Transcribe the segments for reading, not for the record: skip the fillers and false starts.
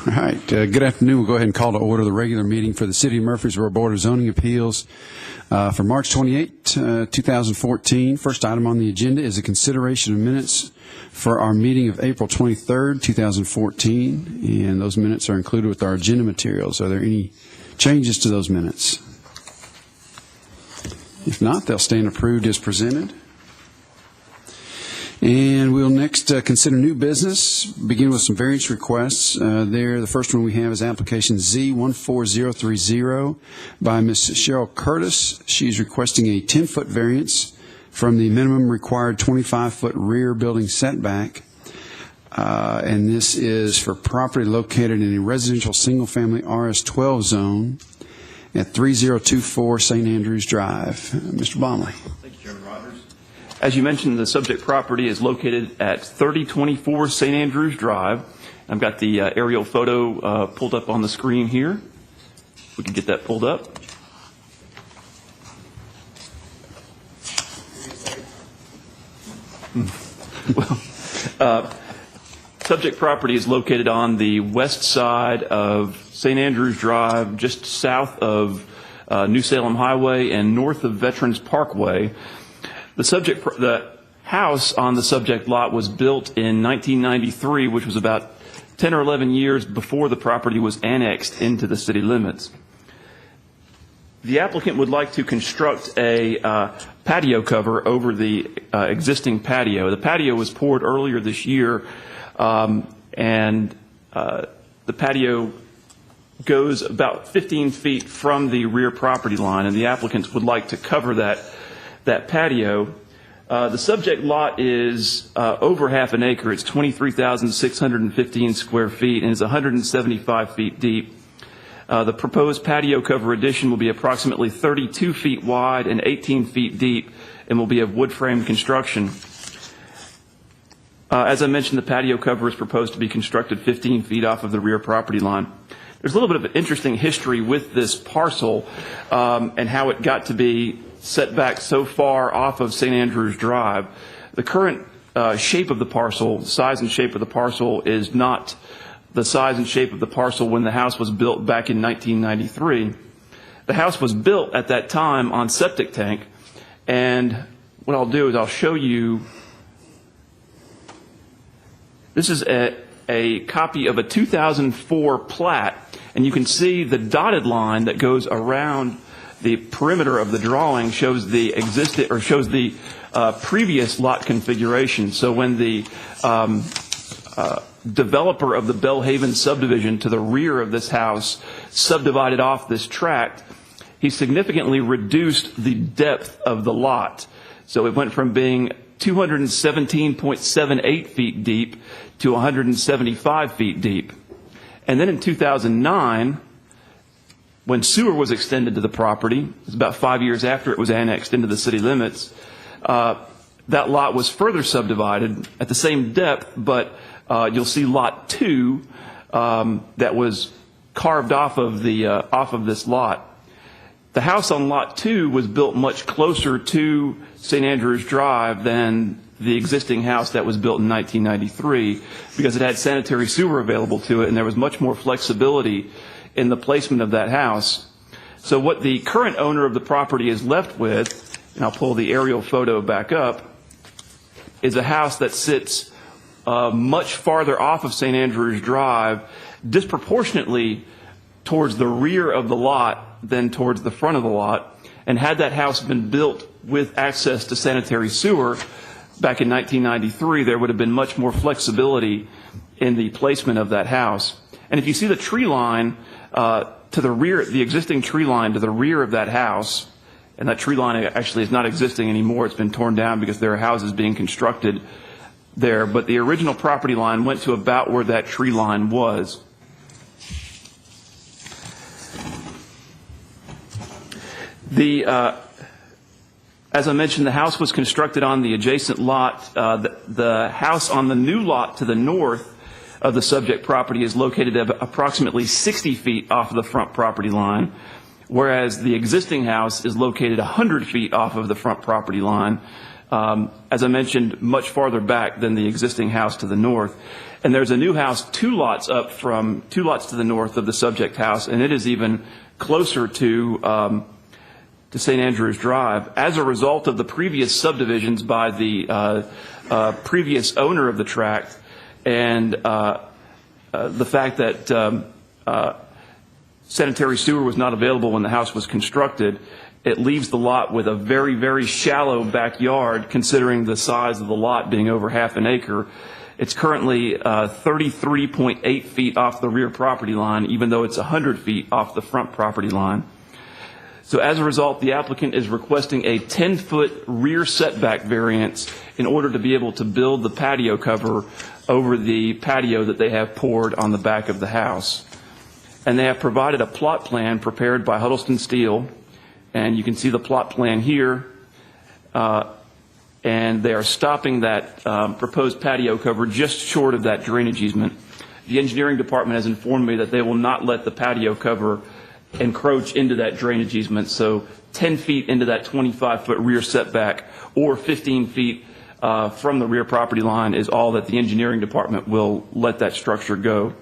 All right. Good afternoon. We'll go ahead and call to order the regular meeting for the City of Murfreesboro Board of Zoning Appeals for March 28, 2014. First item on the agenda is a consideration of minutes for our meeting of April 23, 2014, and those minutes are included with our agenda materials. Are there any changes to those minutes? If not, they'll stand approved as presented. And we'll next consider new business, begin with some variance requests. The first one we have is application Z14030 by Ms. Cheryl Curtis. She's requesting a 10-foot variance from the minimum required 25-foot rear building setback. And this is for property located in a residential single-family RS-12 zone at 3024 St. Andrews Drive. Mr. Bomley. Thank you, Chairman Rogers. As you mentioned, the subject property is located at 3024 St. Andrews Drive. I've got the aerial photo pulled up on the screen here. If we can get that pulled up. Subject property is located on the west side of St. Andrews Drive, just south of New Salem Highway and north of Veterans Parkway. The house on the subject lot was built in 1993, which was about 10 or 11 years before the property was annexed into the city limits. The applicant would like to construct a patio cover over the existing patio. The patio was poured earlier this year, and the patio goes about 15 feet from the rear property line, and the applicants would like to cover that patio. The subject lot is over half an acre. It's 23,615 square feet and is 175 feet deep. The proposed patio cover addition will be approximately 32 feet wide and 18 feet deep and will be of wood frame construction. As I mentioned, the patio cover is proposed to be constructed 15 feet off of the rear property line. There's a little bit of an interesting history with this parcel and how it got to be set back so far off of St. Andrews Drive. The current shape of the parcel, size and shape of the parcel, is not the size and shape of the parcel when the house was built back in 1993. The house was built at that time on septic tank, and what I'll do is I'll show you. This is a copy of a 2004 plat, and you can see the dotted line that goes around the perimeter of the drawing shows the previous lot configuration. So when the developer of the Bellhaven subdivision to the rear of this house subdivided off this tract, he significantly reduced the depth of the lot. So it went from being 217.78 feet deep to 175 feet deep. And then in 2009, when sewer was extended to the property, it was about 5 years after it was annexed into the city limits, that lot was further subdivided at the same depth, but you'll see lot 2 that was carved off of this lot. The house on lot 2 was built much closer to St. Andrews Drive than the existing house that was built in 1993 because it had sanitary sewer available to it, and there was much more flexibility in the placement of that house. So what the current owner of the property is left with, and I'll pull the aerial photo back up, is a house that sits much farther off of St. Andrews Drive, disproportionately towards the rear of the lot than towards the front of the lot. And had that house been built with access to sanitary sewer back in 1993, there would have been much more flexibility in the placement of that house. And if you see the tree line to the rear, the existing tree line to the rear of that house, and that tree line actually is not existing anymore, it's been torn down because there are houses being constructed there, but the original property line went to about where that tree line was. As I mentioned, the house was constructed on the adjacent lot. The house on the new lot to the north of the subject property is located at approximately 60 feet off of the front property line, whereas the existing house is located 100 feet off of the front property line. as I mentioned, much farther back than the existing house to the north. And there's a new house 2 lots to the north of the subject house, and it is even closer to St. Andrews Drive. As a result of the previous subdivisions by the previous owner of the tract, and the fact that sanitary sewer was not available when the house was constructed, it leaves the lot with a very, very shallow backyard, considering the size of the lot being over half an acre. It's currently 33.8 feet off the rear property line, even though it's 100 feet off the front property line. So as a result, the applicant is requesting a 10-foot rear setback variance in order to be able to build the patio cover over the patio that they have poured on the back of the house. And they have provided a plot plan prepared by Huddleston Steel, and you can see the plot plan here. And they are stopping that proposed patio cover just short of that drainage easement. The engineering department has informed me that they will not let the patio cover encroach into that drainage easement, so 10 feet into that 25-foot rear setback or 15 feet from the rear property line is all that the engineering department will let that structure go.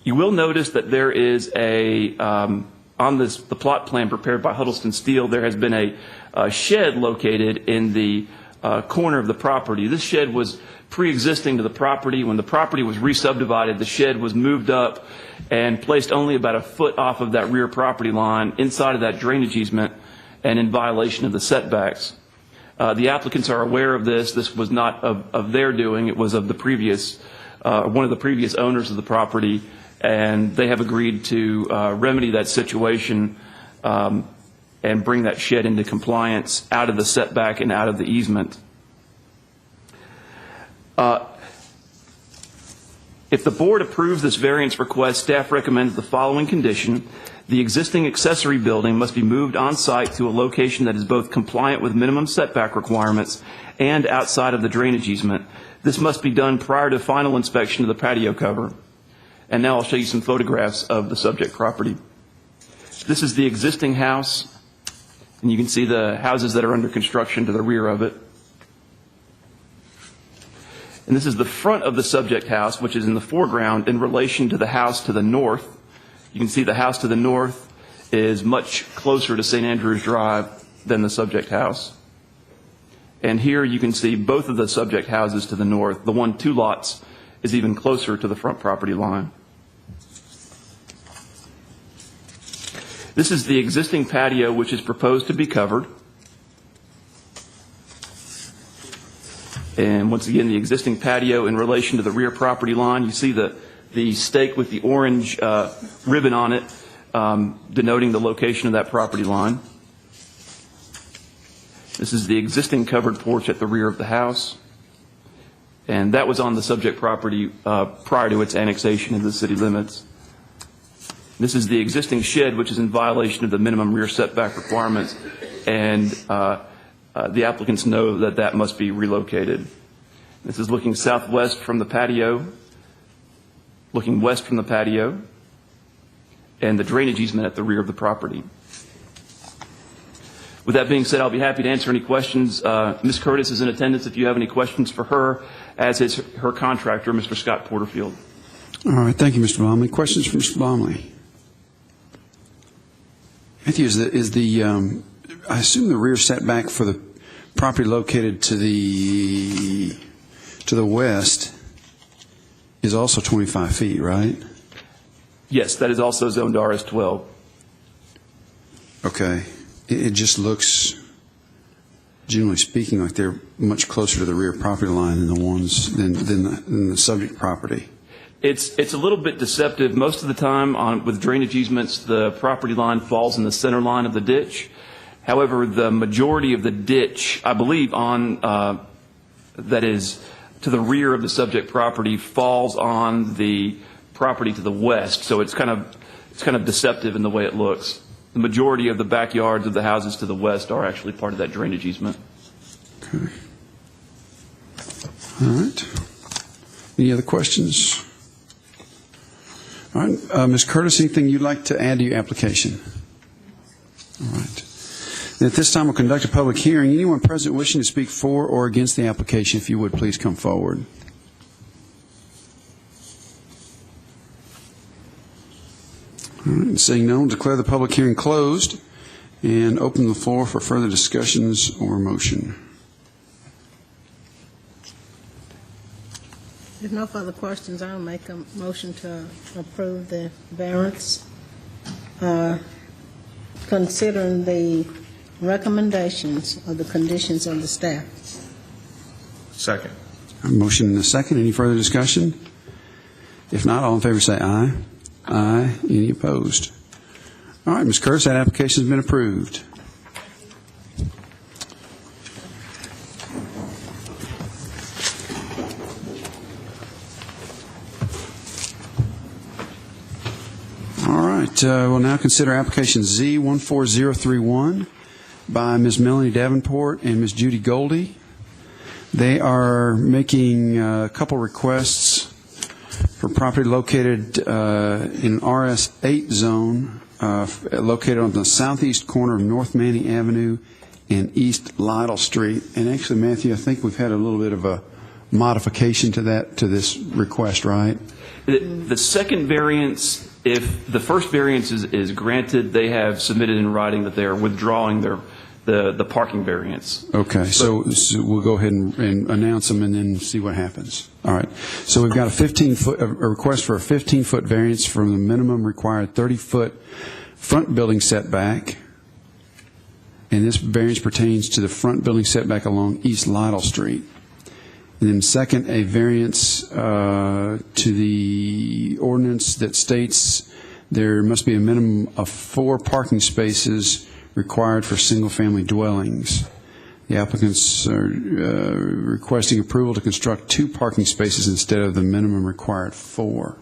You will notice that there is on the plot plan prepared by Huddleston Steel, there has been a shed located in the corner of the property. This shed was pre-existing to the property. When the property was re-subdivided, the shed was moved up and placed only about a foot off of that rear property line inside of that drainage easement and in violation of the setbacks. The applicants are aware of this. This was not of their doing. It was of the previous, one of the previous owners of the property, and they have agreed to remedy that situation and bring that shed into compliance out of the setback and out of the easement. If the board approves this variance request, staff recommends the following condition. The existing accessory building must be moved on site to a location that is both compliant with minimum setback requirements and outside of the drainage easement. This must be done prior to final inspection of the patio cover. And now I'll show you some photographs of the subject property. This is the existing house, and you can see the houses that are under construction to the rear of it. And this is the front of the subject house, which is in the foreground in relation to the house to the north. You can see the house to the north is much closer to St. Andrews Drive than the subject house. And here you can see both of the subject houses to the north. The 1-2 lots is even closer to the front property line. This is the existing patio, which is proposed to be covered. And once again, the existing patio in relation to the rear property line. You see the stake with the orange ribbon on it, denoting the location of that property line. This is the existing covered porch at the rear of the house. And that was on the subject property prior to its annexation into the city limits. This is the existing shed, which is in violation of the minimum rear setback requirements, and the applicants know that that must be relocated. This is looking southwest from the patio, looking west from the patio, and the drainage easement at the rear of the property. With that being said, I'll be happy to answer any questions. Ms. Curtis is in attendance if you have any questions for her, as is her contractor, Mr. Scott Porterfield. All right. Thank you, Mr. Baumley. Questions from Mr. Baumley? Matthew, I assume the rear setback for the property located to the west is also 25 feet, right? Yes, that is also zoned RS-12. Okay. It just looks, generally speaking, like they're much closer to the rear property line than the ones than the subject property. It's a little bit deceptive. Most of the time with drainage easements, the property line falls in the center line of the ditch. However, the majority of the ditch, I believe, that is to the rear of the subject property, falls on the property to the west. So it's kind of deceptive in the way it looks. The majority of the backyards of the houses to the west are actually part of that drainage easement. Okay. All right. Any other questions? All right. Ms. Curtis, anything you'd like to add to your application? All right. At this time, we'll conduct a public hearing. Anyone present wishing to speak for or against the application, if you would, please come forward. All right, seeing none, we'll declare the public hearing closed and open the floor for further discussions or motion. If no further questions, I'll make a motion to approve the variance, considering the recommendations of the conditions of the staff. Second. A motion and a second. Any further discussion? If not, all in favor say aye. Aye. Any opposed? All right, Ms. Curtis, that application has been approved. All right, we'll now consider application Z14031 by Ms. Melanie Davenport and Ms. Judy Goldie. They are making a couple requests for property located in RS8 zone, located on the southeast corner of North Manning Avenue and East Lytle Street. And actually, Matthew, I think we've had a little bit of a modification to this request, right? The second variance, if the first variance is granted, they have submitted in writing that they are withdrawing the parking variance. Okay, so we'll go ahead and announce them and then see what happens. All right. So we've got a request for a 15-foot variance from the minimum required 30-foot front building setback, and this variance pertains to the front building setback along East Lytle Street. And then second, a variance to the ordinance that states there must be a minimum of 4 parking spaces required for single-family dwellings. The applicants are requesting approval to construct 2 parking spaces instead of the minimum required 4.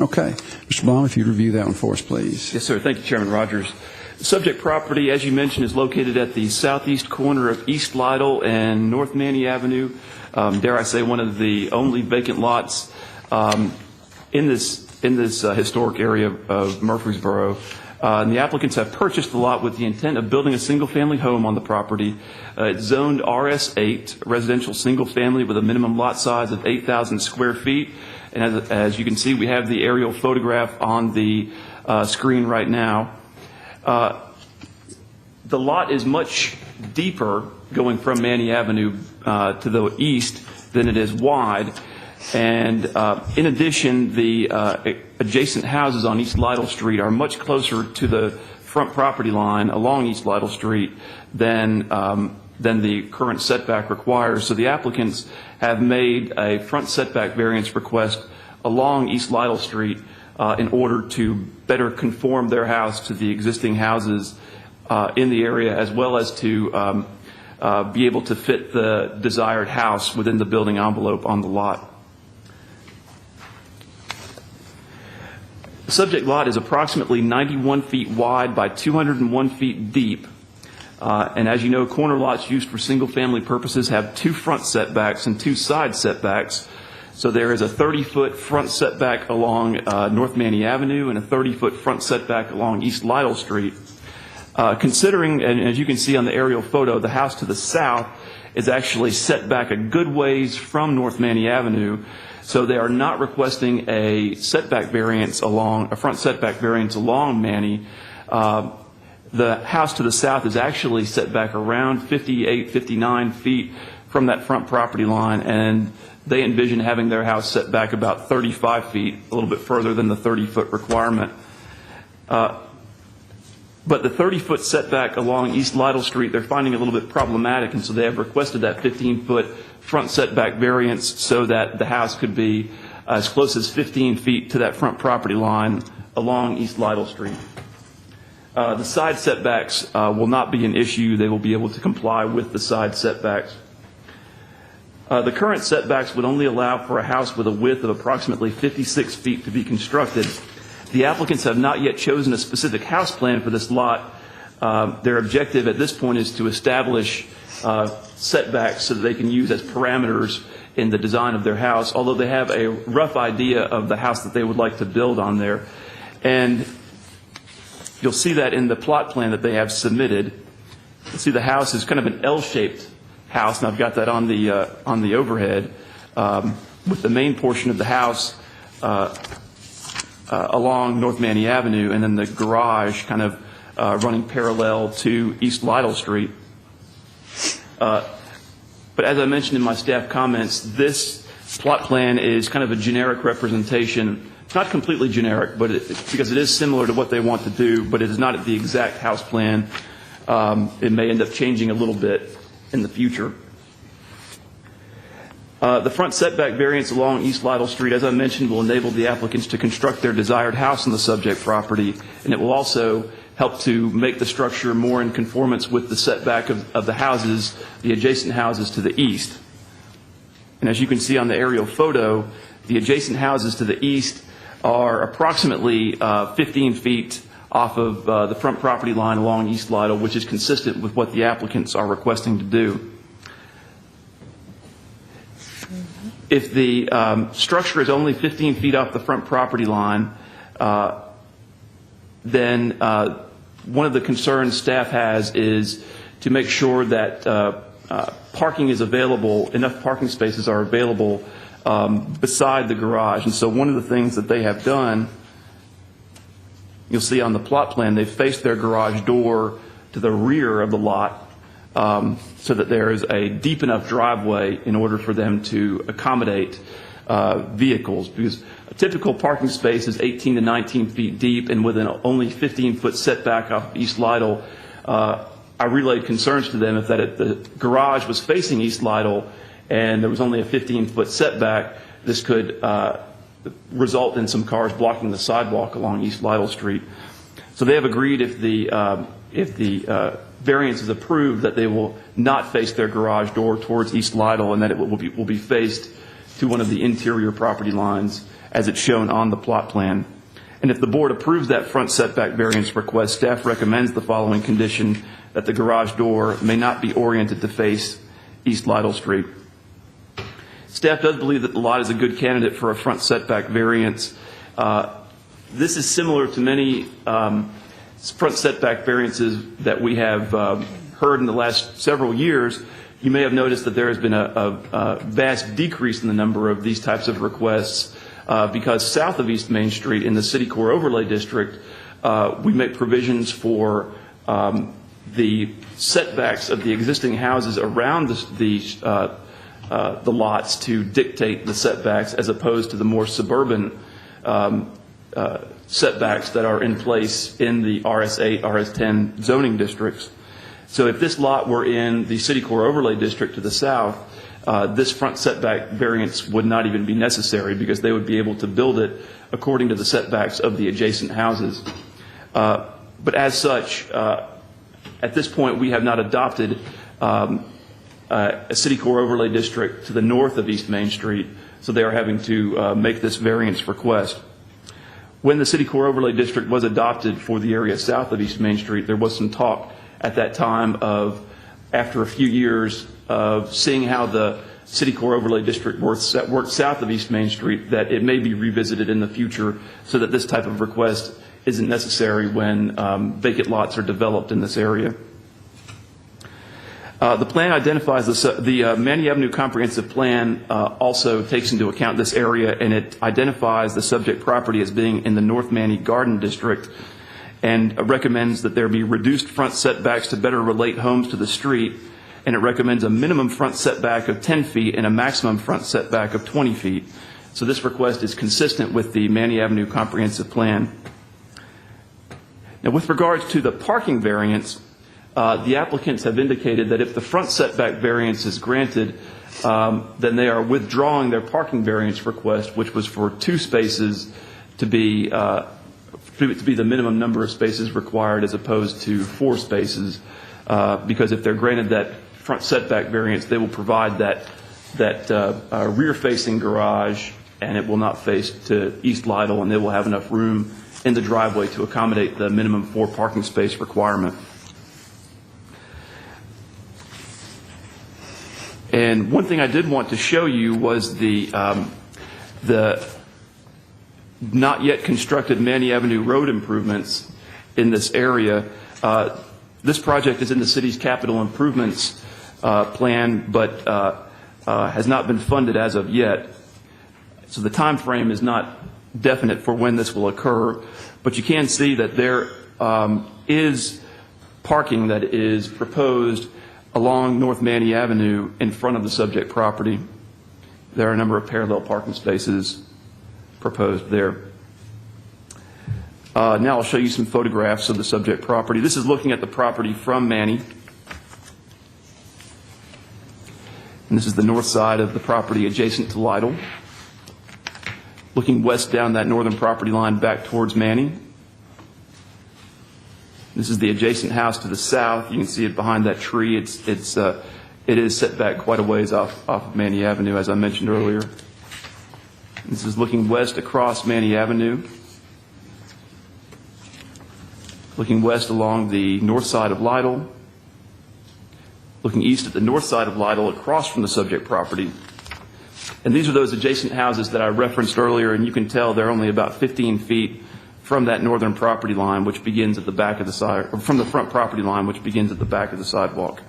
Okay. Mr. Blum, if you'd review that one for us, please. Yes, sir. Thank you, Chairman Rogers. The subject property, as you mentioned, is located at the southeast corner of East Lytle and North Manning Avenue. Dare I say, one of the only vacant lots in this historic area of Murfreesboro. And the applicants have purchased the lot with the intent of building a single-family home on the property. It's zoned RS8, residential single-family, with a minimum lot size of 8,000 square feet. And as you can see, we have the aerial photograph on the screen right now. The lot is much deeper going from Manning Avenue to the east than it is wide. And in addition, the adjacent houses on East Lytle Street are much closer to the front property line along East Lytle Street than the current setback requires. So the applicants have made a front setback variance request along East Lytle Street in order to better conform their house to the existing houses in the area, as well as to be able to fit the desired house within the building envelope on the lot. The subject lot is approximately 91 feet wide by 201 feet deep. And as you know, corner lots used for single-family purposes have 2 front setbacks and 2 side setbacks. So there is a 30-foot front setback along North Manning Avenue and a 30-foot front setback along East Lytle Street. Considering, and as you can see on the aerial photo, the house to the south is actually set back a good ways from North Manning Avenue. So they are not requesting a setback variance a front setback variance along Manning. The house to the south is actually set back around 58, 59 feet from that front property line, and they envision having their house set back about 35 feet, a little bit further than the 30-foot requirement. But the 30-foot setback along East Lytle Street, they're finding a little bit problematic, and so they have requested that 15-foot front setback variance so that the house could be as close as 15 feet to that front property line along East Lytle Street. The side setbacks will not be an issue. They will be able to comply with the side setbacks. The current setbacks would only allow for a house with a width of approximately 56 feet to be constructed. The applicants have not yet chosen a specific house plan for this lot. Their objective at this point is to establish setbacks so that they can use as parameters in the design of their house, although they have a rough idea of the house that they would like to build on there. And you'll see that in the plot plan that they have submitted. see the house is kind of an L-shaped house, and I've got that on the overhead, with the main portion of the house along North Manny Avenue, and then the garage kind of running parallel to East Lytle Street. But as I mentioned in my staff comments, this plot plan is kind of a generic representation. It's not completely generic, but because it is similar to what they want to do, but it is not the exact house plan. It may end up changing a little bit in the future. The front setback variance along East Lytle Street, as I mentioned, will enable the applicants to construct their desired house on the subject property, and it will also help to make the structure more in conformance with the setback of the houses, the adjacent houses to the east. And as you can see on the aerial photo, the adjacent houses to the east are approximately 15 feet off of the front property line along East Lytle, which is consistent with what the applicants are requesting to do. If the structure is only 15 feet off the front property line, then one of the concerns staff has is to make sure that parking is available, enough parking spaces are available beside the garage. And so one of the things that they have done, you'll see on the plot plan, they've faced their garage door to the rear of the lot so that there is a deep enough driveway in order for them to accommodate vehicles, because a typical parking space is 18 to 19 feet deep, and with an only 15-foot setback off East Lytle, I relayed concerns to them if the garage was facing East Lytle and there was only a 15-foot setback, this could result in some cars blocking the sidewalk along East Lytle Street. So they have agreed if the variance is approved that they will not face their garage door towards East Lytle, and that it will be faced to one of the interior property lines as it's shown on the plot plan. And if the board approves that front setback variance request, staff recommends the following condition: that the garage door may not be oriented to face East Lytle Street. Staff does believe that the lot is a good candidate for a front setback variance. This is similar to many front setback variances that we have heard in the last several years. You may have noticed that there has been a vast decrease in the number of these types of requests because south of East Main Street in the City Core Overlay District, we make provisions for the setbacks of the existing houses around the lots to dictate the setbacks, as opposed to the more suburban setbacks that are in place in the RS8, RS10 zoning districts. So if this lot were in the City Core Overlay District to the south, this front setback variance would not even be necessary, because they would be able to build it according to the setbacks of the adjacent houses. But as such, at this point, we have not adopted a City Core Overlay District to the north of East Main Street, so they are having to make this variance request. When the City Core Overlay District was adopted for the area south of East Main Street, there was some talk at that time of, after a few years of seeing how the City Core Overlay District worked south of East Main Street, that it may be revisited in the future so that this type of request isn't necessary when vacant lots are developed in this area. The plan identifies the Manny Avenue Comprehensive Plan also takes into account this area, and it identifies the subject property as being in the North Manny Garden District, and recommends that there be reduced front setbacks to better relate homes to the street, and it recommends a minimum front setback of 10 feet and a maximum front setback of 20 feet. So this request is consistent with the Manny Avenue Comprehensive Plan. Now, with regards to the parking variance, the applicants have indicated that if the front setback variance is granted, then they are withdrawing their parking variance request, which was for 2 spaces to be the minimum number of spaces required, as opposed to 4 spaces, because if they're granted that front setback variance, they will provide that rear-facing garage, and it will not face to East Lytle, and they will have enough room in the driveway to accommodate the minimum 4 parking space requirement. And one thing I did want to show you was the not yet constructed Manny Avenue road improvements in this area. This project is in the city's capital improvements plan, but has not been funded as of yet. So the time frame is not definite for when this will occur, but you can see that there is parking that is proposed along North Manny Avenue in front of the subject property. There are a number of parallel parking spaces proposed there. Now I'll show you some photographs of the subject property. This is looking at the property from Manny. And this is the north side of the property adjacent to Lytle. Looking west down that northern property line back towards Manny. This is the adjacent house to the south. You can see it behind that tree. It is set back quite a ways off of Manny Avenue, as I mentioned earlier. This is looking west across Manny Avenue. Looking west along the north side of Lytle. Looking east at the north side of Lytle across from the subject property. And these are those adjacent houses that I referenced earlier, and you can tell they're only about 15 feet from that northern property line, which begins at the back of the side, or from the front property line, which begins at the back of the sidewalk.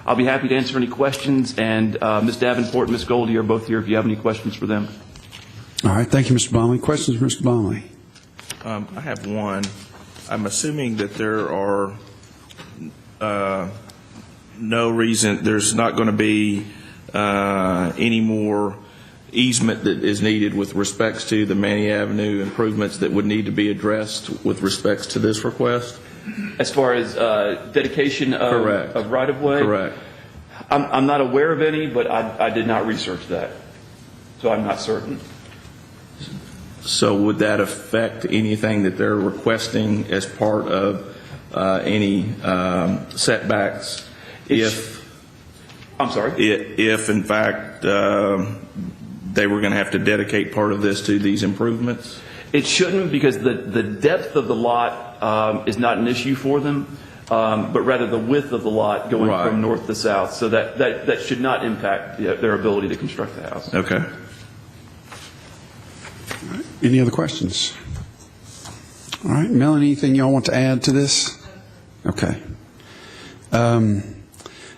I'll be happy to answer any questions, and Ms. Davenport and Ms. Goldie are both here if you have any questions for them. All right. Thank you, Mr. Blomley. Questions for Mr. Blomley? I have one. I'm assuming that there are no reason, there's not going to be any more easement that is needed with respects to the Manny Avenue improvements that would need to be addressed with respects to this request? As far as dedication of right-of-way? Correct. I'm not aware of any, but I did not research that, so I'm not certain. So would that affect anything that they're requesting as part of any setbacks I'm sorry? if in fact they were going to have to dedicate part of this to these improvements? It shouldn't, because the depth of the lot is not an issue for them, but rather the width of the lot going from north to south. So that should not impact their ability to construct the house. Okay. Any other questions? All right. Melanie, anything y'all want to add to this? Okay. Then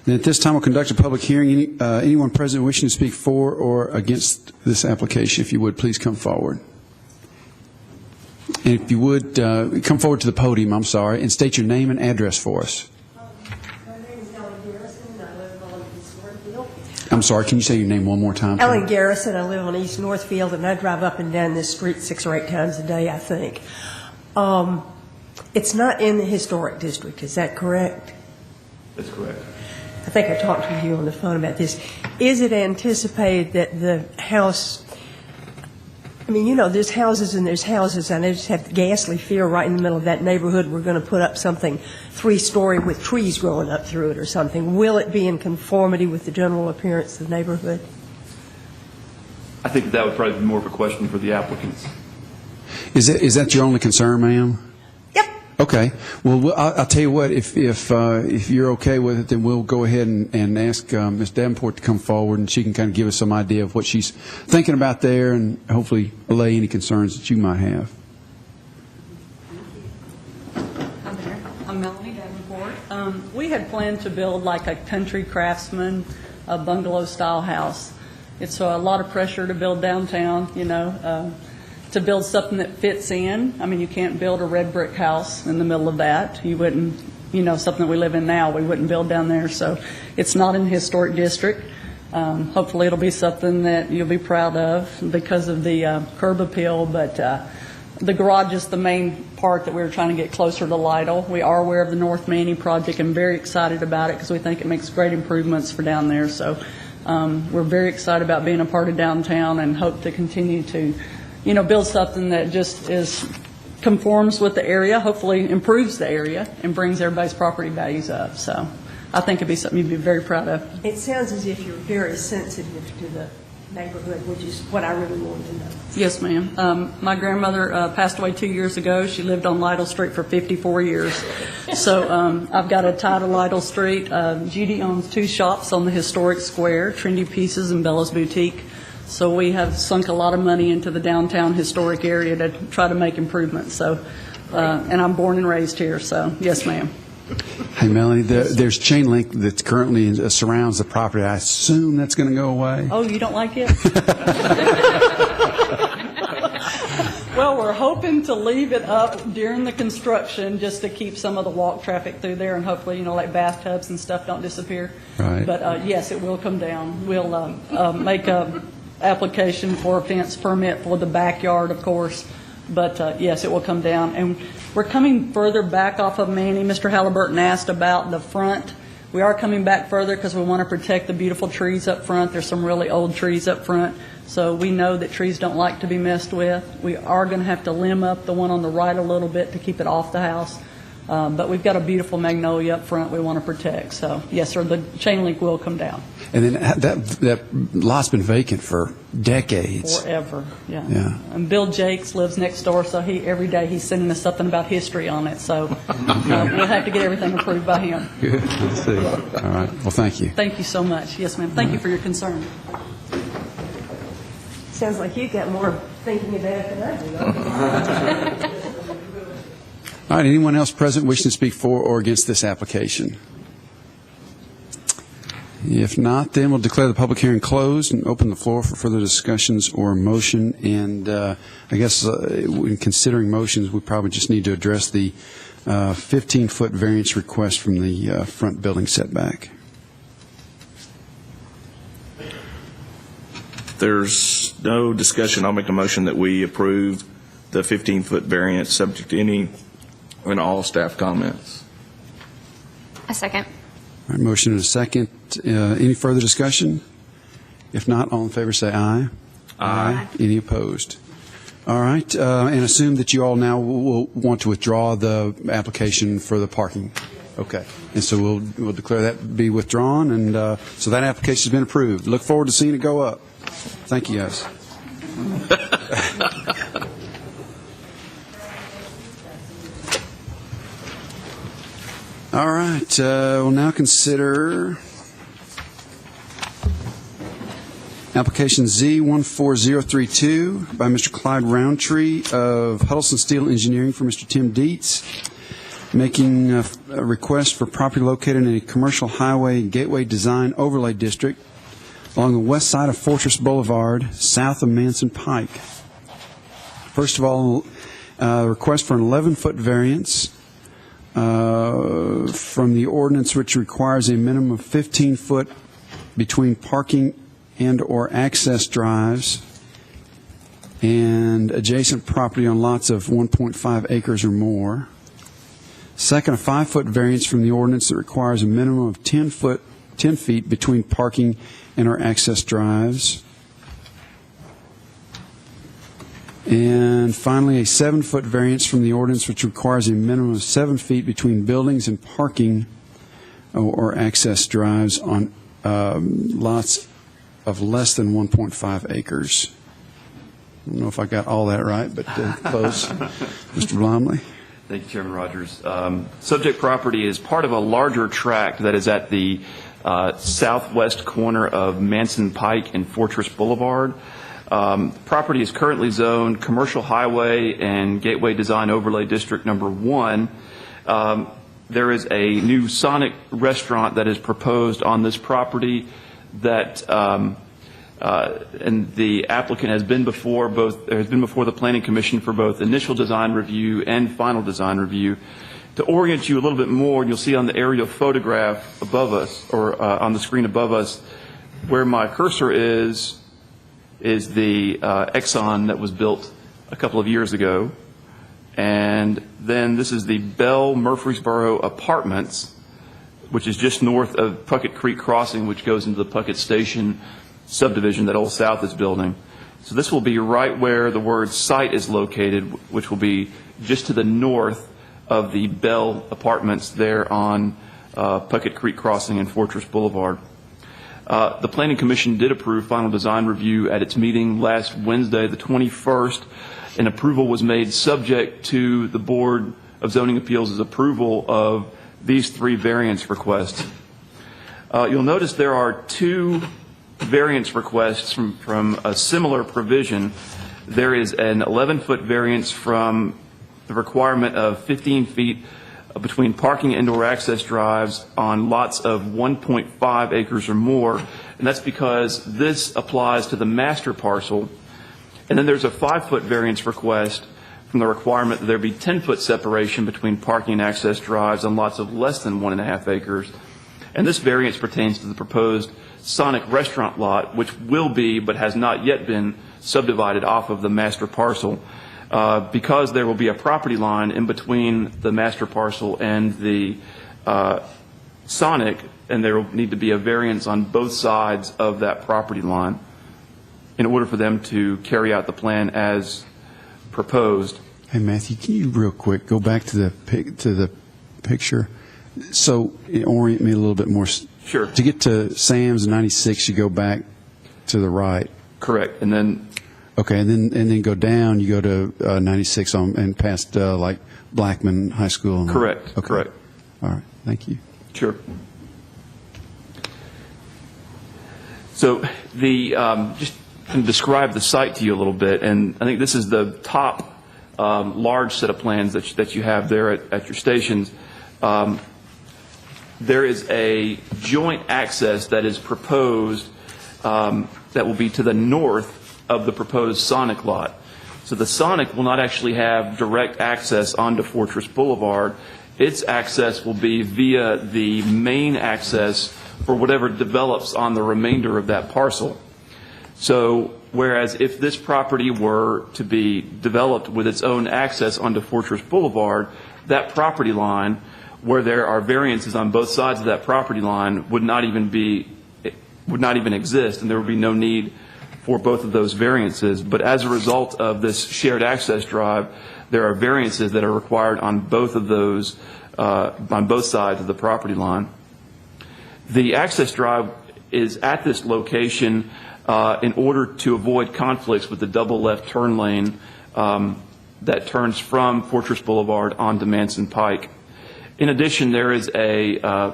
at this time, we'll conduct a public hearing. Anyone present wishing to speak for or against this application, if you would, please come forward. And if you would, come forward to the podium, I'm sorry, and state your name and address for us. My name is Ellen Garrison, and I live on East Northfield. I'm sorry, can you say your name one more time? Ellen Garrison, I live on East Northfield, and I drive up and down this street 6 or 8 times a day, I think. It's not in the historic district, is that correct? That's correct. I think I talked to you on the phone about this. Is it anticipated that the house, I mean, you know, there's houses and there's houses, and I just have the ghastly fear right in the middle of that neighborhood we're going to put up something 3-story with trees growing up through it or something. Will it be in conformity with the general appearance of the neighborhood? I think that would probably be more of a question for the applicants. Is that your only concern, ma'am? Yep. Okay. Well, I'll tell you what. If you're okay with it, then we'll go ahead and ask Ms. Davenport to come forward, and she can kind of give us some idea of what she's thinking about there, and hopefully allay any concerns that you might have. Hi there. I'm Melanie Davenport. We had planned to build like a country craftsman, a bungalow-style house. It's a lot of pressure to build downtown, you know, to build something that fits in. I mean, you can't build a red brick house in the middle of that. You wouldn't, you know, something that we live in now, we wouldn't build down there. So it's not in the historic district. Hopefully it'll be something that you'll be proud of because of the curb appeal. But the garage is the main part that we were trying to get closer to Lytle. We are aware of the North Manny project and very excited about it because we think it makes great improvements for down there. So we're very excited about being a part of downtown and hope to continue to, you know, build something that just conforms with the area, hopefully improves the area, and brings everybody's property values up. So I think it'd be something you'd be very proud of. It sounds as if you're very sensitive to the neighborhood, which is what I really wanted to know. Yes, ma'am. My grandmother passed away 2 years ago. She lived on Lytle Street for 54 years. So I've got a tie to Lytle Street. Judy owns 2 shops on the historic square, Trendy Pieces and Bella's Boutique. So we have sunk a lot of money into the downtown historic area to try to make improvements. So, and I'm born and raised here, so yes, ma'am. Hey, Melanie, there's chain link that currently surrounds the property. I assume that's going to go away? Oh, you don't like it? Well, we're hoping to leave it up during the construction just to keep some of the walk traffic through there and hopefully, like bathtubs and stuff don't disappear. Right. But yes, it will come down. We'll make a application for a fence permit for the backyard, of course. But yes, it will come down. And we're coming further back off of Manny. Mr. Halliburton asked about the front. We are coming back further because we want to protect the beautiful trees up front. There's some really old trees up front. So we know that trees don't like to be messed with. We are going to have to limb up the one on the right a little bit to keep it off the house. But we've got a beautiful magnolia up front we want to protect. So, yes, sir, the chain link will come down. And then that lot's been vacant for decades. Forever, yeah. Yeah. And Bill Jakes lives next door, so every day he's sending us something about history on it. So we'll have to get everything approved by him. Good. Let's see. All right. Well, thank you. Thank you so much. Yes, ma'am. Thank you for your concern. Sounds like you got more thinking about it than I do. All right. Anyone else present wishing to speak for or against this application? If not, then we'll declare the public hearing closed and open the floor for further discussions or motion. And I guess in considering motions, we probably just need to address the 15-foot variance request from the front building setback. There's no discussion. I'll make a motion that we approve the 15-foot variance subject to any and all staff comments. A second. All right, motion and a second. Any further discussion? If not, all in favor say aye. Aye. Any opposed? All right, and assume that you all now will want to withdraw the application for the parking. Okay, and so we'll declare that be withdrawn, and so that application has been approved. Look forward to seeing it go up. Thank you, guys. All right, we'll now consider application Z14032 by Mr. Clyde Roundtree of Huddleston Steel Engineering for Mr. Tim Dietz, making a request for property located in a commercial highway gateway design overlay district along the west side of Fortress Boulevard, south of Manson Pike. First of all, request for an 11-foot variance from the ordinance, which requires a minimum of 15 foot between parking and or access drives and adjacent property on lots of 1.5 acres or more. Second, a 5-foot variance from the ordinance that requires a minimum of 10 feet between parking and or access drives. And finally, a 7-foot variance from the ordinance which requires a minimum of 7 feet between buildings and parking or access drives on lots of less than 1.5 acres. I don't know if I got all that right, but close. Mr. Blomley. Thank you, Chairman Rogers. Subject property is part of a larger tract that is at the southwest corner of Manson Pike and Fortress Boulevard. Property is currently zoned Commercial Highway and Gateway Design Overlay District Number 1. There is a new Sonic restaurant that is proposed on this property that and the applicant has been before the Planning Commission for both initial design review and final design review. To orient you a little bit more, you'll see on the aerial photograph above us, or on the screen above us, where my cursor is the Exxon that was built a couple of years ago. And then this is the Bell Murfreesboro Apartments, which is just north of Puckett Creek Crossing, which goes into the Puckett Station subdivision that Old South is building. So this will be right where the word site is located, which will be just to the north of the Bell Apartments there on Puckett Creek Crossing and Fortress Boulevard. The Planning Commission did approve final design review at its meeting last Wednesday, the 21st, and approval was made subject to the Board of Zoning Appeals' approval of these 3 variance requests. You'll notice there are 2 variance requests from a similar provision. There is an 11-foot variance from the requirement of 15 feet between parking and indoor access drives on lots of 1.5 acres or more, and that's because this applies to the master parcel. And then there's a 5-foot variance request from the requirement that there be 10-foot separation between parking and access drives on lots of less than 1.5 acres. And this variance pertains to the proposed Sonic restaurant lot, which will be, but has not yet been, subdivided off of the master parcel. Because there will be a property line in between the master parcel and the Sonic, and there will need to be a variance on both sides of that property line in order for them to carry out the plan as proposed. Hey, Matthew, can you real quick go back to the picture? So orient me a little bit more. Sure. To get to Sam's 96, you go back to the right. Correct. And then Okay, and then go down. You go to 96 and past like Blackman High School. And Correct. Okay. Correct. All right. Thank you. Sure. So just to describe the site to you a little bit, and I think this is the top large set of plans that you have there at your stations. There is a joint access that is proposed that will be to the north of the proposed Sonic lot. So the Sonic will not actually have direct access onto Fortress Boulevard. Its access will be via the main access for whatever develops on the remainder of that parcel. So whereas if this property were to be developed with its own access onto Fortress Boulevard, that property line, where there are variances on both sides of that property line, would not even exist, and there would be no need for both of those variances. But as a result of this shared access drive, there are variances that are required on both of those, on both sides of the property line. The access drive is at this location in order to avoid conflicts with the double left turn lane that turns from Fortress Boulevard onto Manson Pike. In addition, there is an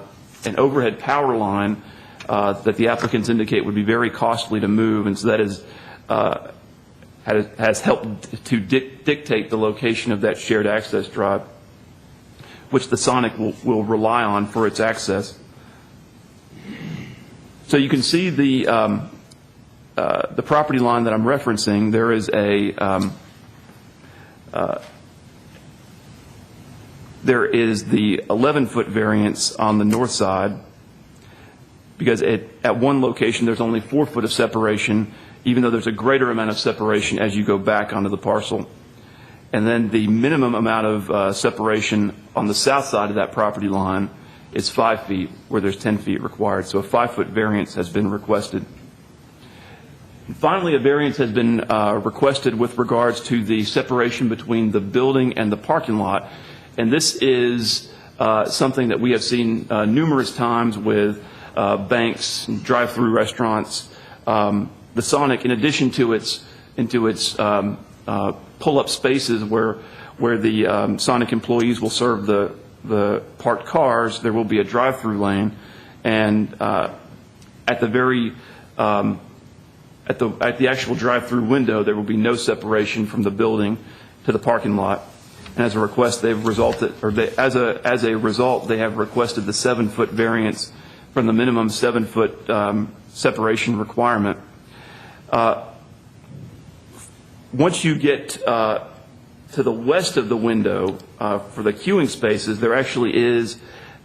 overhead power line that the applicants indicate would be very costly to move, and so that has helped to dictate the location of that shared access drive, which the Sonic will rely on for its access. So you can see the property line that I'm referencing. There is the 11-foot variance on the north side, because at one location there's only 4 foot of separation, even though there's a greater amount of separation as you go back onto the parcel. And then the minimum amount of separation on the south side of that property line is 5 feet, where there's 10 feet required. So a 5-foot variance has been requested. And finally, a variance has been requested with regards to the separation between the building and the parking lot. And this is something that we have seen numerous times with banks, drive-through restaurants. The Sonic, in addition to its pull-up spaces where the Sonic employees will serve the parked cars, there will be a drive-through lane, and at the actual drive-through window, there will be no separation from the building to the parking lot. And as a result, they have requested the 7-foot variance from the minimum 7-foot separation requirement. Once you get to the west of the window for the queuing spaces, there actually is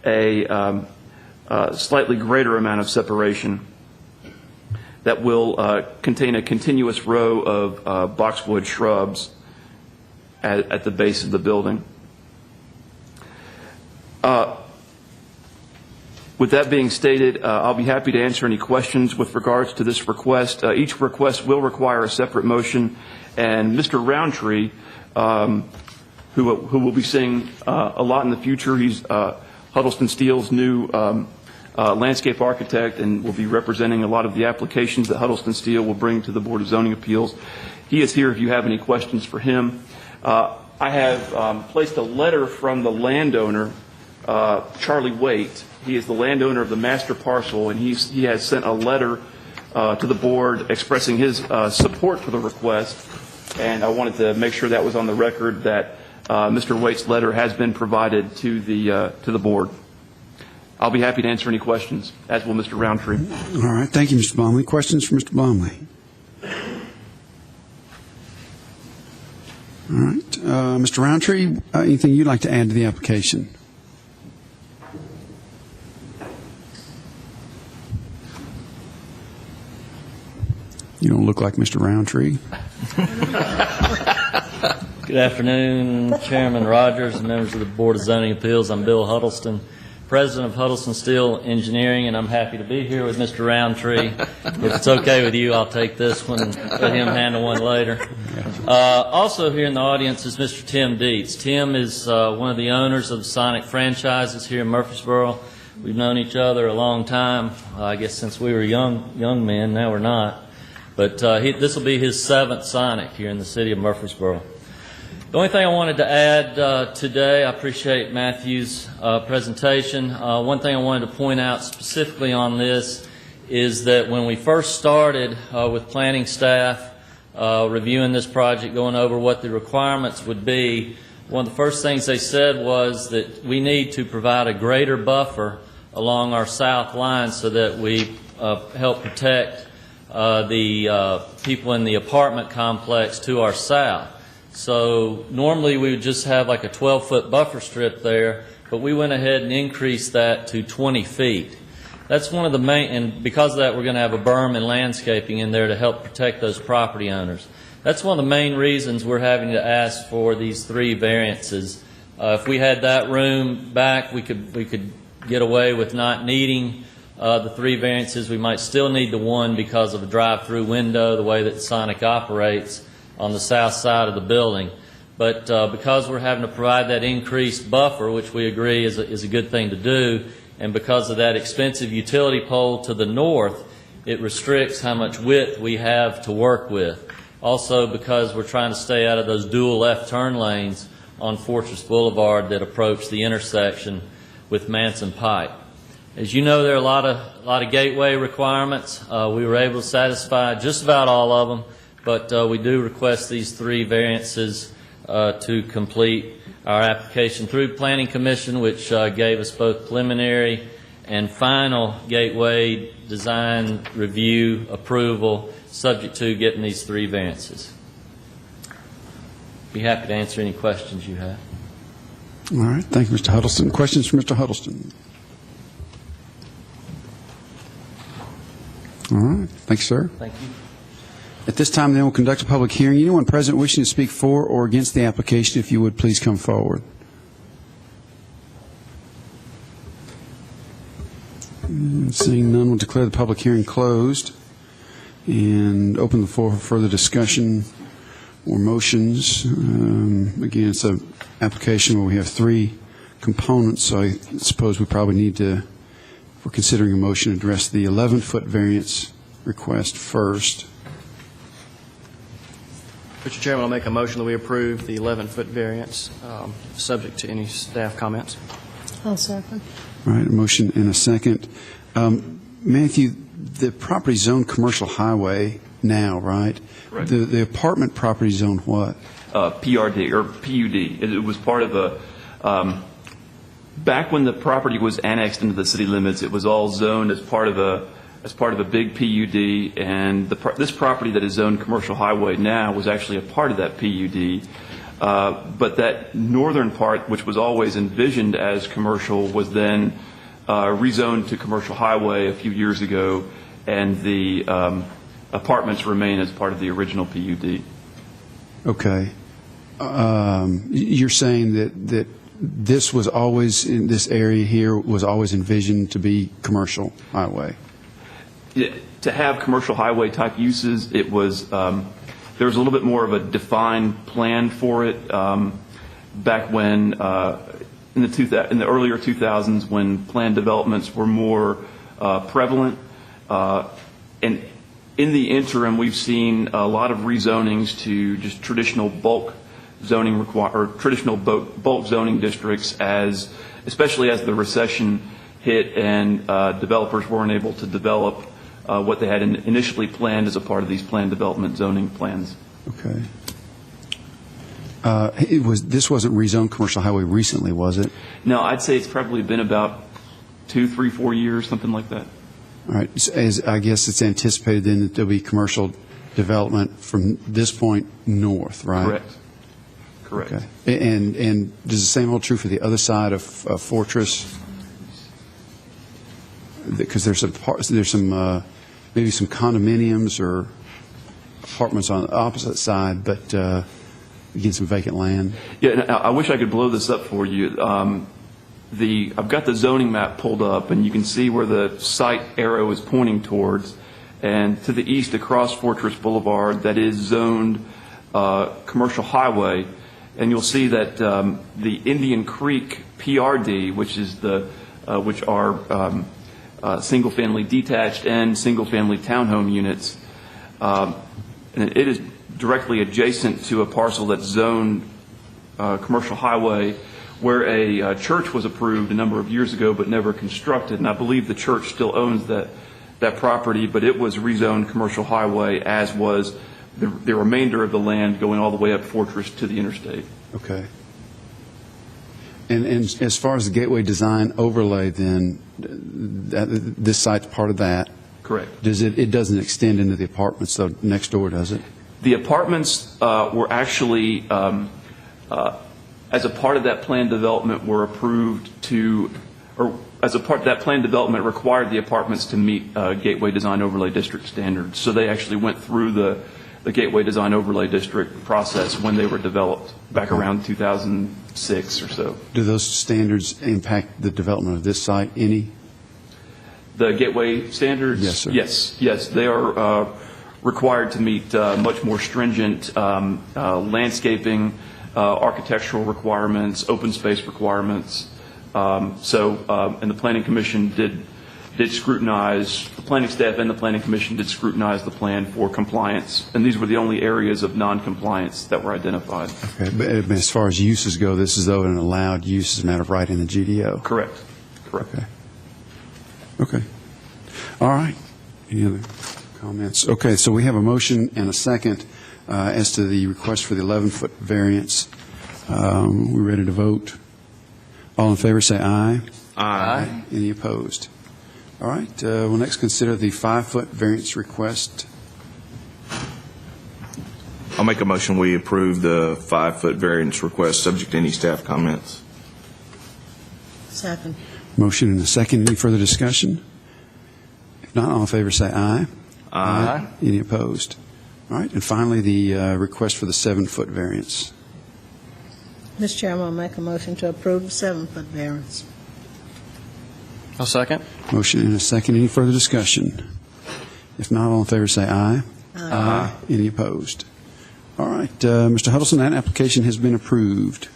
a slightly greater amount of separation that will contain a continuous row of boxwood shrubs at the base of the building. With that being stated, I'll be happy to answer any questions with regards to this request. Each request will require a separate motion, and Mr. Roundtree, who will be seeing a lot in the future, he's Huddleston Steel's new landscape architect and will be representing a lot of the applications that Huddleston Steel will bring to the Board of Zoning Appeals. He is here if you have any questions for him. I have placed a letter from the landowner, Charlie Waite. He is the landowner of the master parcel, and he has sent a letter to the board expressing his support for the request. And I wanted to make sure that was on the record, that Mr. Waite's letter has been provided to the board. I'll be happy to answer any questions, as will Mr. Roundtree. All right. Thank you, Mr. Blomley. Questions for Mr. Blomley? All right. Mr. Roundtree, anything you'd like to add to the application? You don't look like Mr. Roundtree. Good afternoon, Chairman Rogers and members of the Board of Zoning Appeals. I'm Bill Huddleston, President of Huddleston Steel Engineering, and I'm happy to be here with Mr. Roundtree. If it's okay with you, I'll take this one and let him handle one later. Also here in the audience is Mr. Tim Dietz. Tim is one of the owners of the Sonic franchises here in Murfreesboro. We've known each other a long time, I guess since we were young men. Now we're not. But this will be his 7th Sonic here in the city of Murfreesboro. The only thing I wanted to add today, I appreciate Matthew's presentation. One thing I wanted to point out specifically on this is that when we first started with planning staff, reviewing this project, going over what the requirements would be, one of the first things they said was that we need to provide a greater buffer along our south line so that we help protect the people in the apartment complex to our south. So normally we would just have like a 12-foot buffer strip there, but we went ahead and increased that to 20 feet. That's one of the main, and because of that we're going to have a berm and landscaping in there to help protect those property owners. That's one of the main reasons we're having to ask for these 3 variances. If we had that room back, we could get away with not needing the 3 variances. We might still need the 1 because of a drive-through window, the way that Sonic operates on the south side of the building. But because we're having to provide that increased buffer, which we agree is a good thing to do, and because of that expensive utility pole to the north, it restricts how much width we have to work with. Also because we're trying to stay out of those dual left turn lanes on Fortress Boulevard that approach the intersection with Manson Pike. As you know, there are a lot of gateway requirements. We were able to satisfy just about all of them, but we do request these 3 variances to complete our application through Planning Commission, which gave us both preliminary and final gateway design review approval, subject to getting these 3 variances. Be happy to answer any questions you have. All right. Thank you, Mr. Huddleston. Questions for Mr. Huddleston? All right. Thank you, sir. Thank you. At this time, then, we'll conduct a public hearing. Anyone present wishing to speak for or against the application, if you would, please come forward. Seeing none, we'll declare the public hearing closed and open the floor for further discussion or motions. Again, it's an application where we have 3 components, so I suppose we probably need to, if we're considering a motion, address the 11-foot variance request first. Mr. Chairman, I'll make a motion that we approve the 11-foot variance, subject to any staff comments. I'll second. All right, a motion and a second. Matthew, the property zone commercial highway now, right? Right. The apartment property zone what? PRD or PUD. It was part of a back when the property was annexed into the city limits. It was all zoned as part of a big PUD, and this property that is zoned commercial highway now was actually a part of that PUD. But that northern part, which was always envisioned as commercial, was then rezoned to commercial highway a few years ago, and the apartments remain as part of the original PUD. Okay. You're saying that this was always, in this area here, was always envisioned to be commercial highway? To have commercial highway type uses, it was there was a little bit more of a defined plan for it back when in the earlier 2000s, when planned developments were more prevalent. And in the interim, we've seen a lot of rezonings to just traditional bulk zoning traditional bulk zoning districts, especially as the recession hit and developers weren't able to develop what they had initially planned as a part of these planned development zoning plans. Okay. This wasn't rezoned commercial highway recently, was it? No, I'd say it's probably been about 2, 3, 4 years, something like that. All right, so I guess it's anticipated then that there'll be commercial development from this point north, right? Correct. Correct. Okay. And does the same hold true for the other side of Fortress? Because there's some maybe some condominiums or apartments on the opposite side, but again, some vacant land. Yeah, and I wish I could blow this up for you. I've got the zoning map pulled up, and you can see where the site arrow is pointing towards. And to the east, across Fortress Boulevard, that is zoned commercial highway. And you'll see that the Indian Creek PRD, which are single-family detached and single-family townhome units, and it is directly adjacent to a parcel that's zoned commercial highway, where a church was approved a number of years ago but never constructed. And I believe the church still owns that property, but it was rezoned commercial highway, as was the remainder of the land going all the way up Fortress to the interstate. Okay. And as far as the gateway design overlay, then this site's part of that. Correct. It doesn't extend into the apartments though next door, does it? The apartments were actually, as a part of that plan development, were approved to, or as a part of that plan development required the apartments to meet Gateway Design Overlay District standards. So they actually went through the Gateway Design Overlay District process when they were developed back around 2006 or so. Do those standards impact the development of this site any? The Gateway standards? Yes, sir. Yes. They are required to meet much more stringent landscaping, architectural requirements, open space requirements. And the Planning Commission did scrutinize, the planning staff and the Planning Commission did scrutinize the plan for compliance, and these were the only areas of non-compliance that were identified. Okay, but as far as uses go, this is though an allowed use as a matter of right in the GDO. Correct. Okay. All right. Any other comments? Okay, so we have a motion and a second as to the request for the 11-foot variance. We're ready to vote. All in favor say aye. Aye. Any opposed? All right, we'll next consider the 5-foot variance request. I'll make a motion we approve the 5-foot variance request, subject to any staff comments. Second. Motion and a second. Any further discussion? If not, all in favor say aye. Aye. Any opposed? All right, and finally, the request for the 7-foot variance. Mr. Chairman, I'll make a motion to approve the 7-foot variance. I'll second. Motion and a second. Any further discussion? If not, all in favor say aye. Aye. Any opposed? All right, Mr. Huddleston, that application has been approved.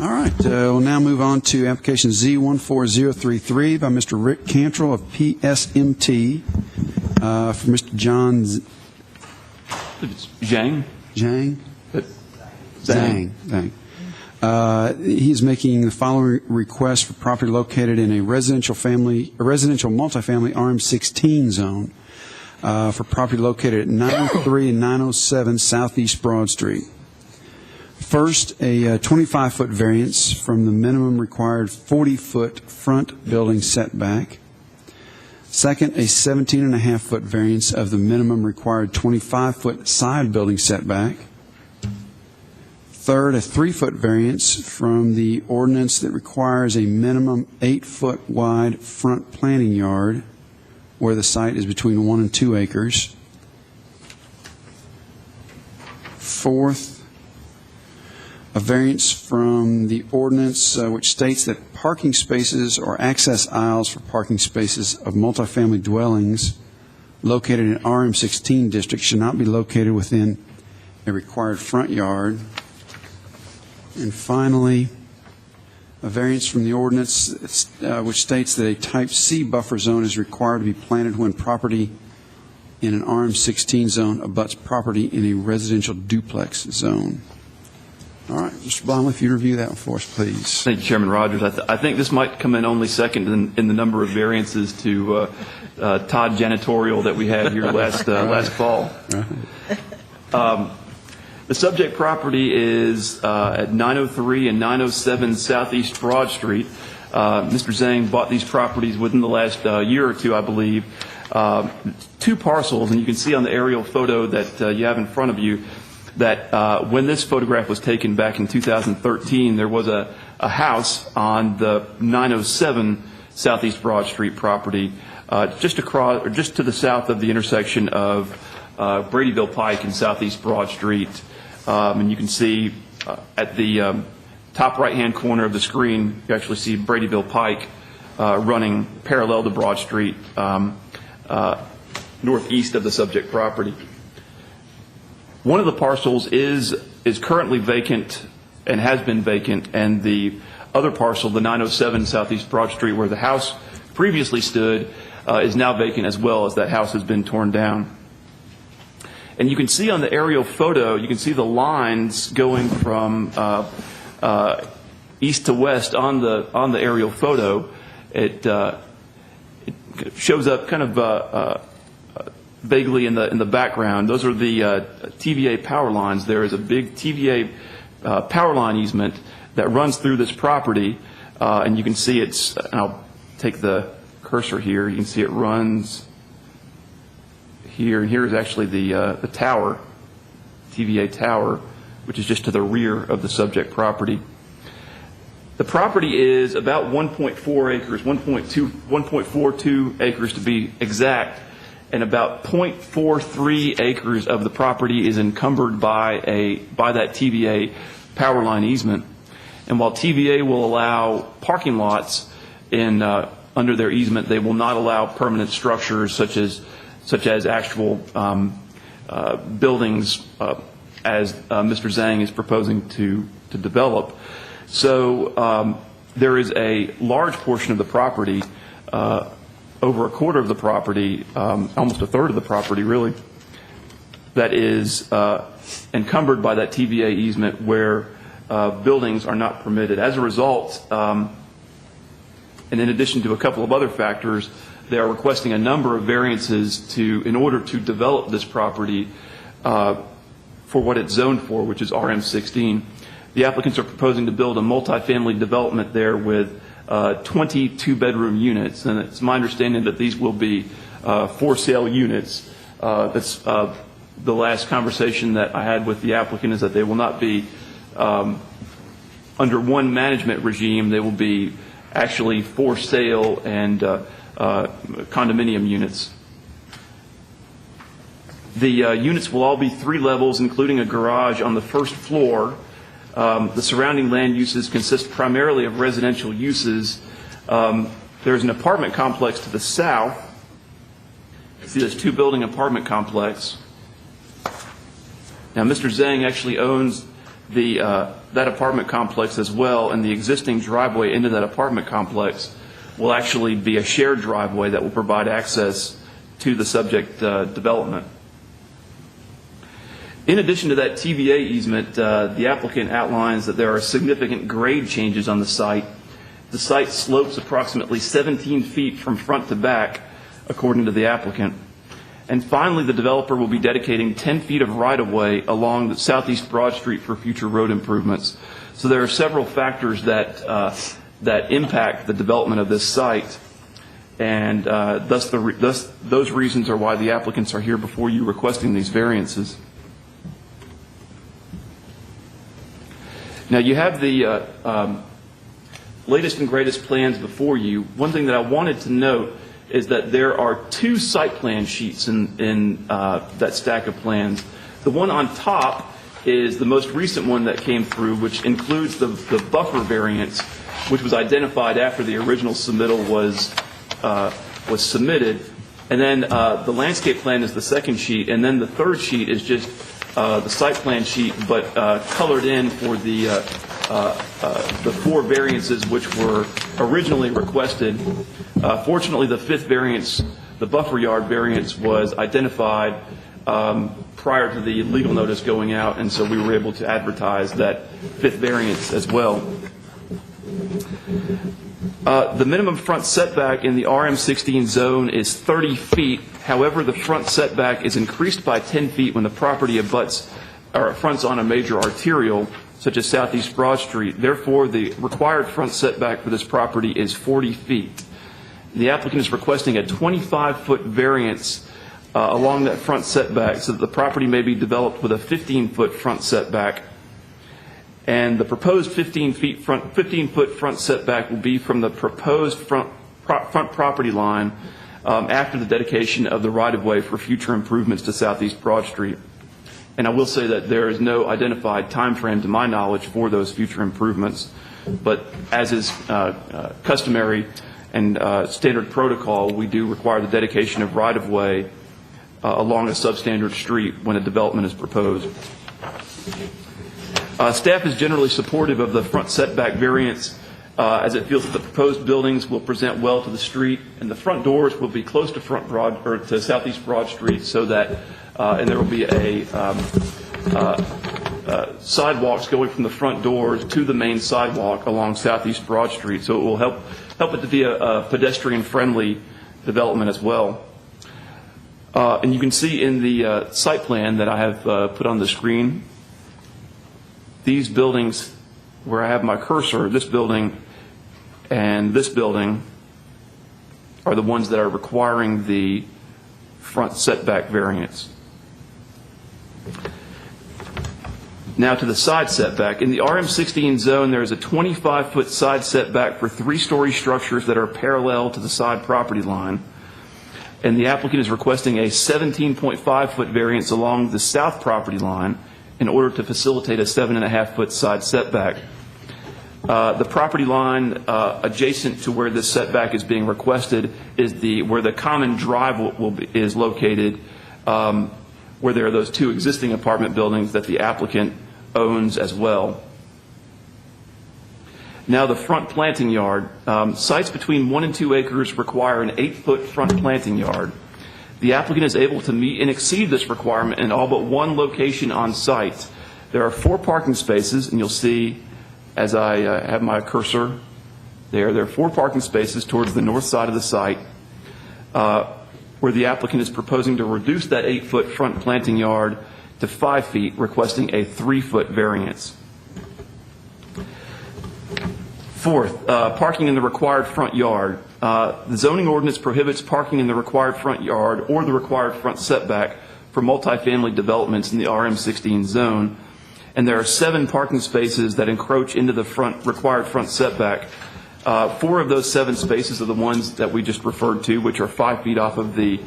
All right, we'll now move on to application Z14033 by Mr. Rick Cantrell of PSMT for Mr. John Zhang? Zhang. He's making the following request for property located in a residential multifamily RM16 zone for property located at 903 and 907 Southeast Broad Street. First, a 25-foot variance from the minimum required 40-foot front building setback. Second, a 17.5-foot variance of the minimum required 25-foot side building setback. Third, a 3-foot variance from the ordinance that requires a minimum 8-foot wide front planting yard where the site is between 1 and 2 acres. Fourth, a variance from the ordinance which states that parking spaces or access aisles for parking spaces of multifamily dwellings located in RM16 district should not be located within a required front yard. And finally, a variance from the ordinance which states that a type C buffer zone is required to be planted when property in an RM16 zone abuts property in a residential duplex zone. All right, Mr. Blomley, if you review that one for us, please. Thank you, Chairman Rogers. I think this might come in only second in the number of variances to Todd Janitorial that we had here last fall. The subject property is at 903 and 907 Southeast Broad Street. Mr. Zhang bought these properties within the last year or two, I believe. 2 parcels, and you can see on the aerial photo that you have in front of you that when this photograph was taken back in 2013, there was a house on the 907 Southeast Broad Street property just to the south of the intersection of Bradyville Pike and Southeast Broad Street. And you can see at the top right-hand corner of the screen, you actually see Bradyville Pike running parallel to Broad Street northeast of the subject property. One of the parcels is currently vacant and has been vacant, and the other parcel, the 907 Southeast Broad Street, where the house previously stood, is now vacant as well, as that house has been torn down. And you can see on the aerial photo, you can see the lines going from east to west on the aerial photo. It shows up kind of vaguely in the background. Those are the TVA power lines. There is a big TVA power line easement that runs through this property, and you can see it's, and I'll take the cursor here, you can see it runs here, and here is actually the tower, TVA tower, which is just to the rear of the subject property. The property is about 1.4 acres, 1.42 acres to be exact, and about 0.43 acres of the property is encumbered by that TVA power line easement. And while TVA will allow parking lots under their easement, they will not allow permanent structures such as actual buildings as Mr. Zhang is proposing to develop. So there is a large portion of the property, over a quarter of the property, almost a third of the property really, that is encumbered by that TVA easement where buildings are not permitted. As a result, and in addition to a couple of other factors, they are requesting a number of variances in order to develop this property for what it's zoned for, which is RM16. The applicants are proposing to build a multifamily development there with 20 two-bedroom units, and it's my understanding that these will be for-sale units. That's the last conversation that I had with the applicant, is that they will not be under one management regime. They will be actually for sale and condominium units. The units will all be 3 levels, including a garage on the first floor. The surrounding land uses consist primarily of residential uses. There's an apartment complex to the south. See this 2-building apartment complex. Now, Mr. Zhang actually owns that apartment complex as well, and the existing driveway into that apartment complex will actually be a shared driveway that will provide access to the subject development. In addition to that TVA easement, the applicant outlines that there are significant grade changes on the site. The site slopes approximately 17 feet from front to back, according to the applicant. And finally, the developer will be dedicating 10 feet of right-of-way along the Southeast Broad Street for future road improvements. So there are several factors that impact the development of this site, and thus those reasons are why the applicants are here before you requesting these variances. Now, you have the latest and greatest plans before you. One thing that I wanted to note is that there are 2 site plan sheets in that stack of plans. The one on top is the most recent one that came through, which includes the buffer variance, which was identified after the original submittal was submitted. And then the landscape plan is the second sheet, and then the third sheet is just the site plan sheet, but colored in for the 4 variances which were originally requested. Fortunately, the 5th variance the buffer yard variance was identified prior to the legal notice going out, and so we were able to advertise that fifth variance as well. The minimum front setback in the RM16 zone is 30 feet. However, the front setback is increased by 10 feet when the property abuts or fronts on a major arterial, such as Southeast Broad Street. Therefore, the required front setback for this property is 40 feet. The applicant is requesting a 25-foot variance along that front setback so that the property may be developed with a 15-foot front setback. And the proposed 15-foot front setback will be from the proposed front property line after the dedication of the right-of-way for future improvements to Southeast Broad Street. And I will say that there is no identified time frame, to my knowledge, for those future improvements. But as is customary and standard protocol, we do require the dedication of right-of-way along a substandard street when a development is proposed. Staff is generally supportive of the front setback variance as it feels that the proposed buildings will present well to the street, and the front doors will be close to Southeast Broad Street, so that and there will be a sidewalks going from the front doors to the main sidewalk along Southeast Broad Street. So it will help it to be a pedestrian-friendly development as well. And you can see in the site plan that I have put on the screen, these buildings where I have my cursor, this building and this building, are the ones that are requiring the front setback variance. Now to the side setback. In the RM16 zone, there is a 25-foot side setback for three-story structures that are parallel to the side property line. And the applicant is requesting a 17.5-foot variance along the south property line in order to facilitate a 7.5-foot side setback. The property line adjacent to where this setback is being requested is where the common drive is located, where there are those two existing apartment buildings that the applicant owns as well. Now the front planting yard. Sites between 1 and 2 acres require an 8-foot front planting yard. The applicant is able to meet and exceed this requirement in all but one location on site. There are 4 parking spaces, and you'll see as I have my cursor there are 4 parking spaces towards the north side of the site where the applicant is proposing to reduce that 8-foot front planting yard to 5 feet, requesting a 3-foot variance. Fourth, parking in the required front yard. The zoning ordinance prohibits parking in the required front yard or the required front setback for multifamily developments in the RM16 zone. And there are 7 parking spaces that encroach into the required front setback. 4 of those 7 spaces are the ones that we just referred to, which are 5 feet off of the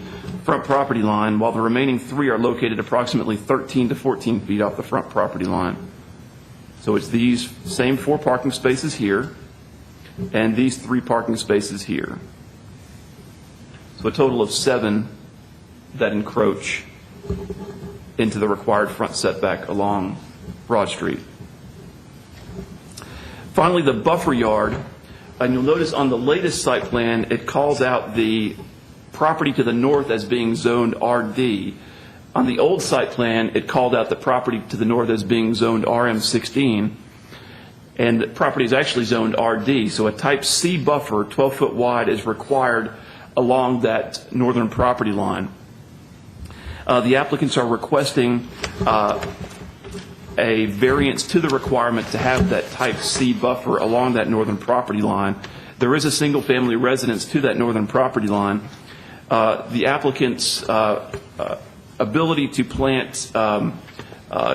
front property line, while the remaining 3 are located approximately 13 to 14 feet off the front property line. So it's these same 4 parking spaces here and these 3 parking spaces here. So a total of 7 that encroach into the required front setback along Broad Street. Finally, the buffer yard. And you'll notice on the latest site plan, it calls out the property to the north as being zoned RD. On the old site plan, it called out the property to the north as being zoned RM16. And the property is actually zoned RD. So a type C buffer, 12-foot wide, is required along that northern property line. The applicants are requesting a variance to the requirement to have that type C buffer along that northern property line. There is a single-family residence to that northern property line. The applicant's ability to plant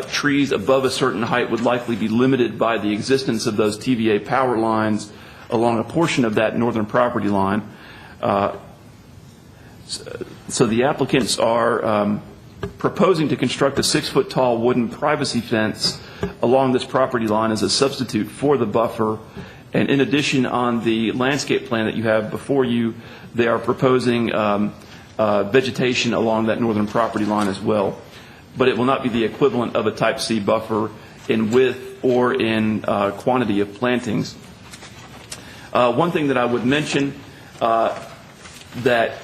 trees above a certain height would likely be limited by the existence of those TVA power lines along a portion of that northern property line. So the applicants are proposing to construct a 6-foot tall wooden privacy fence along this property line as a substitute for the buffer. And in addition, on the landscape plan that you have before you, they are proposing vegetation along that northern property line as well. But it will not be the equivalent of a type C buffer in width or in quantity of plantings. One thing that I would mention that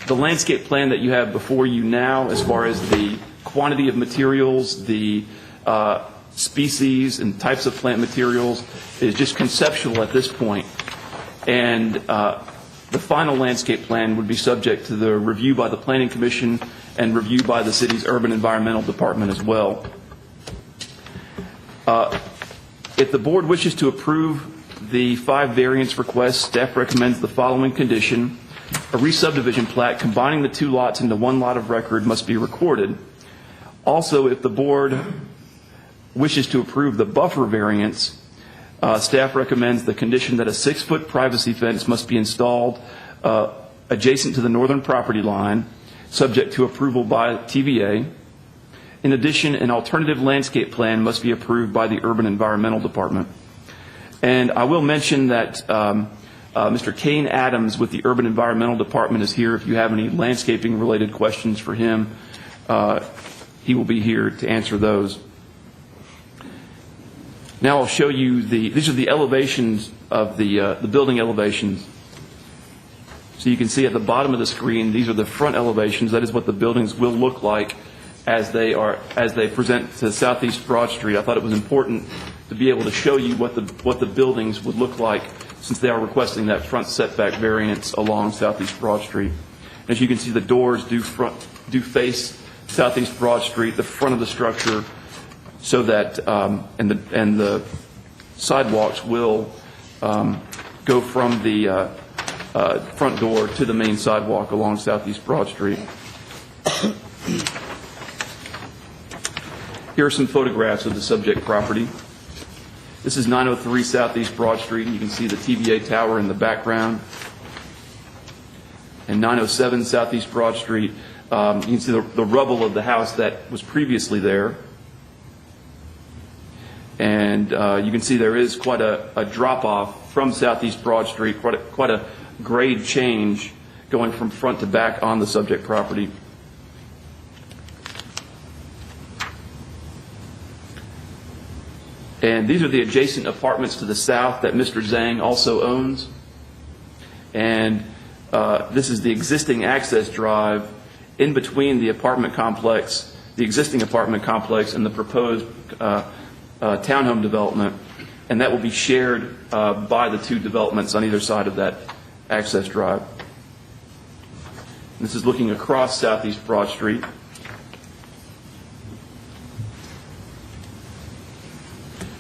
The landscape plan that you have before you now, as far as the quantity of materials, the species and types of plant materials, is just conceptual at this point. And the final landscape plan would be subject to the review by the Planning Commission and review by the city's Urban Environmental Department as well. If the board wishes to approve the 5 variance requests, staff recommends the following condition. A re-subdivision plat combining the 2 lots into 1 lot of record must be recorded. Also, if the board wishes to approve the buffer variance, staff recommends the condition that a 6-foot privacy fence must be installed adjacent to the northern property line, subject to approval by TVA. In addition, an alternative landscape plan must be approved by the Urban Environmental Department. And I will mention that Mr. Kane Adams with the Urban Environmental Department is here. If you have any landscaping-related questions for him, he will be here to answer those. Now I'll show you these are the elevations of the building elevations. So you can see at the bottom of the screen, these are the front elevations. That is what the buildings will look like as they present to Southeast Broad Street. I thought it was important to be able to show you what the buildings would look like, since they are requesting that front setback variance along Southeast Broad Street. As you can see, the doors do face Southeast Broad Street, the front of the structure, so that and the sidewalks will go from the front door to the main sidewalk along Southeast Broad Street. Here are some photographs of the subject property. This is 903 Southeast Broad Street, and you can see the TVA tower in the background. And 907 Southeast Broad Street, you can see the rubble of the house that was previously there. And you can see there is quite a drop-off from Southeast Broad Street, quite a grade change going from front to back on the subject property. And these are the adjacent apartments to the south that Mr. Zhang also owns. And this is the existing access drive in between the apartment complex, the existing apartment complex, and the proposed townhome development. And that will be shared by the 2 developments on either side of that access drive. This is looking across Southeast Broad Street.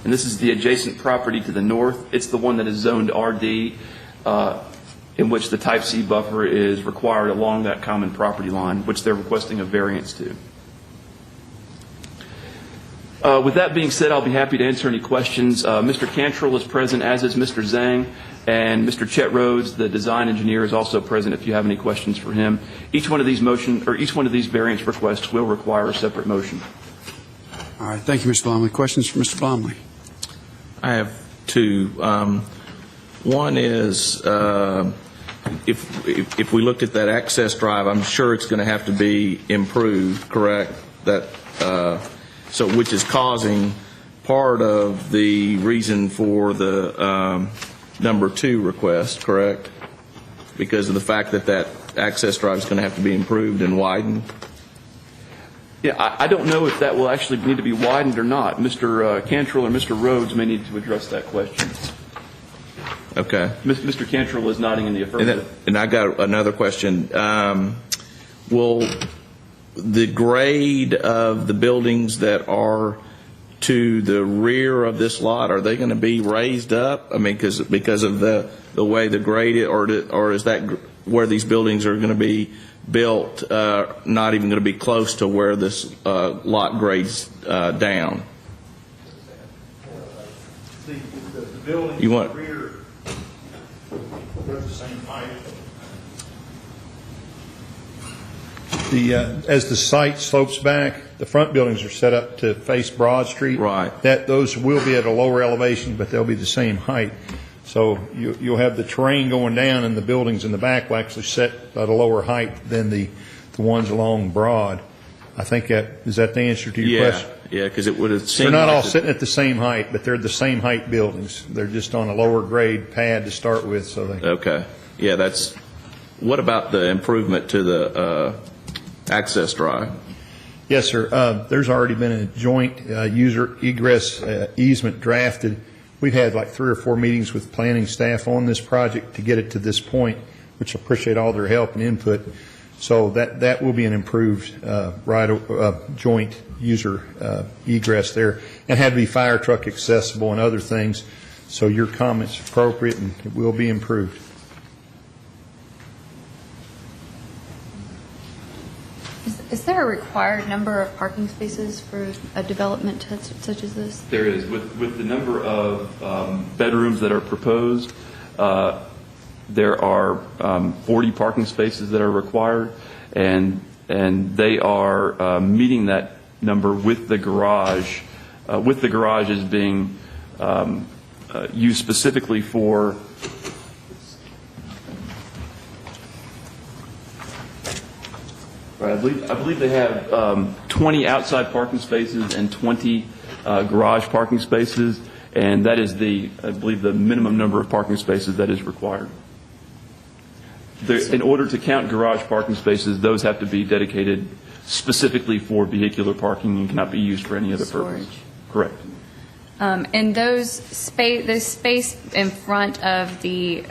And this is the adjacent property to the north. It's the one that is zoned RD, in which the Type C buffer is required along that common property line, which they're requesting a variance to. With that being said, I'll be happy to answer any questions. Mr. Cantrell is present, as is Mr. Zhang, and Mr. Chet Rhodes, the design engineer, is also present if you have any questions for him. Each one of these variance requests will require a separate motion. All right. Thank you, Mr. Blomley. Questions for Mr. Blomley? I have 2. One is, if we looked at that access drive, I'm sure it's going to have to be improved, correct? Which is causing part of the reason for the number 2 request, correct? Because of the fact that access drive is going to have to be improved and widened? Yeah, I don't know if that will actually need to be widened or not. Mr. Cantrell or Mr. Rhodes may need to address that question. Okay. Mr. Cantrell is nodding in the affirmative. And I got another question. Will the grade of the buildings that are to the rear of this lot, are they going to be raised up? I mean, because of the way the grade is, or is that where these buildings are going to be built, not even going to be close to where this lot grades down? The building you want rear, they're the same height. As the site slopes back, the front buildings are set up to face Broad Street. Right. Those will be at a lower elevation, but they'll be the same height. So you'll have the terrain going down, and the buildings in the back will actually set at a lower height than the ones along Broad. I think is that the answer to your question? Yeah, because it would have seemed they're not like all sitting at the same height, but they're the same height buildings. They're just on a lower grade pad to start with. So okay. Yeah, that's What about the improvement to the access drive? Yes, sir. There's already been a joint user egress easement drafted. We've had like 3 or 4 meetings with planning staff on this project to get it to this point, which I appreciate all their help and input. So that will be an improved joint user egress there, and had to be fire truck accessible and other things. So your comment's appropriate, and it will be improved. Is there a required number of parking spaces for a development such as this? There is. With the number of bedrooms that are proposed, there are 40 parking spaces that are required, and they are meeting that number with the garage as being used specifically for I believe they have 20 outside parking spaces and 20 garage parking spaces, and that is I believe the minimum number of parking spaces that is required. In order to count garage parking spaces, those have to be dedicated specifically for vehicular parking and cannot be used for any other purpose. Correct. And those space in front of the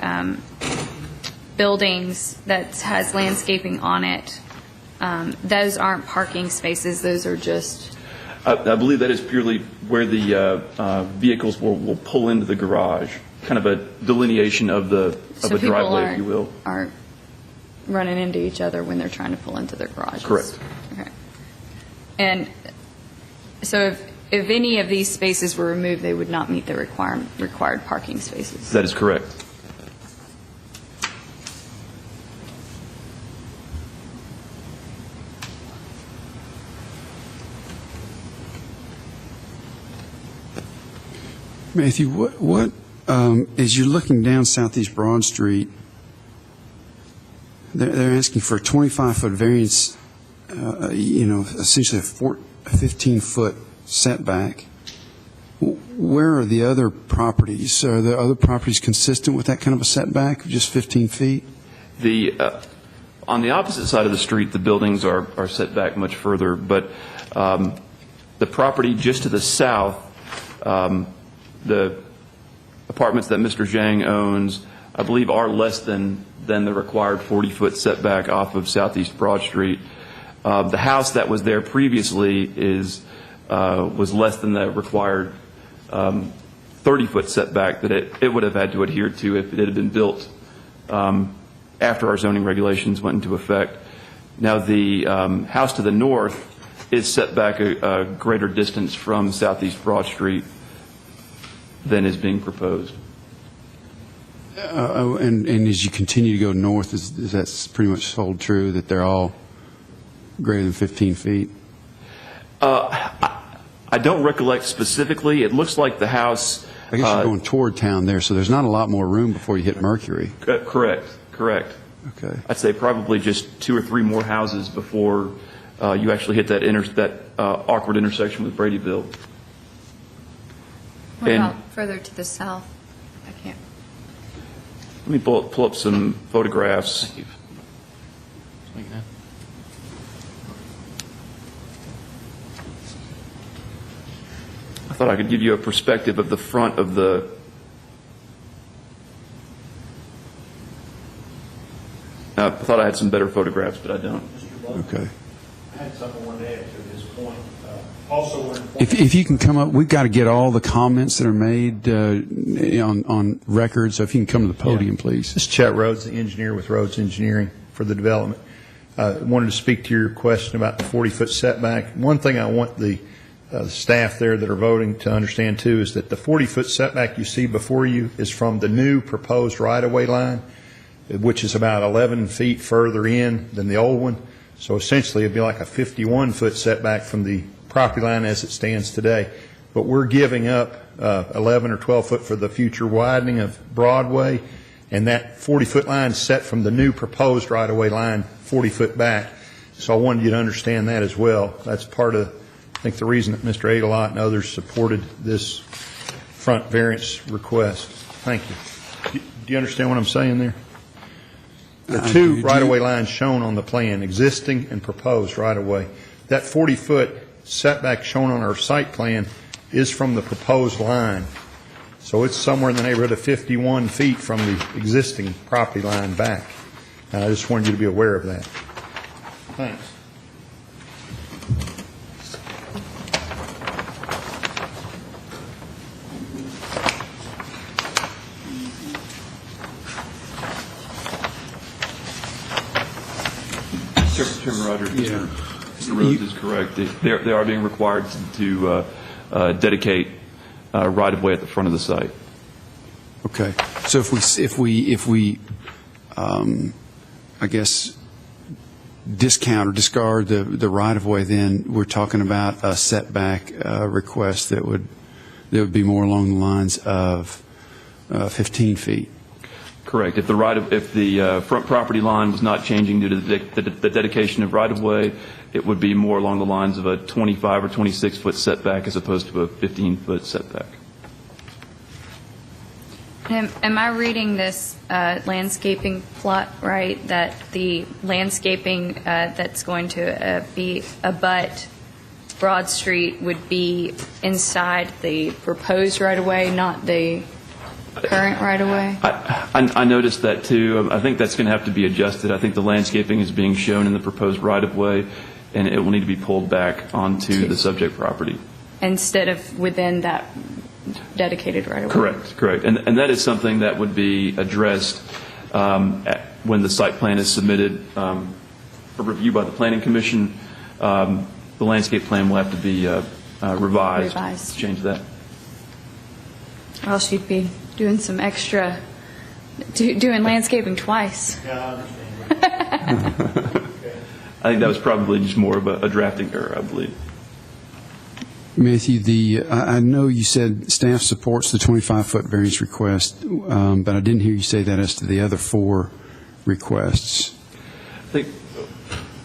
buildings that has landscaping on it, those aren't parking spaces. Those are just... I believe that is purely where the vehicles will pull into the garage, kind of a delineation of a driveway, if you will. Aren't running into each other when they're trying to pull into their garages. Correct. Okay. And so if any of these spaces were removed, they would not meet the required parking spaces. That is correct. Matthew, what as you're looking down Southeast Broad Street, they're asking for a 25-foot variance, essentially a 15-foot setback. Where are the other properties? Are the other properties consistent with that kind of a setback, just 15 feet? On the opposite side of the street, the buildings are set back much further, but the property just to the south, the apartments that Mr. Zhang owns, I believe, are less than the required 40-foot setback off of Southeast Broad Street. The house that was there previously was less than the required 30-foot setback that it would have had to adhere to if it had been built after our zoning regulations went into effect. Now, the house to the north is set back a greater distance from Southeast Broad Street than is being proposed. And as you continue to go north, is that pretty much hold true, that they're all greater than 15 feet? I don't recollect specifically. It looks like the house... I guess you're going toward town there, so there's not a lot more room before you hit Mercury. Correct. Okay. I'd say probably just 2 or 3 more houses before you actually hit that awkward intersection with Bradyville. What about further to the south? I can't. Let me pull up some photographs. Thank you. I thought I could give you a perspective of the front of the... I thought I had some better photographs, but I don't. Okay. I had something I wanted to add to this point. Also, if you can come up, we've got to get all the comments that are made on record, so if you can come to the podium, please. This is Chet Rhodes, the engineer with Rhodes Engineering for the development. I wanted to speak to your question about the 40-foot setback. One thing I want the staff there that are voting to understand, too, is that the 40-foot setback you see before you is from the new proposed right-of-way line, which is about 11 feet further in than the old one. So essentially, it'd be like a 51-foot setback from the property line as it stands today. But we're giving up 11 or 12 foot for the future widening of Broadway, and that 40-foot line is set from the new proposed right-of-way line 40 foot back. So I wanted you to understand that as well. That's part of, I think, the reason that Mr. Adelot and others supported this front variance request. Thank you. Do you understand what I'm saying there? the I two do. right-of-way lines shown on the plan, existing and proposed right-of-way. That 40-foot setback shown on our site plan is from the proposed line. So it's somewhere in the neighborhood of 51 feet from the existing property line back. And I just wanted you to be aware of that. Thanks. Chairman Rogers, Mr. Rhodes is correct. They are being required to dedicate right-of-way at the front of the site. Okay. So if we I guess, discount or discard the right-of-way, then we're talking about a setback request that would be more along the lines of 15 feet. Correct. If the front property line was not changing due to the dedication of right-of-way, it would be more along the lines of a 25 or 26-foot setback as opposed to a 15-foot setback. Am I reading this landscaping plot right, that the landscaping that's going to be abut Broad Street would be inside the proposed right-of-way, not the current right-of-way? I noticed that too. I think that's going to have to be adjusted. I think the landscaping is being shown in the proposed right-of-way, and it will need to be pulled back onto the subject property. Instead of within that dedicated right-of-way? Correct. And that is something that would be addressed when the site plan is submitted for review by the Planning Commission. The landscape plan will have to be revised to change that. Or else you'd be doing some extra, doing landscaping twice. Yeah, I understand. I think that was probably just more of a drafting error, I believe. Matthew, I know you said staff supports the 25-foot variance request, but I didn't hear you say that as to the other 4 requests. I think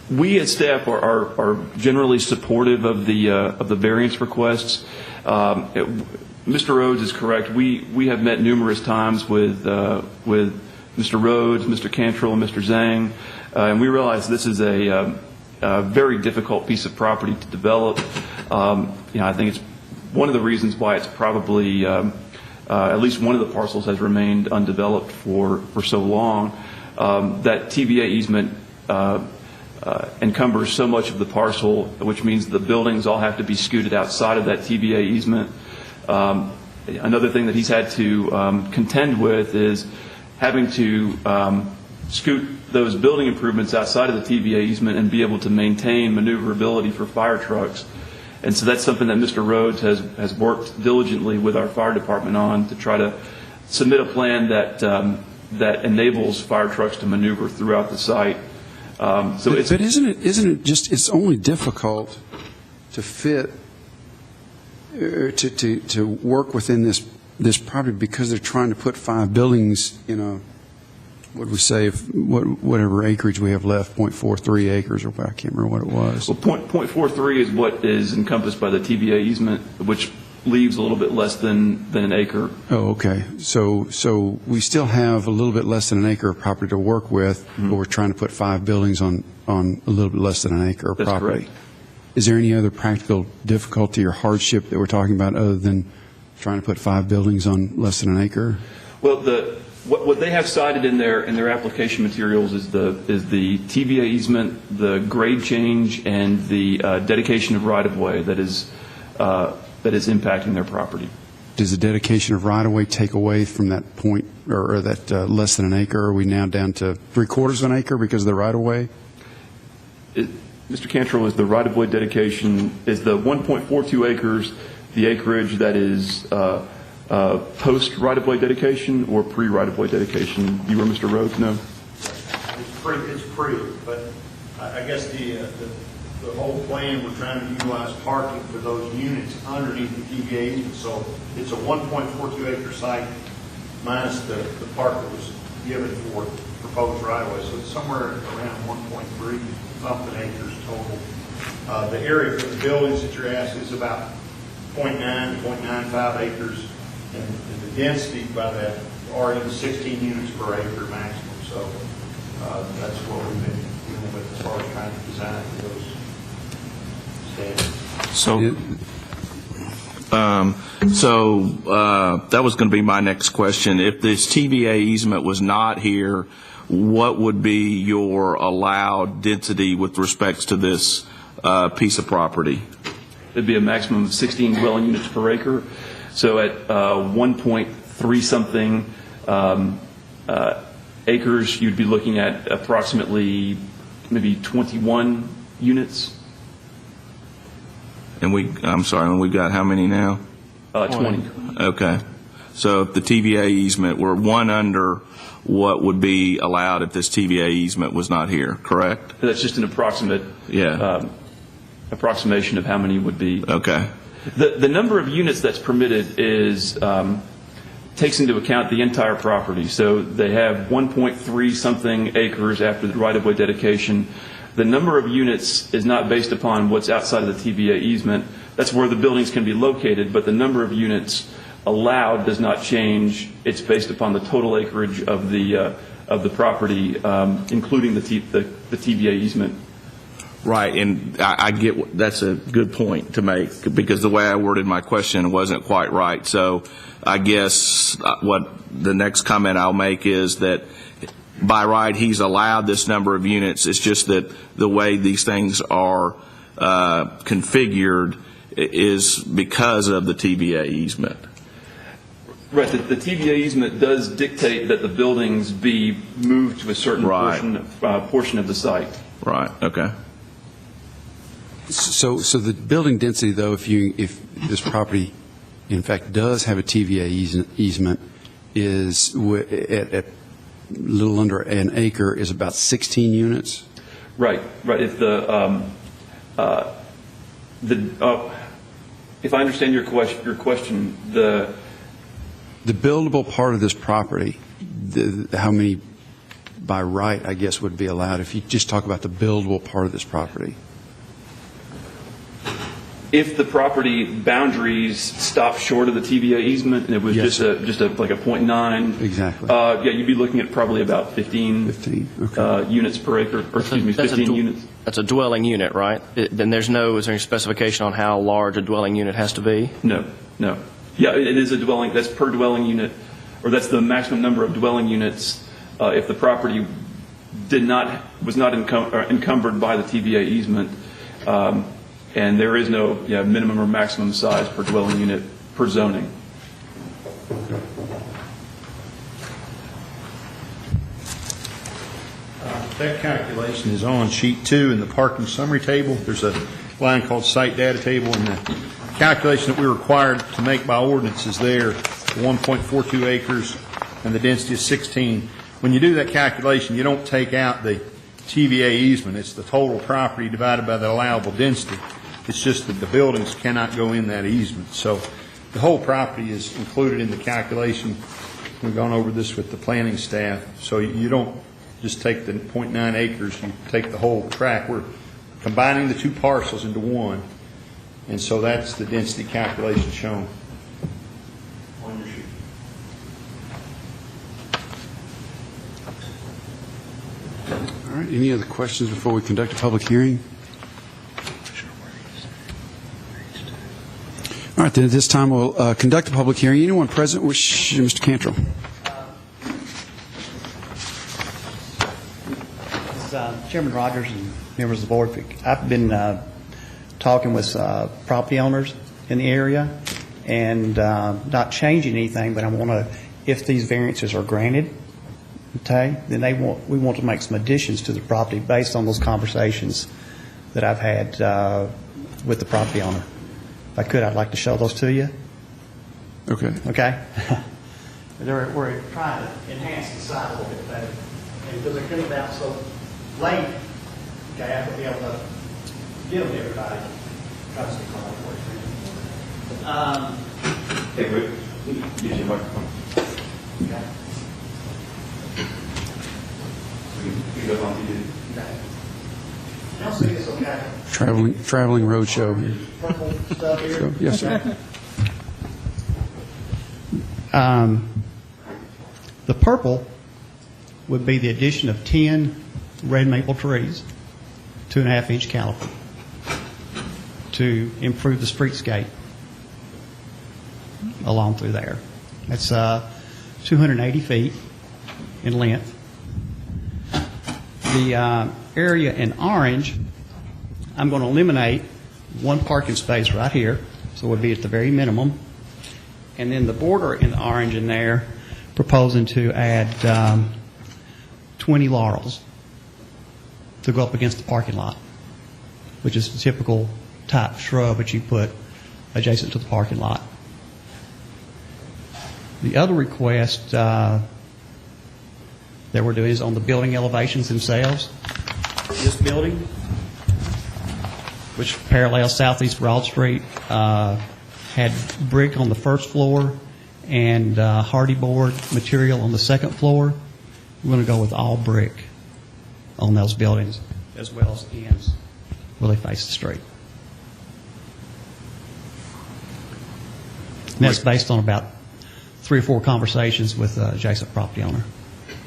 we as staff are generally supportive of the variance requests. Mr. Rhodes is correct. We have met numerous times with Mr. Rhodes, Mr. Cantrell, and Mr. Zhang, and we realize this is a very difficult piece of property to develop. I think it's one of the reasons why it's probably at least one of the parcels has remained undeveloped for so long. That TVA easement encumbers so much of the parcel, which means the buildings all have to be scooted outside of that TVA easement. Another thing that he's had to contend with is having to scoot those building improvements outside of the TVA easement and be able to maintain maneuverability for fire trucks. And so that's something that Mr. Rhodes has worked diligently with our fire department on to try to submit a plan that enables fire trucks to maneuver throughout the site. But isn't it just, it's only difficult to fit, to work within this property because they're trying to put 5 buildings in a, what we say, whatever acreage we have left, 0.43 acres, or I can't remember what it was. Well, 0.43 is what is encompassed by the TVA easement, which leaves a little bit less than an acre. Oh, okay. So we still have a little bit less than an acre of property to work with, but we're trying to put 5 buildings on a little bit less than an acre of That's property. correct. Is there any other practical difficulty or hardship that we're talking about other than trying to put 5 buildings on less than an acre? Well, what they have cited in their application materials is the TVA easement, the grade change, and the dedication of right-of-way that is impacting their property. Does the dedication of right-of-way take away from that point, or that less than an acre? Are we now down to 3/4 of an acre because of the right-of-way? Mr. Cantrell, is the right-of-way dedication, is the 1.42 acres the acreage that is post right-of-way dedication or pre-right-of-way dedication? You or Mr. Rhodes know? It's pre, but I guess the whole plan, we're trying to utilize parking for those units underneath the TVA easement. So it's a 1.42 acre site minus the park that was given for proposed right-of-way. So it's somewhere around 1.3 something acres total. The area for the buildings that you're asking is about 0.9 to 0.95 acres. And the density by that are in the 16 units per acre maximum. So That's what we've been dealing with as far as trying to design those standards. That was going to be my next question. If this TVA easement was not here, what would be your allowed density with respects to this piece of property? It'd be a maximum of 16 dwelling units per acre. So at 1.3 something acres, you'd be looking at approximately maybe 21 units. And I'm sorry, and we've got how many now? 20. Okay. So if the TVA easement were one under what would be allowed if this TVA easement was not here, correct? That's just an approximate approximation of how many would be. Okay. The number of units that's permitted is takes into account the entire property. So they have 1.3 something acres after the right-of-way dedication. The number of units is not based upon what's outside of the TVA easement. That's where the buildings can be located, but the number of units allowed does not change. It's based upon the total acreage of the property, including the TVA easement. Right, and I get that's a good point to make because the way I worded my question wasn't quite right. So I guess what the next comment I'll make is that by right he's allowed this number of units. It's just that the way these things are configured is because of the TVA easement. Right, the TVA easement does dictate that the buildings be moved to a certain portion of the site. Right, okay. So the building density, though, if this property, in fact, does have a TVA easement, is at a little under an acre, is about 16 units? Right. If if I understand your question, the buildable part of this property, how many by right, I guess, would be allowed if you just talk about the buildable part of this property? If the property boundaries stop short of the TVA easement and it was just like a 0.9, exactly. You'd be looking at probably about 15 units per acre, or excuse me, 15 units. That's a dwelling unit, right? Is there any specification on how large a dwelling unit has to be? No. Yeah, it is a dwelling. That's per dwelling unit, or that's the maximum number of dwelling units if the property was not encumbered by the TVA easement. And there is no minimum or maximum size per dwelling unit per zoning. That calculation is on sheet 2 in the parking summary table. There's a line called site data table, and the calculation that we're required to make by ordinance is there, 1.42 acres, and the density is 16. When you do that calculation, you don't take out the TVA easement. It's the total property divided by the allowable density. It's just that the buildings cannot go in that easement. So the whole property is included in the calculation. We've gone over this with the planning staff. So you don't just take the 0.9 acres, you take the whole tract. We're combining the two parcels into one. And so that's the density calculation shown on your sheet. All right, any other questions before we conduct a public hearing? All right, then at this time we'll conduct a public hearing. Anyone present wish, Mr. Cantrell? This is Chairman Rogers and members of the board. I've been talking with property owners in the area and not changing anything, but I want to, if these variances are granted, okay, then we want to make some additions to the property based on those conversations that I've had with the property owner. If I could, I'd like to show those to you. Okay. Okay? We're trying to enhance the site a little bit better. And because they're coming down so late, okay, I have to be able to get them to everybody. Try to stick on that Hey, Rick, use your microphone. Okay. You go on TV. Okay. I'll see this, okay? Traveling road show here. Purple stuff here. So, yes, sir. The purple would be the addition of 10 red maple trees, 2.5-inch caliper, to improve the streetscape along through there. That's 280 feet in length. The area in orange, I'm going to eliminate one parking space right here, so it would be at the very minimum. And then the border in the orange in there, proposing to add 20 laurels to go up against the parking lot, which is the typical type shrub that you put adjacent to the parking lot. The other request that we're doing is on the building elevations themselves. This building, which parallels Southeast Broad Street, had brick on the first floor and hardy board material on the second floor. We're going to go with all brick on those buildings, as well as ends where they face the street. And that's based on about 3 or 4 conversations with adjacent property owner.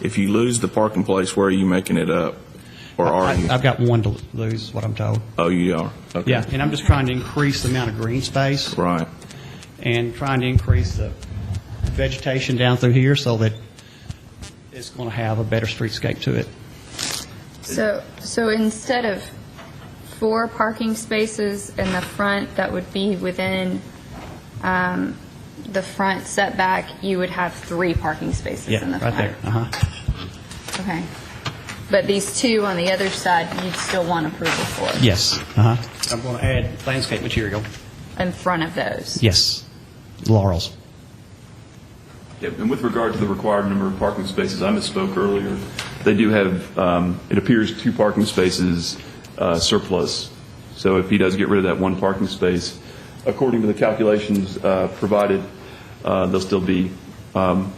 If you lose the parking place, where are you making it up? Or are you? I've got one to lose, is what I'm told. Oh, you are? Okay. Yeah, and I'm just trying to increase the amount of green space. Right. And trying to increase the vegetation down through here so that it's going to have a better streetscape to it. So instead of 4 parking spaces in the front that would be within the front setback, you would have 3 parking spaces in the right front. there. Uh-huh. Okay. But these 2 on the other side, you'd still want approval for? Yes. Uh-huh. I'm going to add landscape material. In front of those? Yes. Laurels. Yeah, and with regard to the required number of parking spaces, I misspoke earlier. They do have, it appears, 2 parking spaces surplus. So if he does get rid of that 1 parking space, according to the calculations provided, there'll still be 1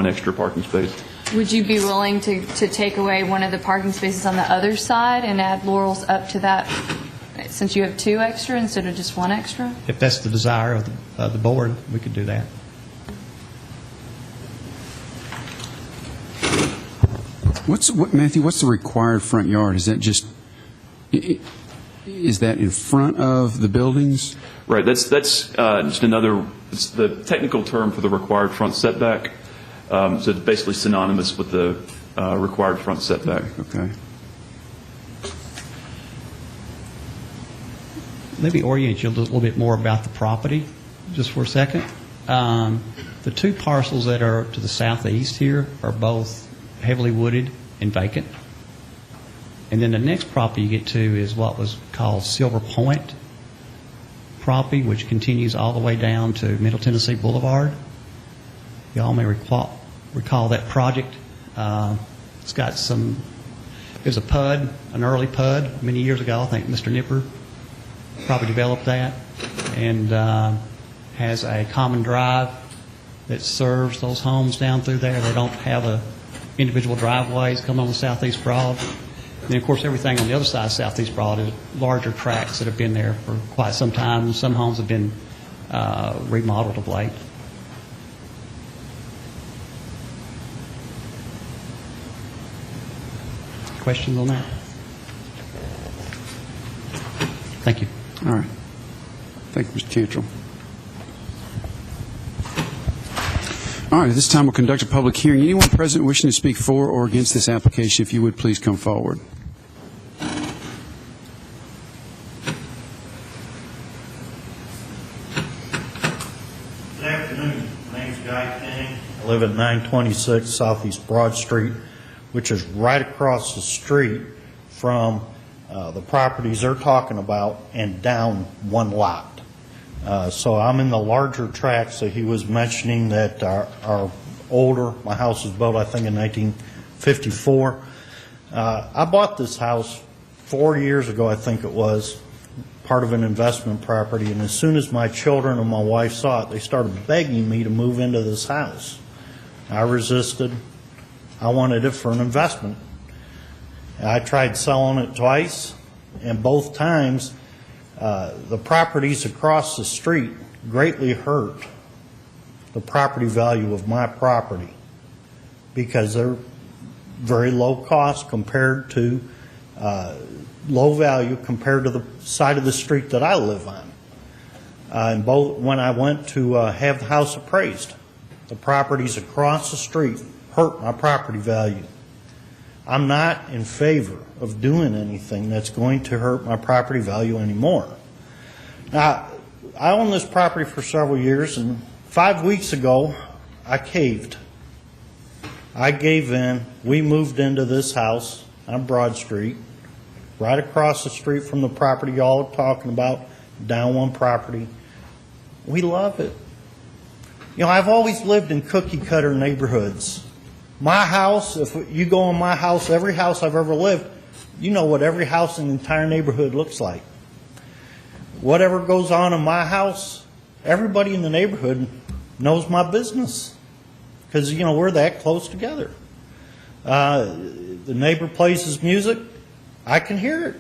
extra parking space. Would you be willing to take away one of the parking spaces on the other side and add laurels up to that, since you have 2 extra instead of just 1 extra? If that's the desire of the board, we could do that. Matthew, what's the required front yard? Is that just, is that in front of the buildings? Right, that's just another, it's the technical term for the required front setback. So it's basically synonymous with the required front setback. Okay. Let me orient you a little bit more about the property, just for a second. The 2 parcels that are to the southeast here are both heavily wooded and vacant. And then the next property you get to is what was called Silver Point property, which continues all the way down to Middle Tennessee Boulevard. You all may recall that project. It's got some, there's a PUD, an early PUD, many years ago. I think Mr. Nipper probably developed that, and has a common drive that serves those homes down through there. They don't have individual driveways coming on the Southeast Broad. And then, of course, everything on the other side of Southeast Broad is larger tracts that have been there for quite some time. Some homes have been remodeled of late. Questions on that? Thank you. All right. Thank you, Mr. Cantrell. All right, at this time we'll conduct a public hearing. Anyone present wishing to speak for or against this application, if you would please come forward. Good afternoon. My name's Guy King. I live at 926 Southeast Broad Street, which is right across the street from the properties they're talking about and down 1 lot. So I'm in the larger tracts that he was mentioning that are older. My house was built, I think, in 1954. I bought this house 4 years ago, I think it was, part of an investment property, and as soon as my children and my wife saw it, they started begging me to move into this house. I resisted. I wanted it for an investment. I tried selling it twice, and both times the properties across the street greatly hurt the property value of my property because very low cost compared to, low value compared to the side of the street that I live on. And when I went to have the house appraised, the properties across the street hurt my property value. I'm not in favor of doing anything that's going to hurt my property value anymore. Now, I owned this property for several years, and 5 weeks ago, I caved. I gave in. We moved into this house on Broad Street, right across the street from the property y'all are talking about, down one property. We love it. You know, I've always lived in cookie-cutter neighborhoods. My house, if you go in my house, every house I've ever lived, you know what every house in the entire neighborhood looks like. Whatever goes on in my house, everybody in the neighborhood knows my business because, you know, we're that close together. The neighbor plays his music, I can hear it.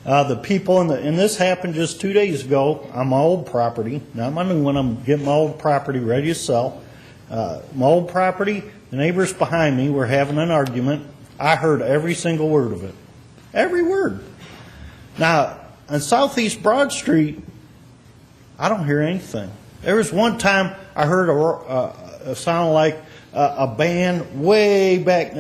The people and this happened just 2 days ago on my old property, not my new one. I'm getting my old property ready to sell. My old property, the neighbors behind me were having an argument. I heard every single word of it. Every word. Now, on Southeast Broad Street, I don't hear anything. There was one time I heard a sound like a band way back.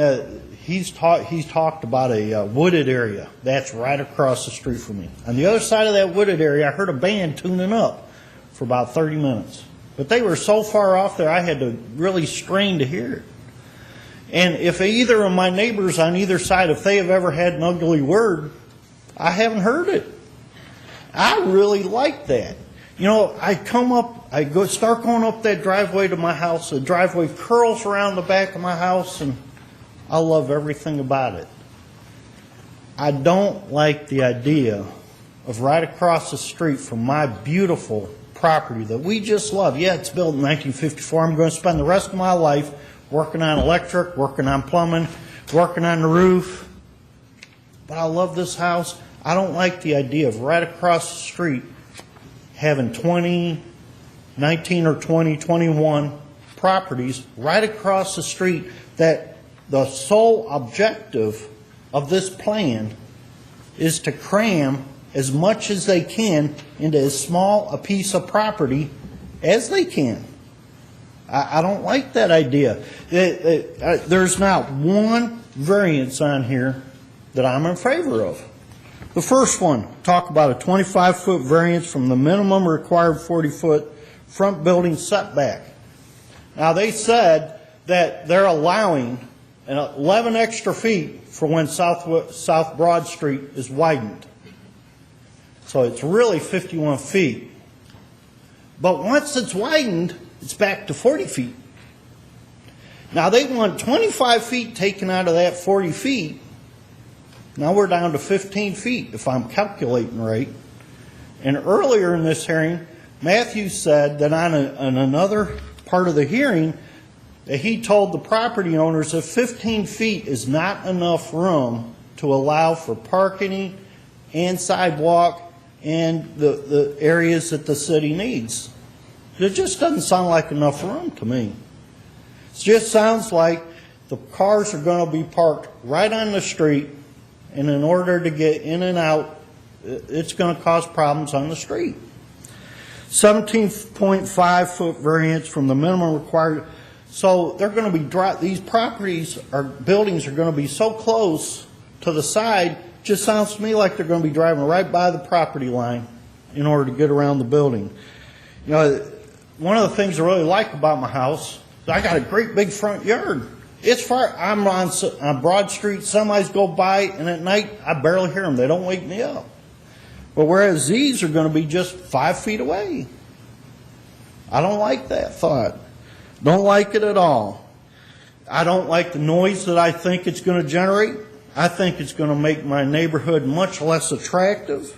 He's talked about a wooded area. That's right across the street from me. On the other side of that wooded area, I heard a band tuning up for about 30 minutes. But they were so far off there, I had to really strain to hear it. And if either of my neighbors on either side, if they have ever had an ugly word, I haven't heard it. I really like that. You know, start going up that driveway to my house. The driveway curls around the back of my house, and I love everything about it. I don't like the idea of right across the street from my beautiful property that we just love. Yeah, it's built in 1954. I'm going to spend the rest of my life working on electric, working on plumbing, working on the roof. But I love this house. I don't like the idea of right across the street having 19 or 20, 21 properties right across the street that the sole objective of this plan is to cram as much as they can into as small a piece of property as they can. I don't like that idea. There's not one variance on here that I'm in favor of. The first one, talk about a 25-foot variance from the minimum required 40-foot front building setback. Now, they said that they're allowing 11 extra feet for when South Broad Street is widened. So it's really 51 feet. But once it's widened, it's back to 40 feet. Now, they want 25 feet taken out of that 40 feet. Now we're down to 15 feet, if I'm calculating right. And earlier in this hearing, Matthew said that on another part of the hearing, that he told the property owners that 15 feet is not enough room to allow for parking and sidewalk and the areas that the city needs. It just doesn't sound like enough room to me. It just sounds like the cars are going to be parked right on the street, and in order to get in and out, it's going to cause problems on the street. 17.5-foot variance from the minimum required. So they're going to be these properties or buildings are going to be so close to the side. Just sounds to me like they're going to be driving right by the property line in order to get around the building. You know, one of the things I really like about my house is I got a great big front yard. It's far. I'm on Broad Street. Semis go by, and at night I barely hear them. They don't wake me up. But whereas these are going to be just 5 feet away. I don't like that thought. Don't like it at all. I don't like the noise that I think it's going to generate. I think it's going to make my neighborhood much less attractive.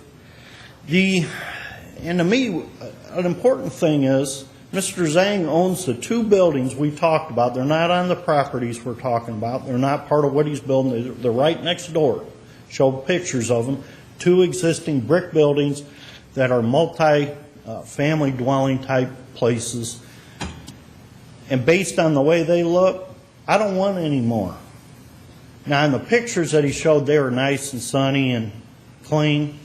And to me, an important thing is Mr. Zhang owns the two buildings we talked about. They're not on the properties we're talking about. They're not part of what he's building. They're right next door. Show pictures of them. Two existing brick buildings that are multi-family dwelling type places. And based on the way they look, I don't want any more. Now, in the pictures that he showed, they were nice and sunny and clean.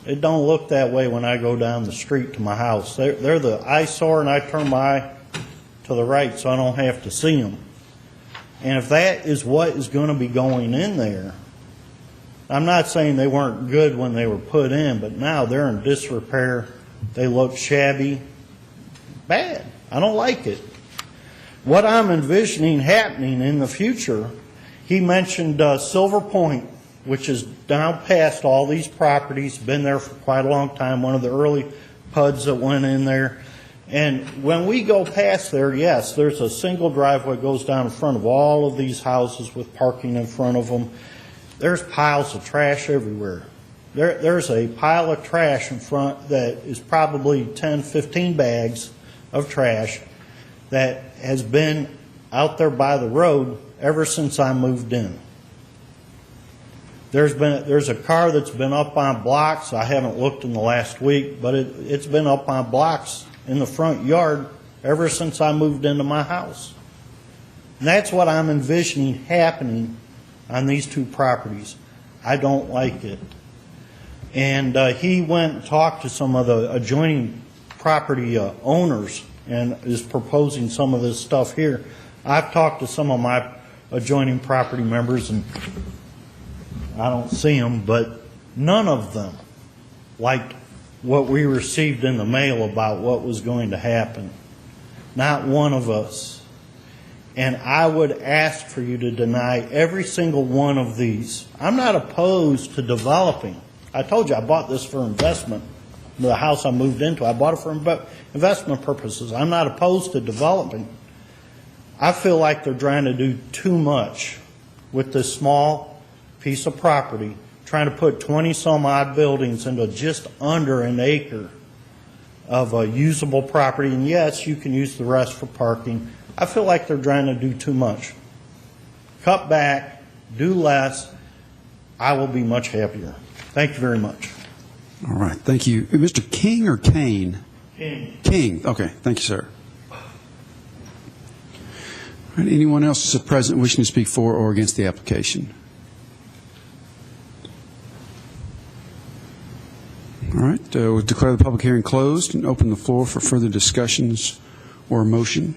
It don't look that way when I go down the street to my house. They're the eyesore, and I turn my eye to the right so I don't have to see them. And if that is what is going to be going in there, I'm not saying they weren't good when they were put in, but now they're in disrepair. They look shabby, bad. I don't like it. What I'm envisioning happening in the future, he mentioned Silver Point, which is down past all these properties, been there for quite a long time, one of the early PUDs that went in there. And when we go past there, yes, there's a single driveway that goes down in front of all of these houses with parking in front of them. There's piles of trash everywhere. There's a pile of trash in front that is probably 10, 15 bags of trash that has been out there by the road ever since I moved in. There's a car that's been up on blocks. I haven't looked in the last week, but it's been up on blocks in the front yard ever since I moved into my house. And that's what I'm envisioning happening on these two properties. I don't like it. And he went and talked to some of the adjoining property owners and is proposing some of this stuff here. I've talked to some of my adjoining property members, and I don't see them, but none of them liked what we received in the mail about what was going to happen. Not one of us. And I would ask for you to deny every single one of these. I'm not opposed to developing. I told you I bought this for investment. The house I moved into, I bought it for investment purposes. I'm not opposed to developing. I feel like they're trying to do too much with this small piece of property, trying to put 20-some-odd buildings into just under an acre of a usable property. And yes, you can use the rest for parking. I feel like they're trying to do too much. Cut back, do less. I will be much happier. Thank you very much. All right, thank you. Mr. King or Kane? King. King, okay, thank you, sir. All right, anyone else present wishing to speak for or against the application? All right, we'll declare the public hearing closed and open the floor for further discussions or motion.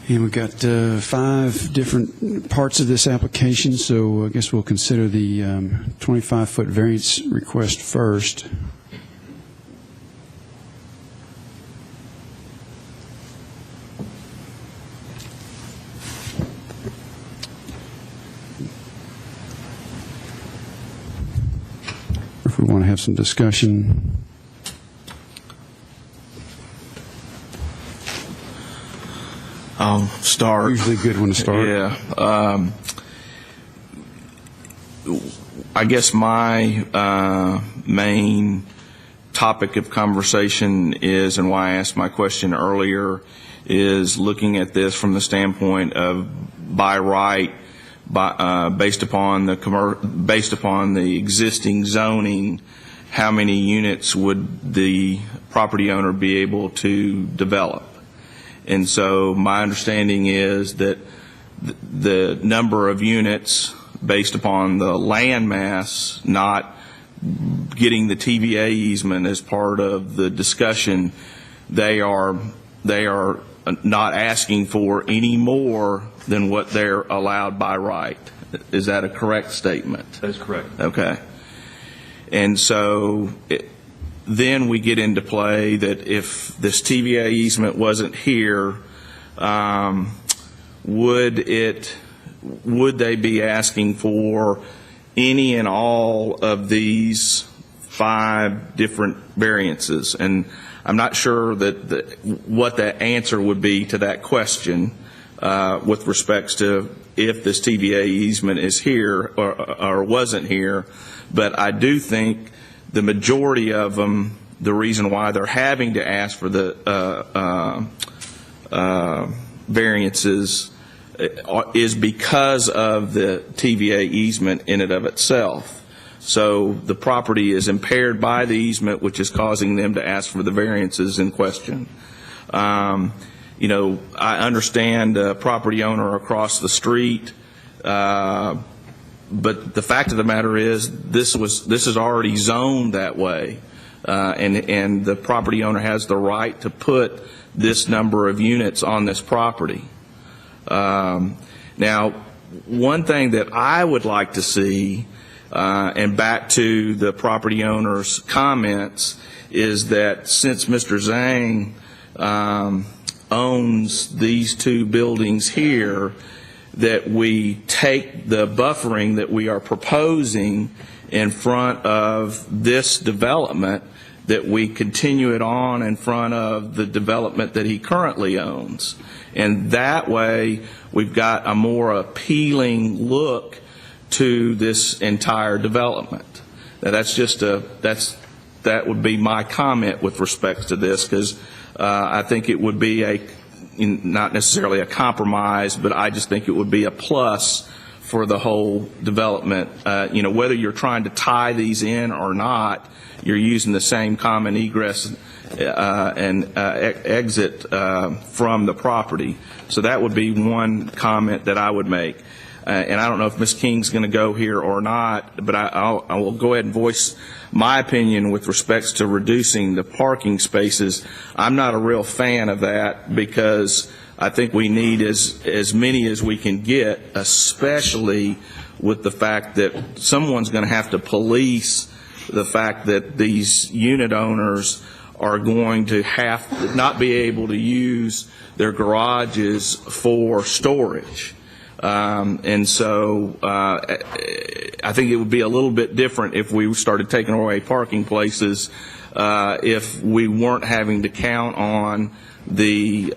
And we've got 5 different parts of this application, so I guess we'll consider the 25-foot variance request first. If we want to have some discussion. I'll start. Usually a good one to start. Yeah. I guess my main topic of conversation is, and why I asked my question earlier, is looking at this from the standpoint of by right, based upon the existing zoning, how many units would the property owner be able to develop? And so my understanding is that the number of units based upon the land mass, not getting the TVA easement as part of the discussion, they are not asking for any more than what they're allowed by right. Is that a correct statement? That is correct. Okay. And so then we get into play that if this TVA easement wasn't here, would they be asking for any and all of these 5 different variances? And I'm not sure that what that answer would be to that question with respects to if this TVA easement is here or wasn't here. But I do think the majority of them, the reason why they're having to ask for the variances is because of the TVA easement in and of itself. So the property is impaired by the easement, which is causing them to ask for the variances in question. I understand the property owner across the street, but the fact of the matter is this is already zoned that way, and the property owner has the right to put this number of units on this property. Now, one thing that I would like to see, and back to the property owner's comments, is that since Mr. Zhang owns these two buildings here, that we take the buffering that we are proposing in front of this development, that we continue it on in front of the development that he currently owns. And that way, we've got a more appealing look to this entire development. Now, that would be my comment with respect to this, because I think it would be not necessarily a compromise, but I just think it would be a plus for the whole development. Whether you're trying to tie these in or not, you're using the same common egress and exit from the property. So that would be one comment that I would make. And I don't know if Ms. King's going to go here or not, but I will go ahead and voice my opinion with respects to reducing the parking spaces. I'm not a real fan of that, because I think we need as many as we can get, especially with the fact that someone's going to have to police the fact that these unit owners are going to not be able to use their garages for storage. And so I think it would be a little bit different if we started taking away parking places, if we weren't having to count on the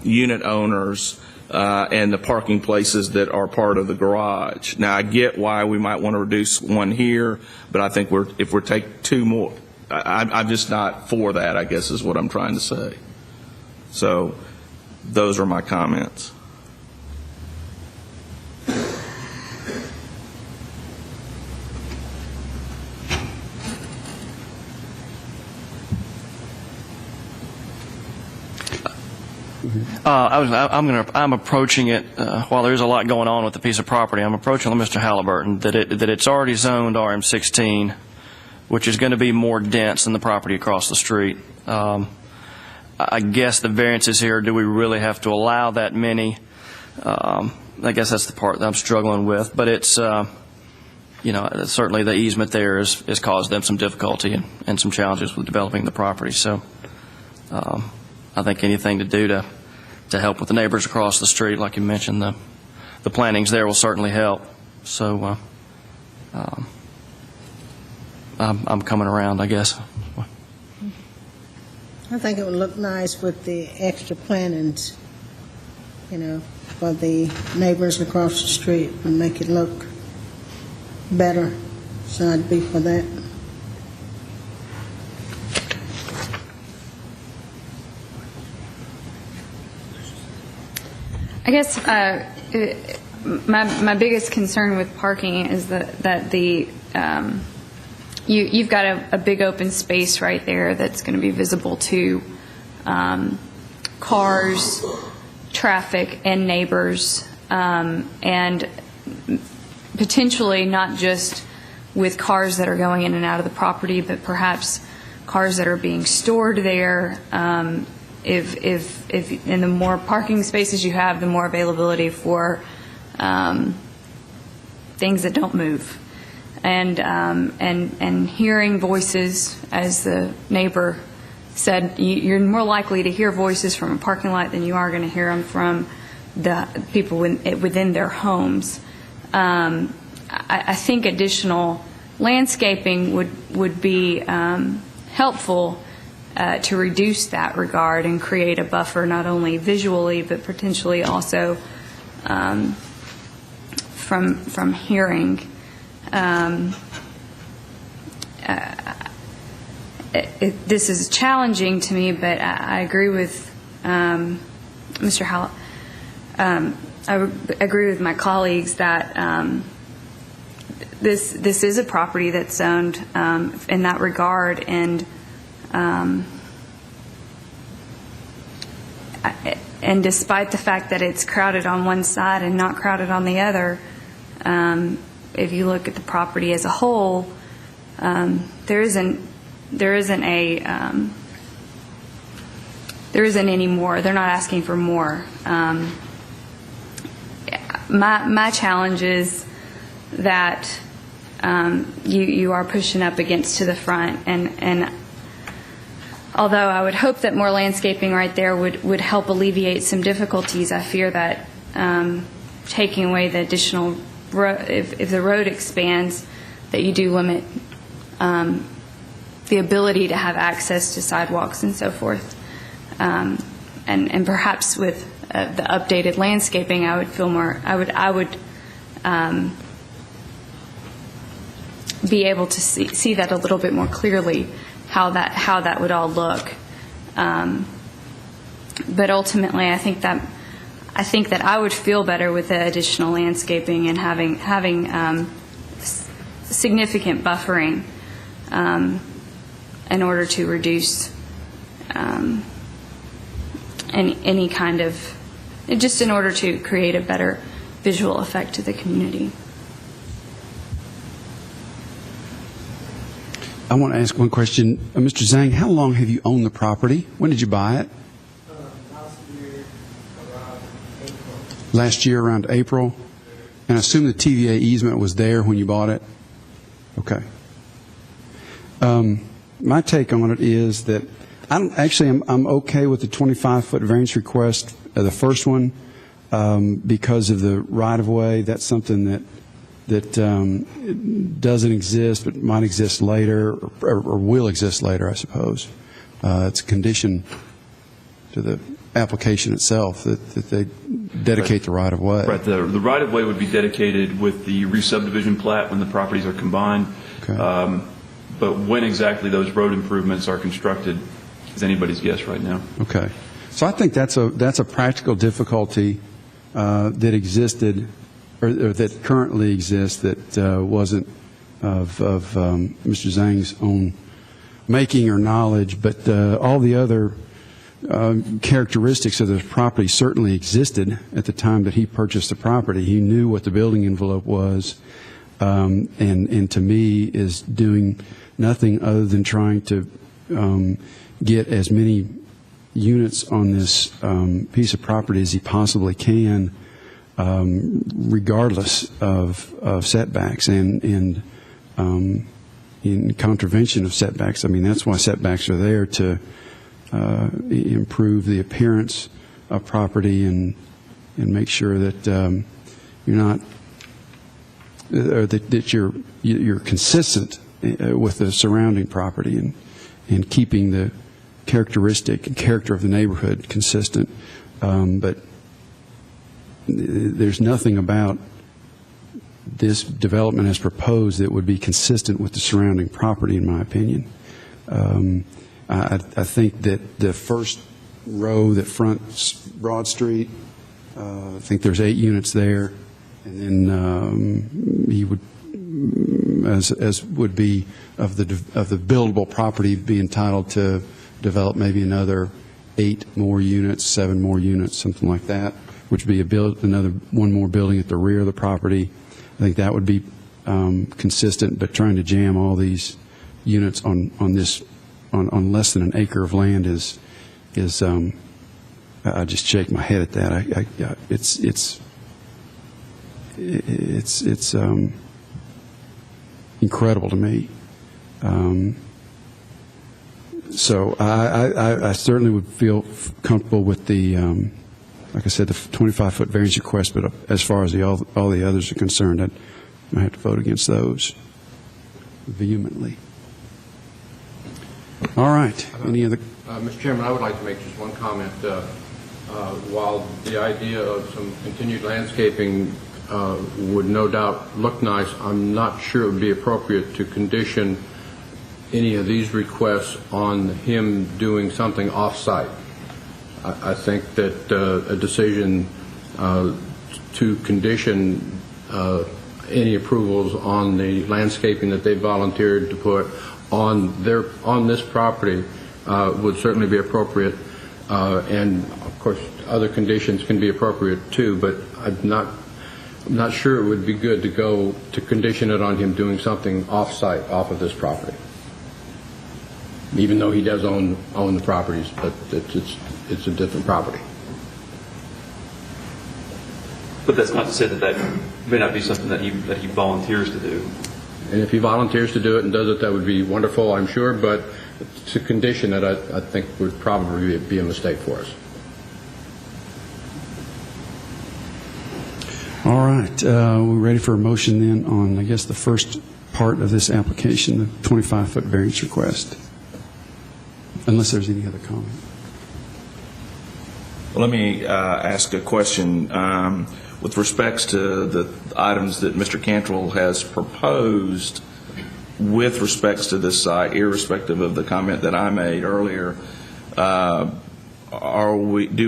unit owners and the parking places that are part of the garage. Now, I get why we might want to reduce one here, but I think if we're taking two more, I'm just not for that, I guess is what I'm trying to say. So those are my comments. I'm approaching it, while there's a lot going on with the piece of property, I'm approaching Mr. Halliburton, that it's already zoned RM16, which is going to be more dense than the property across the street. I guess the variances here, do we really have to allow that many? I guess that's the part that I'm struggling with, but it's, certainly the easement there has caused them some difficulty and some challenges with developing the property. So I think anything to do to help with the neighbors across the street, like you mentioned, the plantings there will certainly help. So I'm coming around, I guess. I think it would look nice with the extra plantings, for the neighbors across the street, and make it look better. So I'd be for that. I guess my biggest concern with parking is that the you've got a big open space right there that's going to be visible to cars, traffic, and neighbors, and potentially not just with cars that are going in and out of the property, but perhaps cars that are being stored there. If in the more parking spaces you have, the more availability for things that don't move, and hearing voices, as the neighbor said, you're more likely to hear voices from a parking lot than you are going to hear them from the people within their homes. I think additional landscaping would be helpful to reduce that regard and create a buffer, not only visually but potentially also from hearing. This is challenging to me, but I agree with Mr. Howell. I agree with my colleagues that this is a property that's zoned in that regard, and and despite the fact that it's crowded on one side and not crowded on the other, if you look at the property as a whole, there isn't any more. They're not asking for more. My challenge is that you are pushing up against to the front, and although I would hope that more landscaping right there would help alleviate some difficulties, I fear that taking away the additional if the road expands, that you do limit the ability to have access to sidewalks and so forth. And perhaps with the updated landscaping, I would feel more. I would be able to see that a little bit more clearly, how that would all look. But ultimately, I think that I would feel better with the additional landscaping and having significant buffering in order to reduce any kind of, just in order to create a better visual effect to the community. I want to ask one question. Mr. Zhang, how long have you owned the property? When did you buy it? Last year around April. And I assume the TVA easement was there when you bought it? Okay. My take on it is that I'm okay with the 25-foot variance request, the first one, because of the right-of-way. That's something that doesn't exist but might exist later, or will exist later, I suppose. It's a condition to the application itself that they dedicate the right-of-way. Right. The right-of-way would be dedicated with the re-subdivision plat when the properties are combined. Okay. But when exactly those road improvements are constructed is anybody's guess right now. Okay. So I think that's a practical difficulty that existed, or that currently exists, that wasn't of Mr. Zhang's own making or knowledge, but all the other characteristics of the property certainly existed at the time that he purchased the property. He knew what the building envelope was, and to me is doing nothing other than trying to get as many units on this piece of property as he possibly can, regardless of setbacks and in contravention of setbacks. I mean, that's why setbacks are there, to improve the appearance of property and make sure that you're not, or that you're consistent with the surrounding property and keeping the characteristic and character of the neighborhood consistent. But there's nothing about this development as proposed that would be consistent with the surrounding property, in my opinion. I think that the first row that fronts Broad Street, I think there's 8 units there, and then he would, as would be of the buildable property, be entitled to develop maybe another 8 more units, 7 more units, something like that, which would be another one more building at the rear of the property. I think that would be consistent, but trying to jam all these units on less than an acre of land is I just shake my head at that. It's incredible to me. So I certainly would feel comfortable with the, like I said, the 25-foot variance request, but as far as all the others are concerned, I might have to vote against those vehemently. All right. Any other? Mr. Chairman, I would like to make just one comment. While the idea of some continued landscaping would no doubt look nice, I'm not sure it would be appropriate to condition any of these requests on him doing something off-site. I think that a decision to condition any approvals on the landscaping that they volunteered to put on this property would certainly be appropriate, and course, other conditions can be appropriate too, but I'm not sure it would be good to go to condition it on him doing something off-site, off of this property. Even though he does own the properties, but it's a different property. But that's not to say that may not be something that he volunteers to do. And if he volunteers to do it and does it, that would be wonderful, I'm sure, but to condition it, I think would probably be a mistake for us. All right, we're ready for a motion then on, I guess, the first part of this application, the 25-foot variance request, unless there's any other comment. Well, let me ask a question. With respects to the items that Mr. Cantrell has proposed with respects to this site, irrespective of the comment that I made earlier, do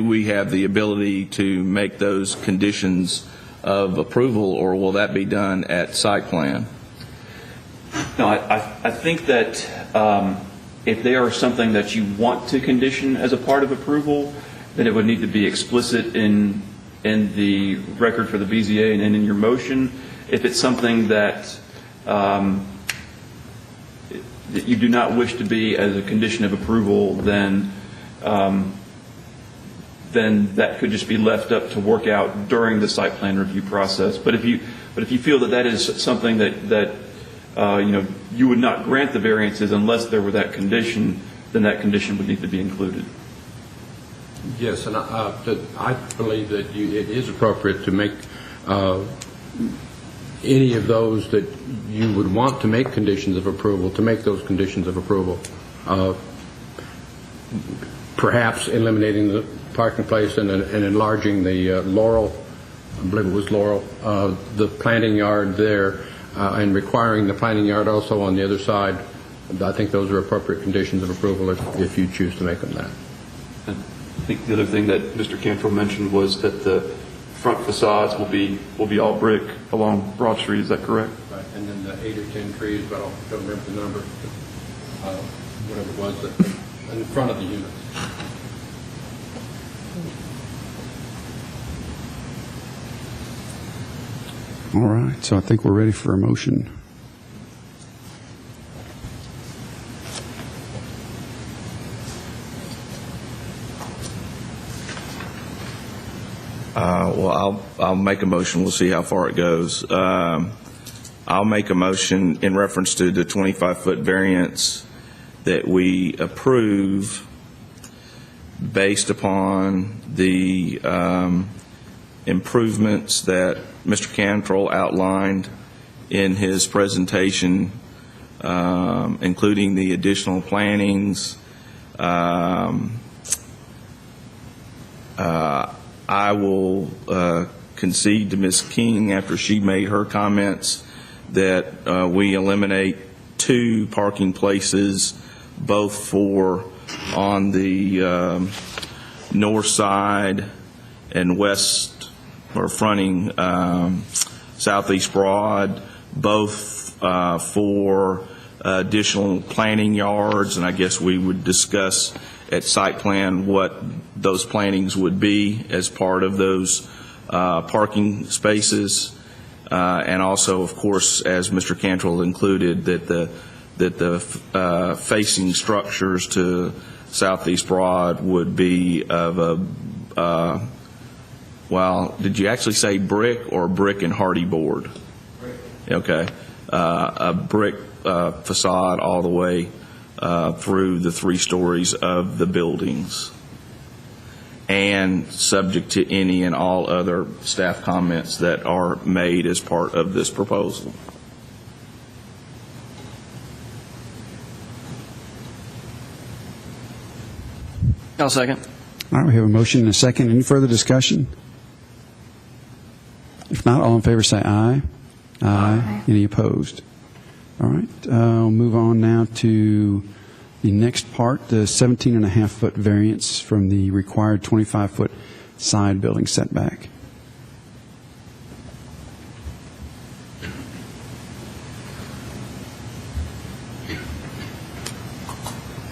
we have the ability to make those conditions of approval, or will that be done at site plan? No, I think that if they are something that you want to condition as a part of approval, then it would need to be explicit in the record for the BZA and in your motion. If it's something that you do not wish to be as a condition of approval, then that could just be left up to work out during the site plan review process. But if you feel that is something that you would not grant the variances unless there were that condition, then that condition would need to be included. Yes, and I believe that it is appropriate to make any of those that you would want to make conditions of approval, to make those conditions of approval. Perhaps eliminating the parking place and enlarging the Laurel, I believe it was Laurel, the planting yard there, and requiring the planting yard also on the other side. I think those are appropriate conditions of approval if you choose to make them that. I think the other thing that Mr. Cantrell mentioned was that the front facades will be all brick along Broad Street. Is that correct? Right, and then the 8 or 10 trees, but I don't remember the number, whatever it was, in the front of the unit. All right, so I think we're ready for a motion. Well, I'll make a motion. We'll see how far it goes. I'll make a motion in reference to the 25-foot variance that we approve based upon the improvements that Mr. Cantrell outlined in his presentation, including the additional plantings. I will concede to Ms. King after she made her comments that we eliminate 2 parking places, both for on the north side and west or fronting Southeast Broad, both for additional planting yards, and I guess we would discuss at site plan what those plantings would be as part of those parking spaces, and also, of course, as Mr. Cantrell included, that the facing structures to Southeast Broad would be of a well, did you actually say brick or brick and hardy board? Brick. Okay, a brick facade all the way through the 3 stories of the buildings, and subject to any and all other staff comments that are made as part of this proposal. I'll second. All right, we have a motion and a second. Any further discussion? If not, all in favor say aye. Aye. Any opposed? All right, we'll move on now to the next part, the 17.5-foot variance from the required 25-foot side building setback.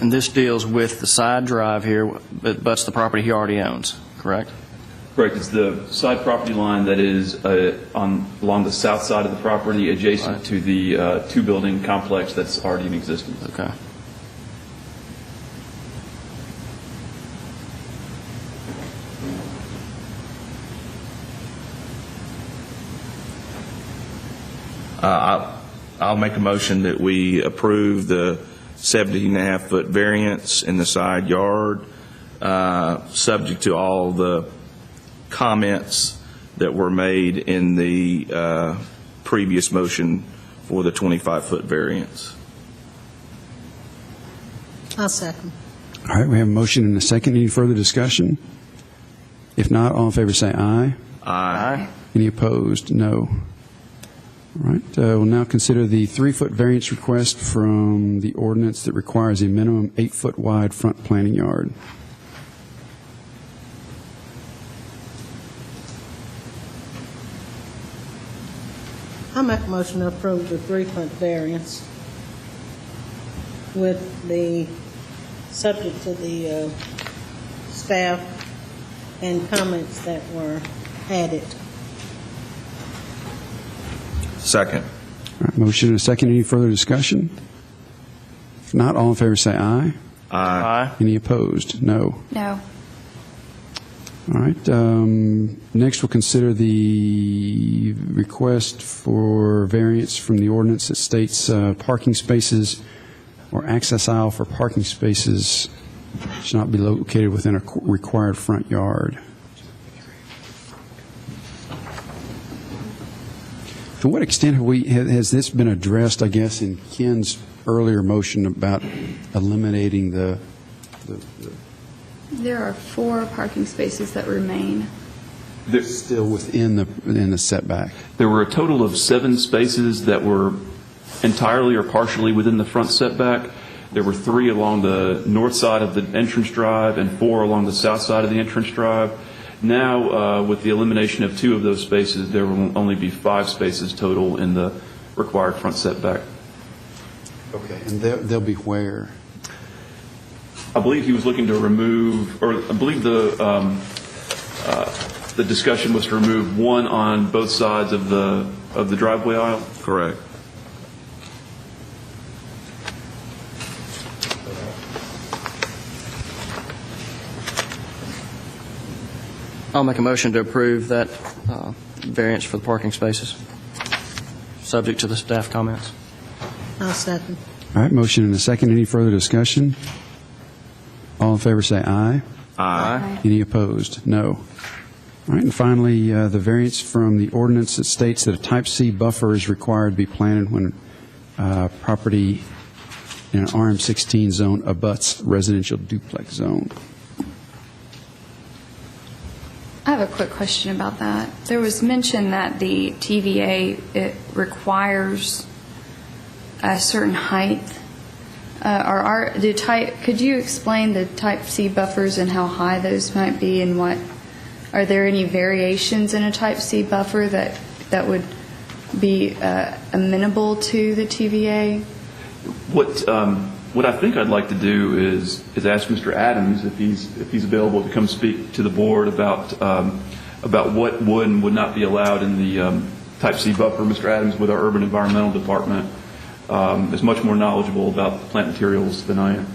And this deals with the side drive here that butts the property he already owns. correct? Correct. It's the side property line that is along the south side of the property, adjacent to the two-building complex that's already in existence. Okay. I'll make a motion that we approve the 17.5-foot variance in the side yard, subject to all the comments that were made in the previous motion for the 25-foot variance. I'll second. All right, we have a motion and a second. Any further discussion? If not, all in favor say aye. Aye. Any opposed? No. All right, we'll now consider the 3-foot variance request from the ordinance that requires a minimum 8-foot wide front planting yard. I'll make a motion to approve the 3-foot variance with the, subject to the staff and comments that were added. Second. All right, motion and a second. Any further discussion? If not, all in favor say aye. Aye. Any opposed? No. No. All right. Next, we'll consider the request for variance from the ordinance that states parking spaces or access aisle for parking spaces should not be located within a required front yard. To what extent has this been addressed, I guess, in Ken's earlier motion about eliminating the There are 4 parking spaces that remain. still within the setback? There were a total of 7 spaces that were entirely or partially within the front setback. There were 3 along the north side of the entrance drive and 4 along the south side of the entrance drive. Now, with the elimination of 2 of those spaces, there will only be 5 spaces total in the required front setback. Okay. And they'll be where? I believe he was looking to remove, or I believe the discussion was to remove 1 on both sides of the driveway aisle. Correct. I'll make a motion to approve that variance for the parking spaces, subject to the staff comments. I'll second. All right, motion and a second. Any further discussion? All in favor say aye. Aye. Any opposed? No. All right, and finally, the variance from the ordinance that states that a type C buffer is required to be planted when property in an RM16 zone abuts residential duplex zone. I have a quick question about that. There was mention that the TVA, it requires a certain height. Could you explain the type C buffers and how high those might be, and are there any variations in a type C buffer that would be amenable to the TVA? What I think I'd like to do is ask Mr. Adams if he's available to come speak to the board about what would and would not be allowed in the type C buffer. Mr. Adams with our urban environmental department is much more knowledgeable about the plant materials than I am.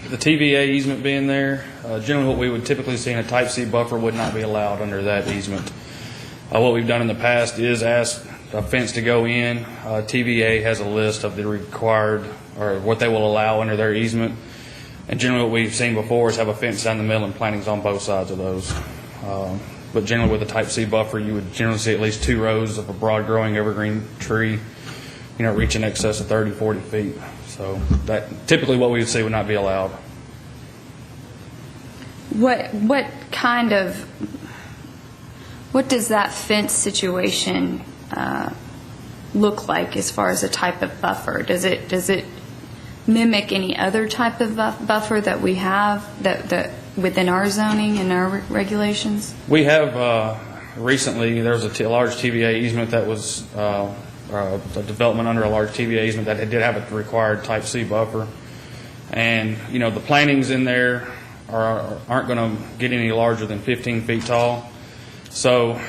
The TVA easement being there, generally what we would typically see in a type C buffer would not be allowed under that easement. What we've done in the past is ask a fence to go in. TVA has a list of the required, or what they will allow under their easement. And generally what we've seen before is have a fence down the middle and plantings on both sides of those. But generally with a type C buffer, you would generally see at least 2 rows of a broad growing evergreen tree, reach in excess of 30, 40 feet. So that typically what we would see would not be allowed. What does that fence situation look like as far as a type of buffer? Does it mimic any other type of buffer that we have that within our zoning and our regulations? We have recently, there was a large TVA easement that was a development under a large TVA easement that did have a required type C buffer. And, the plantings in there aren't going to get any larger than 15 feet tall. So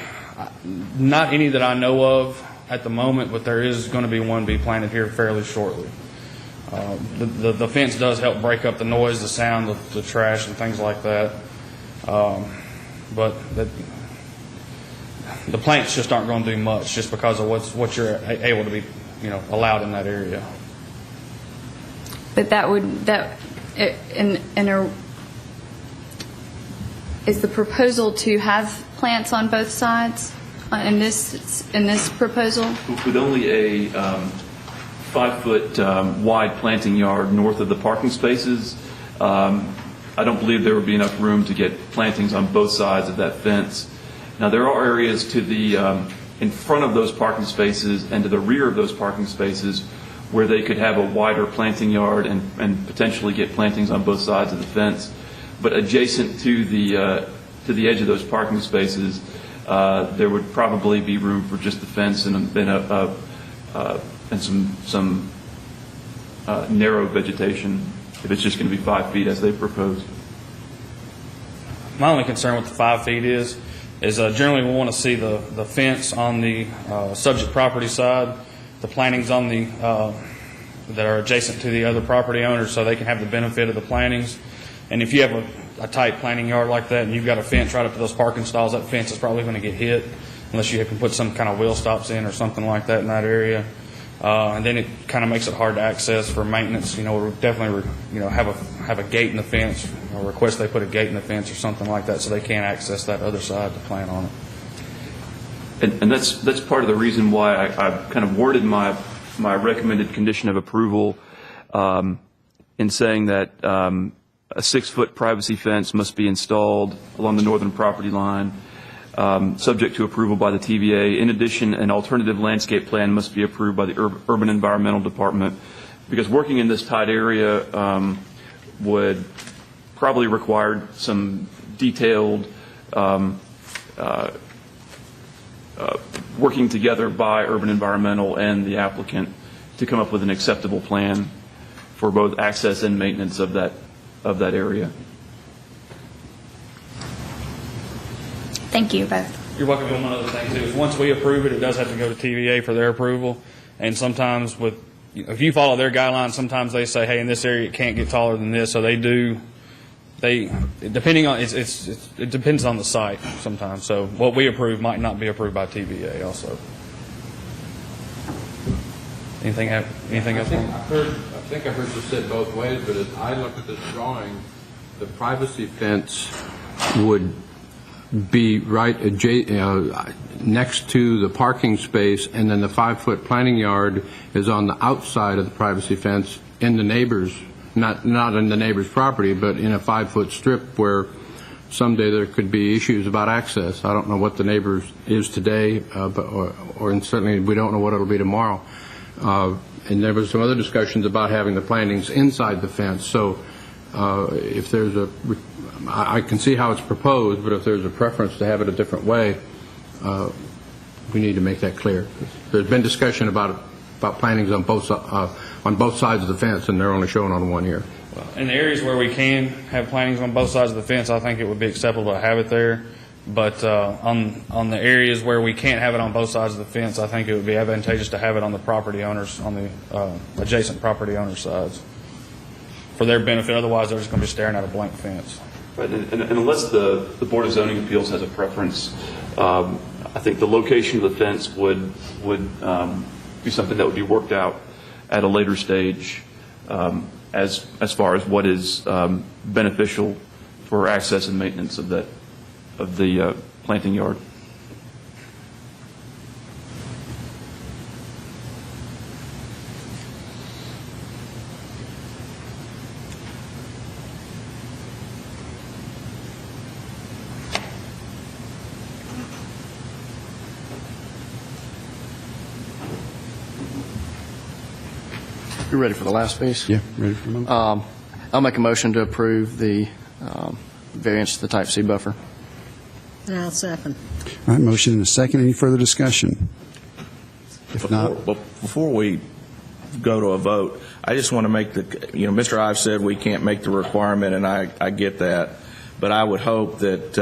not any that I know of at the moment, but there is going to be one be planted here fairly shortly. The fence does help break up the noise, the sound, the trash, and things like that. But the plants just aren't going to do much just because of what you're able to be, allowed in that area. But is the proposal to have plants on both sides in this proposal? With only a 5-foot wide planting yard north of the parking spaces, I don't believe there would be enough room to get plantings on both sides of that fence. Now, there are areas to the in front of those parking spaces and to the rear of those parking spaces where they could have a wider planting yard and potentially get plantings on both sides of the fence. But adjacent to the edge of those parking spaces, there would probably be room for just the fence and some narrow vegetation if it's just going to be 5 feet as they proposed. My only concern with the 5 feet is generally we want to see the fence on the subject property side, the plantings on the that are adjacent to the other property owners, so they can have the benefit of the plantings. And if you have a tight planting yard like that, and you've got a fence right up to those parking stalls, that fence is probably going to get hit unless you can put some kind of wheel stops in or something like that in that area. And then it kind of makes it hard to access for maintenance. We'll definitely have a gate in the fence, or request they put a gate in the fence or something like that, so they can't access that other side to plant on it. And that's part of the reason why I kind of worded my recommended condition of approval in saying that a 6-foot privacy fence must be installed along the northern property line, subject to approval by the TVA. In addition, an alternative landscape plan must be approved by the Urban Environmental Department, because working in this tight area would probably require some detailed working together by Urban Environmental and the applicant to come up with an acceptable plan for both access and maintenance of that area. Thank you both. You're welcome. One other thing too is once we approve it, it does have to go to TVA for their approval. And sometimes if you follow their guidelines, sometimes they say, hey, in this area it can't get taller than this. So depending on it depends on the site sometimes. So what we approve might not be approved by TVA also. Anything else? I think I heard you said both ways, but as I look at this drawing, the privacy fence would be right next to the parking space, and then the 5-foot planting yard is on the outside of the privacy fence in the neighbor's, not in the neighbor's property, but in a 5-foot strip where someday there could be issues about access. I don't know what the neighbors is today, and certainly we don't know what it'll be tomorrow. And there was some other discussions about having the plantings inside the fence. So if there's I can see how it's proposed, but if there's a preference to have it a different way, we need to make that clear. There's been discussion about plantings on both sides of the fence, and they're only shown on one here. In the areas where we can have plantings on both sides of the fence, I think it would be acceptable to have it there. But on the areas where we can't have it on both sides of the fence, I think it would be advantageous to have it on the property owners, on the adjacent property owner sides, for their benefit. Otherwise, they're just going to be staring at a blank fence. Right. And unless the Board of Zoning Appeals has a preference, I think the location of the fence would be something that would be worked out at a later stage as far as what is beneficial for access and maintenance of the planting yard. You ready for the last piece? Yeah, ready for a moment. I'll make a motion to approve the variance to the Type C buffer. And I'll second. All right, motion and a second. Any further discussion? If not, Before we go to a vote, I just want to make Mr. Ives said we can't make the requirement, and I get that, but I would hope that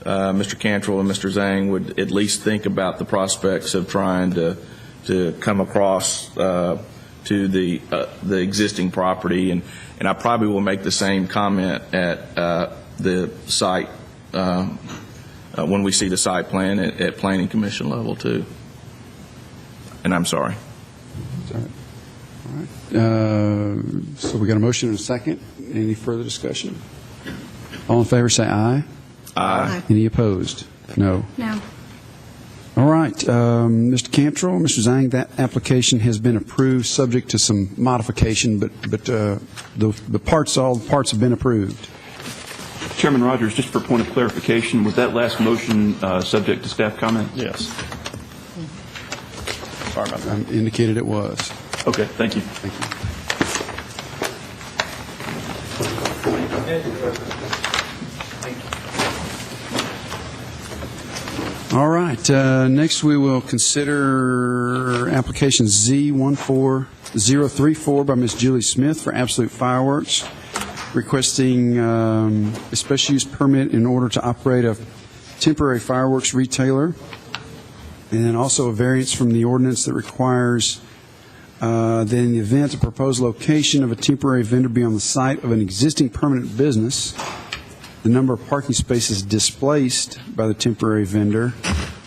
Mr. Cantrell and Mr. Zhang would at least think about the prospects of trying to come across to the existing property, and I probably will make the same comment at the site when we see the site plan at Planning Commission level too. And I'm sorry. All right. So we got a motion and a second. Any further discussion? All in favor say aye. Aye. Any opposed? No. No. All right, Mr. Cantrell, Mr. Zhang, that application has been approved, subject to some modification, but all the parts have been approved. Chairman Rogers, just for point of clarification, was that last motion subject to staff comment? Yes. Sorry about I indicated it was. Okay, thank you. Thank you. All right, next we will consider application Z14034 by Ms. Julie Smith for Absolute Fireworks, requesting a special use permit in order to operate a temporary fireworks retailer, and then also a variance from the ordinance that requires that in the event a proposed location of a temporary vendor be on the site of an existing permanent business, the number of parking spaces displaced by the temporary vendor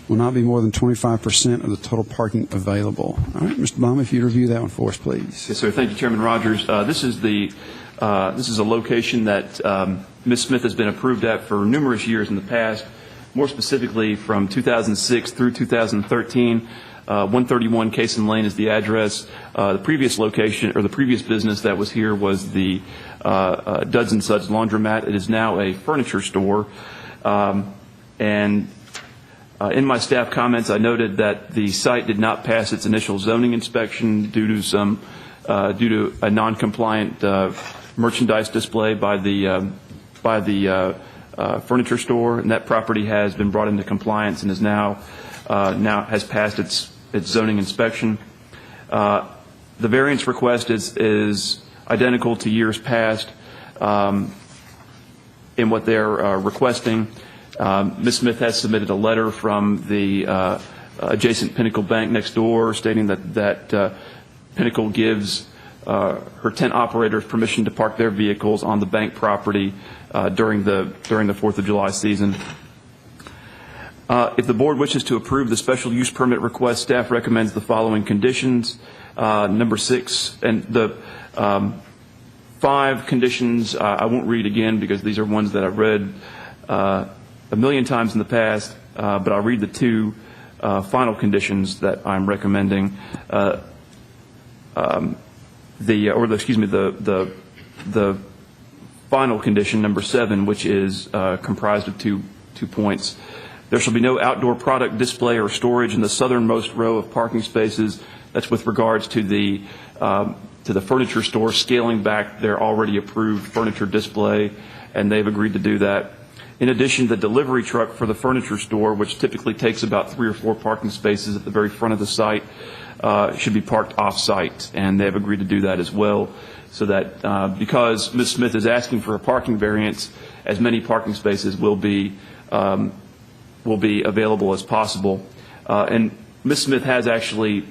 will not be more than 25% of the total parking available. All right, Mr. Baum, if you'd review that one for us, please. Yes, sir. Thank you, Chairman Rogers. This is a location that Ms. Smith has been approved at for numerous years in the past, more specifically from 2006 through 2013. 131 Cason Lane is the address. The previous location, or the previous business that was here, was the Duds and Suds Laundromat. It is now a furniture store. In my staff comments, I noted that the site did not pass its initial zoning inspection due to a non-compliant merchandise display by the furniture store, and that property has been brought into compliance and is now has passed its zoning inspection. The variance request is identical to years past in what they're requesting. Ms. Smith has submitted a letter from the adjacent Pinnacle Bank next door stating that Pinnacle gives her tent operators permission to park their vehicles on the bank property during the 4th of July season. If the board wishes to approve the special use permit request, staff recommends the following conditions. Number 6, and the 5 conditions I won't read again because these are ones that I've read a million times in the past, but I'll read the 2 final conditions that I'm recommending. The final condition, number 7, which is comprised of two points. There shall be no outdoor product display or storage in the southernmost row of parking spaces. That's with regards to the furniture store scaling back their already approved furniture display, and they've agreed to do that. In addition, the delivery truck for the furniture store, which typically takes about 3 or 4 parking spaces at the very front of the site, should be parked off-site, and they've agreed to do that as well, so that because Ms. Smith is asking for a parking variance, as many parking spaces will be available as possible. And Ms. Smith has actually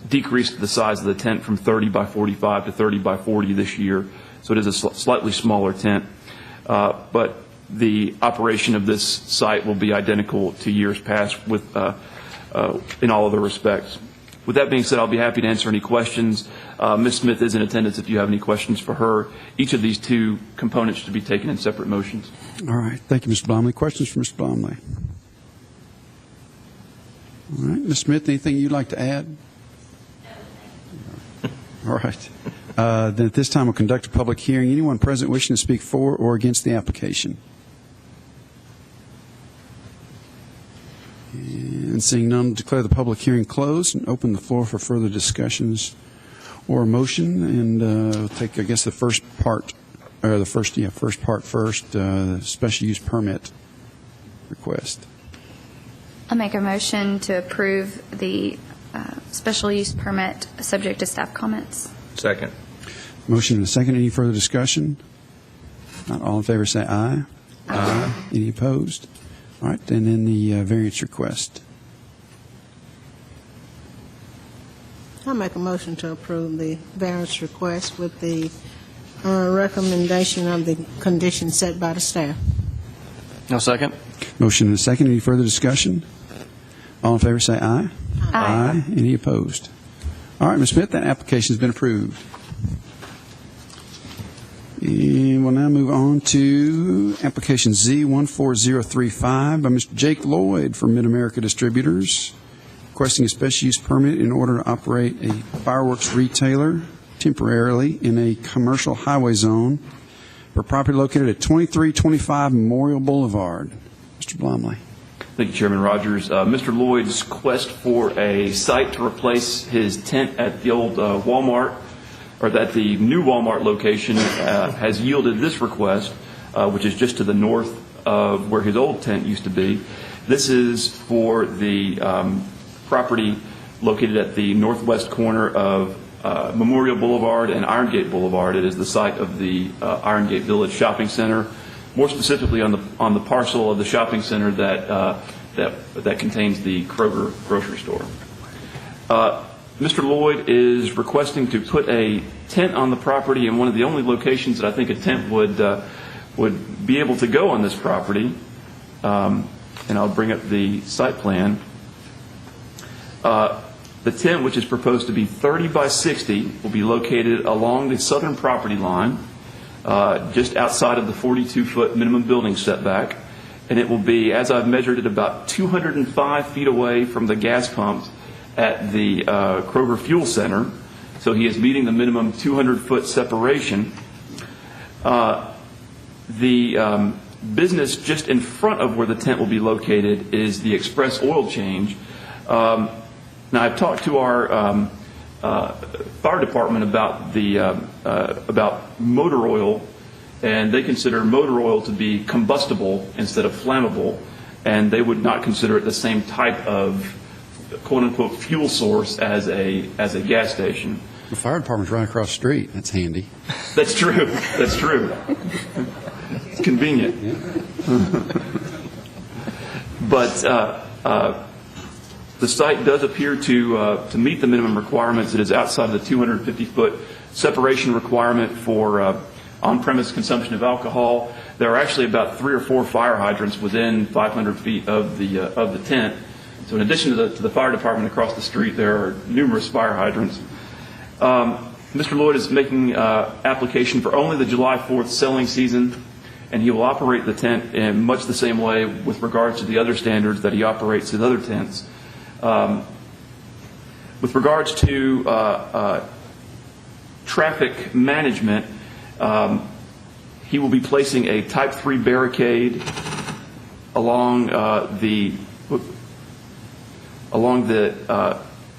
decreased the size of the tent from 30 by 45 to 30 by 40 this year, so it is a slightly smaller tent. But the operation of this site will be identical to years past in all other respects. With that being said, I'll be happy to answer any questions. Ms. Smith is in attendance if you have any questions for her. Each of these 2 components should be taken in separate motions. All right. Thank you, Mr. Blomley. Questions for Mr. Blomley? All right. Ms. Smith, anything you'd like to add? All right. Then at this time, we'll conduct a public hearing. Anyone present wishing to speak for or against the application? And seeing none, declare the public hearing closed and open the floor for further discussions or a motion. And we'll take, I guess, the first part first, special use permit request. I'll make a motion to approve the special use permit subject to staff comments. Second. Motion and a second. Any further discussion? Not all in favor say aye. Aye. Any opposed? All right, and then the variance request. I make a motion to approve the variance request with the recommendation of the conditions set by the staff. No second. Motion and a second. Any further discussion? All in favor say aye. Aye. Any opposed? All right, Ms. Smith, that application has been approved. And we'll now move on to application Z14035 by Mr. Jake Lloyd for Mid-America Distributors, requesting a special use permit in order to operate a fireworks retailer temporarily in a commercial highway zone for property located at 2325 Memorial Boulevard. Mr. Blomley. Thank you, Chairman Rogers. Mr. Lloyd's quest for a site to replace his tent at the old Walmart, or that the new Walmart location has yielded this request, which is just to the north of where his old tent used to be. This is for the property located at the northwest corner of Memorial Boulevard and Irongate Boulevard. It is the site of the Irongate Village Shopping Center, more specifically on the parcel of the shopping center that contains the Kroger grocery store. Mr. Lloyd is requesting to put a tent on the property in one of the only locations that I think a tent would be able to go on this property. And I'll bring up the site plan. The tent, which is proposed to be 30 by 60, will be located along the southern property line, just outside of the 42-foot minimum building setback. And it will be, as I've measured it, about 205 feet away from the gas pumps at the Kroger Fuel Center. So he is meeting the minimum 200-foot separation. The business just in front of where the tent will be located is the Express Oil Change. Now, I've talked to our fire department about motor oil, and they consider motor oil to be combustible instead of flammable, and they would not consider it the same type of quote-unquote fuel source as a gas station. The fire department's right across the street. That's handy. That's true. That's true. It's convenient. But the site does appear to meet the minimum requirements. It is outside of the 250-foot separation requirement for on-premise consumption of alcohol. There are actually about 3 or 4 fire hydrants within 500 feet of the tent. So in addition to the fire department across the street, there are numerous fire hydrants. Mr. Lloyd is making application for only the July 4th selling season, and he will operate the tent in much the same way with regards to the other standards that he operates his other tents. With regards to traffic management, he will be placing a Type 3 barricade along the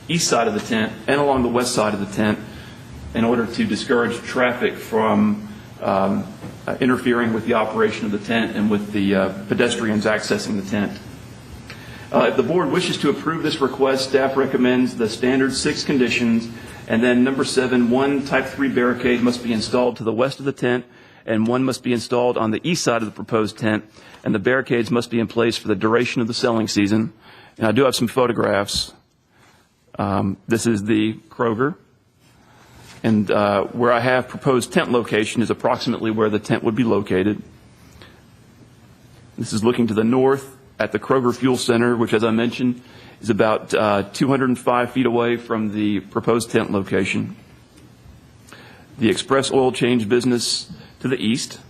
east side of the tent and along the west side of the tent in order to discourage traffic from interfering with the operation of the tent and with the pedestrians accessing the tent. If the board wishes to approve this request, staff recommends the standard 6 conditions, and then number 7, 1 Type 3 barricade must be installed to the west of the tent, and 1 must be installed on the east side of the proposed tent, and the barricades must be in place for the duration of the selling season. And I do have some photographs. This is the Kroger. And where I have proposed tent location is approximately where the tent would be located. This is looking to the north at the Kroger Fuel Center, which, as I mentioned, is about 205 feet away from the proposed tent location. The Express Oil Change business to the east.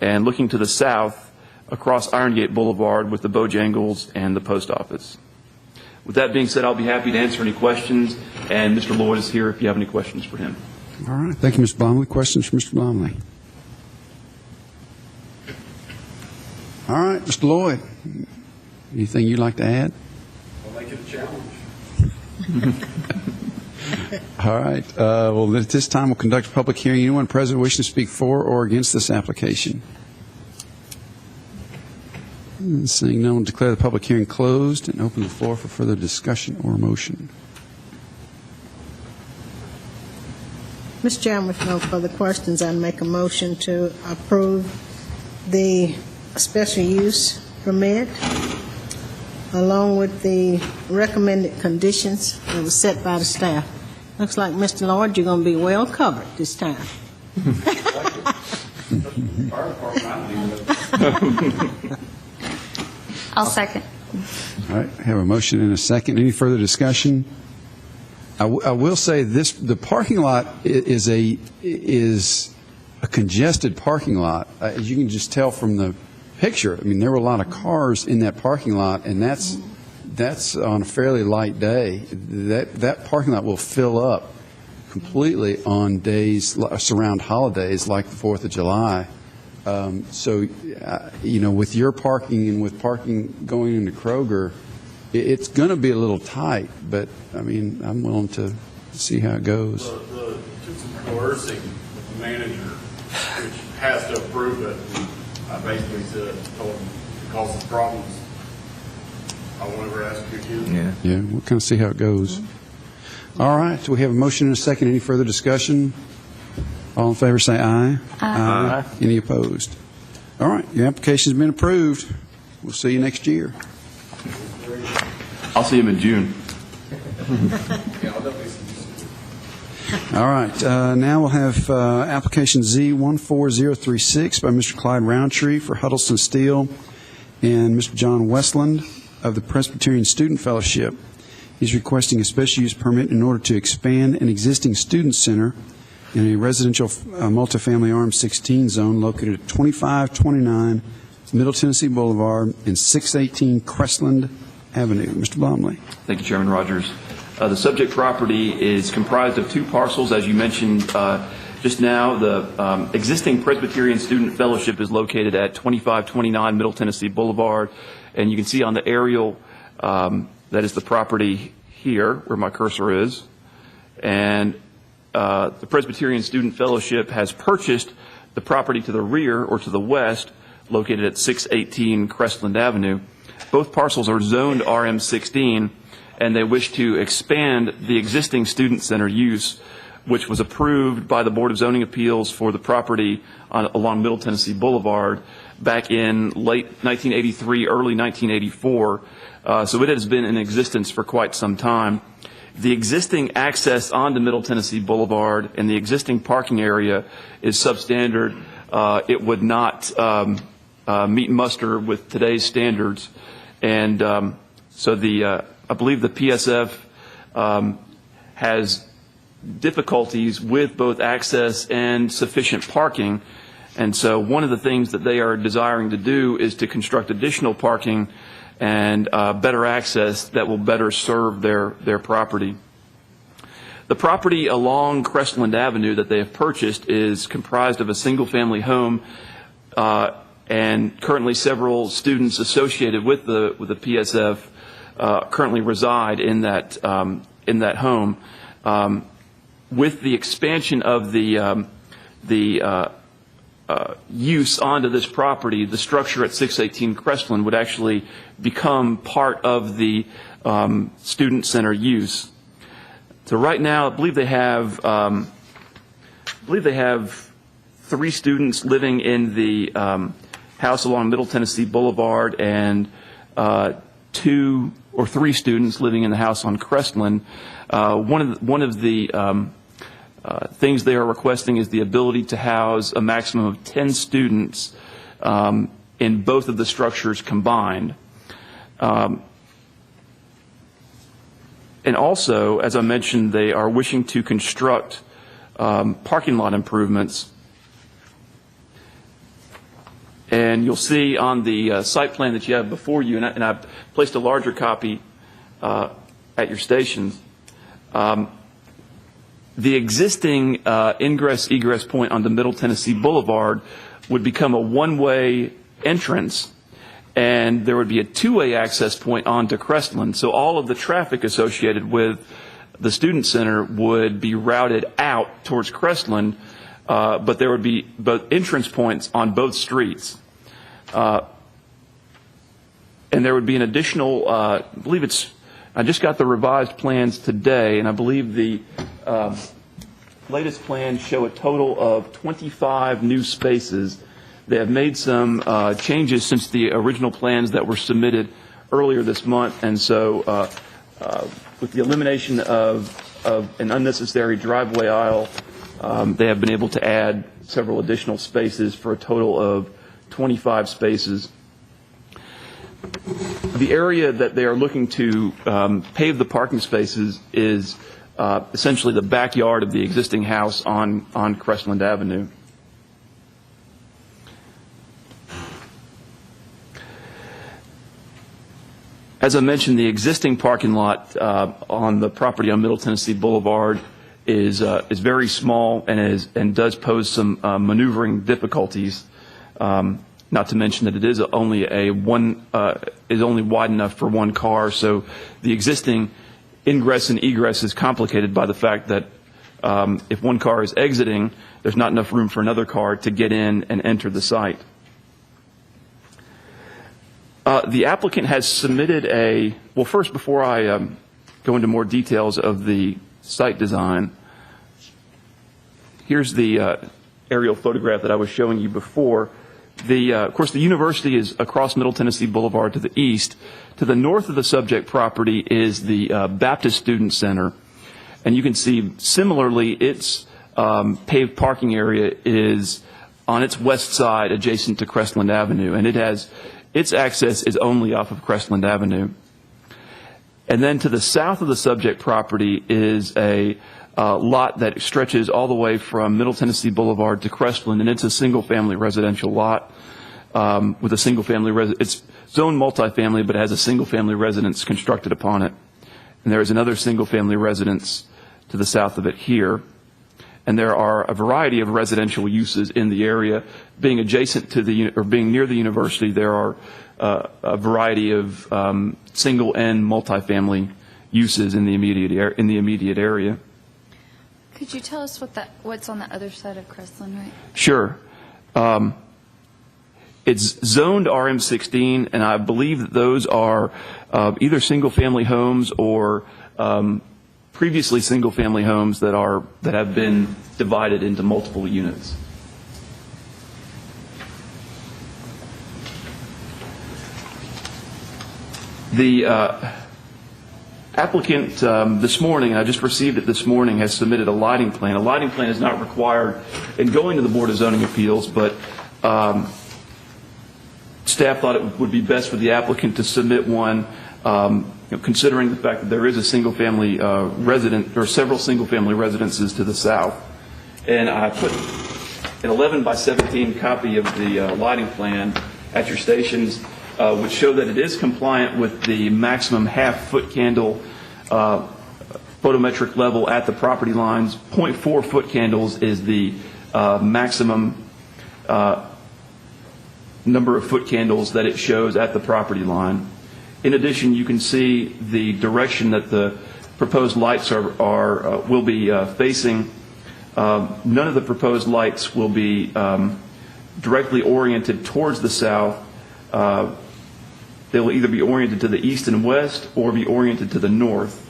And looking to the south, across Irongate Boulevard with the Bojangles and the post office. With that being said, I'll be happy to answer any questions, and Mr. Lloyd is here if you have any questions for him. All right. Thank you, Mr. Blomley. Questions for Mr. Blomley? All right, Mr. Lloyd, anything you'd like to add? I'll make it a challenge. All right. Well, at this time, we'll conduct a public hearing. Anyone present wishing to speak for or against this application? Seeing no one, declare the public hearing closed and open the floor for further discussion or motion. Mr. Chairman, with no further questions, I'd make a motion to approve the special use permit along with the recommended conditions that were set by the staff. Looks like, Mr. Lord, you're going to be well covered this time. I'll second. All right, have a motion and a second. Any further discussion? I will say this: the parking lot is a congested parking lot. As you can just tell from the picture, I mean, there were a lot of cars in that parking lot, and that's on a fairly light day. That parking lot will fill up completely on days around holidays like the 4th of July. So, with your parking and with parking going into Kroger, it's going to be a little tight, but, I mean, I'm willing to see how it goes. Took some coercing with the manager, which has to approve it. I basically told him to cause some problems. I won't ever ask you again. Yeah, we'll kind of see how it goes. All right, so we have a motion and a second. Any further discussion? All in favor say aye. Aye. Any opposed? All right, your application's been approved. We'll see you next year. I'll see him in June. All right, now we'll have application Z14036 by Mr. Clyde Roundtree for Huddleston Steel and Mr. John Westland of the Presbyterian Student Fellowship. He's requesting a special use permit in order to expand an existing student center in a residential multifamily RM16 zone located at 2529 Middle Tennessee Boulevard and 618 Crestland Avenue. Mr. Blomley. Thank you, Chairman Rogers. The subject property is comprised of two parcels, as you mentioned just now. The existing Presbyterian Student Fellowship is located at 2529 Middle Tennessee Boulevard, and you can see on the aerial that is the property here, where my cursor is. And the Presbyterian Student Fellowship has purchased the property to the rear, or to the west, located at 618 Crestland Avenue. Both parcels are zoned RM16, and they wish to expand the existing student center use, which was approved by the Board of Zoning Appeals for the property along Middle Tennessee Boulevard back in late 1983, early 1984. So it has been in existence for quite some time. The existing access onto Middle Tennessee Boulevard and the existing parking area is substandard. It would not meet muster with today's standards. And so I believe the PSF has difficulties with both access and sufficient parking. And so one of the things that they are desiring to do is to construct additional parking and better access that will better serve their property. The property along Crestland Avenue that they have purchased is comprised of a single-family home, and currently several students associated with the PSF currently reside in that home. With the expansion of the use onto this property, the structure at 618 Crestland would actually become part of the student center use. So right now, I believe they have 3 students living in the house along Middle Tennessee Boulevard, and 2 or 3 students living in the house on Crestland. One of the things they are requesting is the ability to house a maximum of 10 students in both of the structures combined. And also, as I mentioned, they are wishing to construct parking lot improvements. And you'll see on the site plan that you have before you, and I placed a larger copy at your stations, the existing ingress-egress point on the Middle Tennessee Boulevard would become a one-way entrance, and there would be a two-way access point onto Crestland. So all of the traffic associated with the student center would be routed out towards Crestland, but there would be both entrance points on both streets. And there would be an additional, I believe I just got the revised plans today, and I believe latest plans show a total of 25 new spaces. They have made some changes since the original plans that were submitted earlier this month, and so with the elimination of an unnecessary driveway aisle, they have been able to add several additional spaces for a total of 25 spaces. The area that they are looking to pave the parking spaces is essentially the backyard of the existing house on Crestland Avenue. As I mentioned, the existing parking lot on the property on Middle Tennessee Boulevard is very small and does pose some maneuvering difficulties. Not to mention that it is only wide enough for one car, so the existing ingress and egress is complicated by the fact that if one car is exiting, there's not enough room for another car to get in and enter the site. The applicant has submitted well, first, before I go into more details of the site design, here's the aerial photograph that I was showing you before. Of course, the university is across Middle Tennessee Boulevard to the east. To the north of the subject property is the Baptist Student Center. And you can see, similarly, its paved parking area is on its west side adjacent to Crestland Avenue. And its access is only off of Crestland Avenue. And then to the south of the subject property is a lot that stretches all the way from Middle Tennessee Boulevard to Crestland, and it's a single-family residential lot with a single-family it's zoned multifamily, but it has a single-family residence constructed upon it. And there is another single-family residence to the south of it here. And there are a variety of residential uses in the area. Being adjacent to being near the university, there are a variety of single and multifamily uses in the immediate area. Could you tell us what's on the other side of Crestland, right? Sure. It's zoned RM16, and I believe that those are either single-family homes or previously single-family homes that have been divided into multiple units. The applicant this morning, I just received it this morning, has submitted a lighting plan. A lighting plan is not required in going to the Board of Zoning Appeals, but staff thought it would be best for the applicant to submit one, considering the fact that there is a single-family resident or several single-family residences to the south. And I put an 11 by 17 copy of the lighting plan at your stations, which show that it is compliant with the maximum half-foot candle photometric level at the property lines. 0.4 foot candles is the maximum number of foot candles that it shows at the property line. In addition, you can see the direction that the proposed lights will be facing. None of the proposed lights will be directly oriented towards the south. They will either be oriented to the east and west or be oriented to the north.